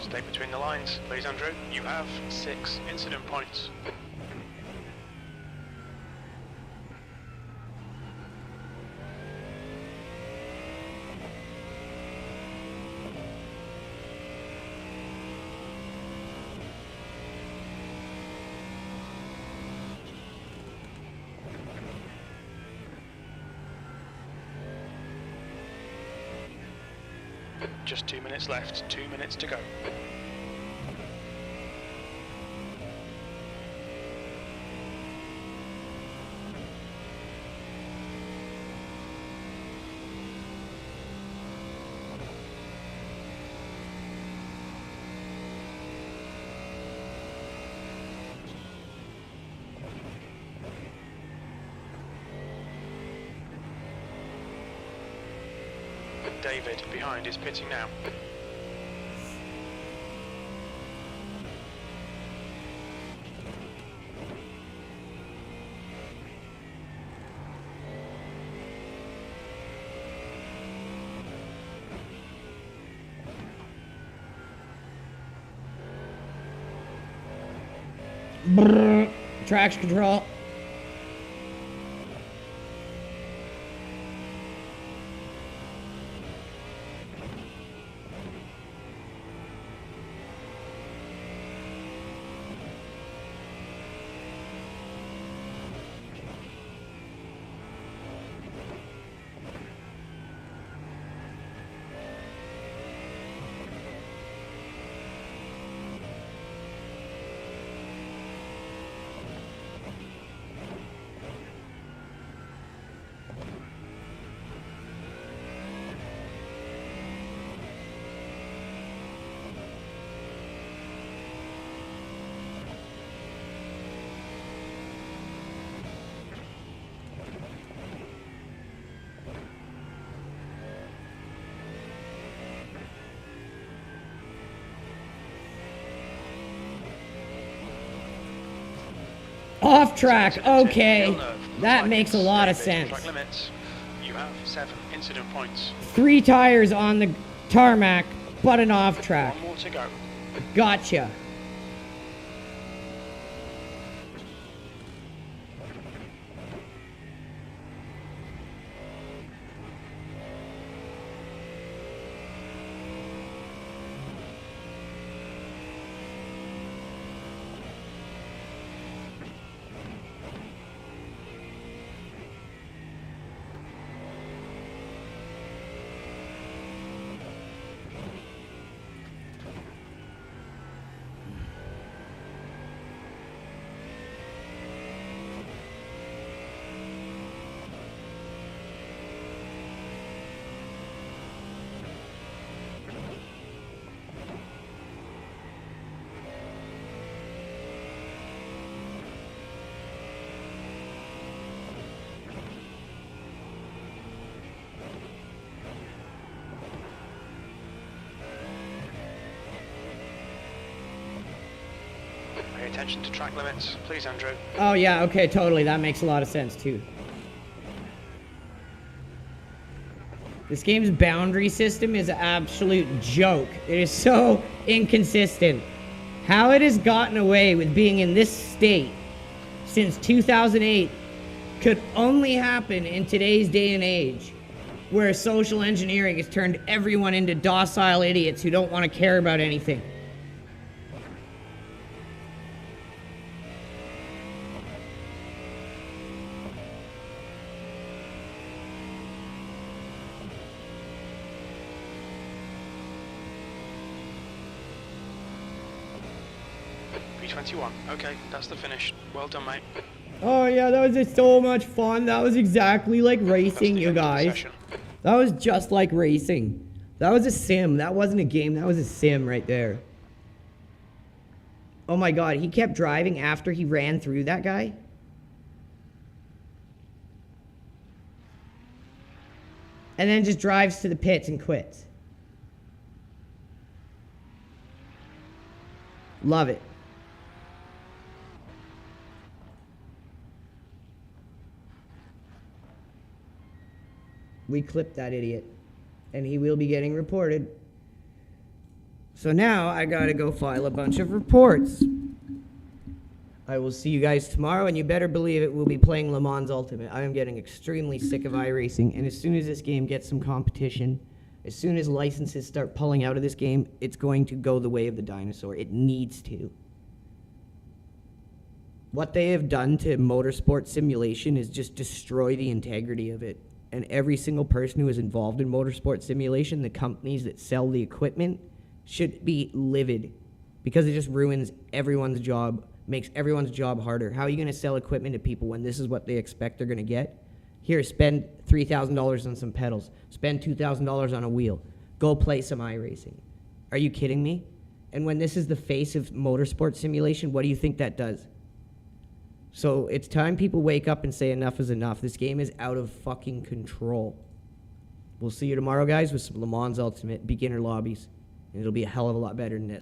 Stay between the lines, please, Andrew. You have 6 incident points. Just 2 minutes left, 2 minutes to go. David, behind, is pitting now. Brrr. Traction control. Off track, okay. That makes a lot of sense. Track limits. You have 7 incident points. 3 tires on the tarmac, but an off track. 1 more to go. Gotcha. Pay attention to track limits, please, Andrew. Oh yeah, okay, totally. That makes a lot of sense too. This game's boundary system is an absolute joke. It is so inconsistent. How it has gotten away with being in this state since 2008 could only happen in today's day and age, where social engineering has turned everyone into docile idiots who don't want to care about anything. P21. Okay, that's the finish. Well done, mate. Oh yeah, that was just so much fun. That was exactly like racing, you guys. That was just like racing. That was a sim. That wasn't a game. That was a sim right there. Oh my god, he kept driving after he ran through that guy? And then just drives to the pits and quits. Love it. We clipped that idiot. And he will be getting reported. So now I gotta go file a bunch of reports. I will see you guys tomorrow, and you better believe it, we'll be playing Le Mans Ultimate. I am getting extremely sick of iRacing, and as soon as this game gets some competition, as soon as licenses start pulling out of this game, it's going to go the way of the dinosaur. It needs to. What they have done to motorsport simulation is just destroy the integrity of it. And every single person who is involved in motorsport simulation, the companies that sell the equipment, should be livid because it just ruins everyone's job, makes everyone's job harder. How are you going to sell equipment to people when this is what they expect they're going to get? Here, spend $3,000 on some pedals. Spend $2,000 on a wheel. Go play some iRacing. Are you kidding me? And when this is the face of motorsport simulation, what do you think that does? So it's time people wake up and say enough is enough. This game is out of fucking control. We'll see you tomorrow, guys, with some Le Mans Ultimate beginner lobbies. And it'll be a hell of a lot better than this.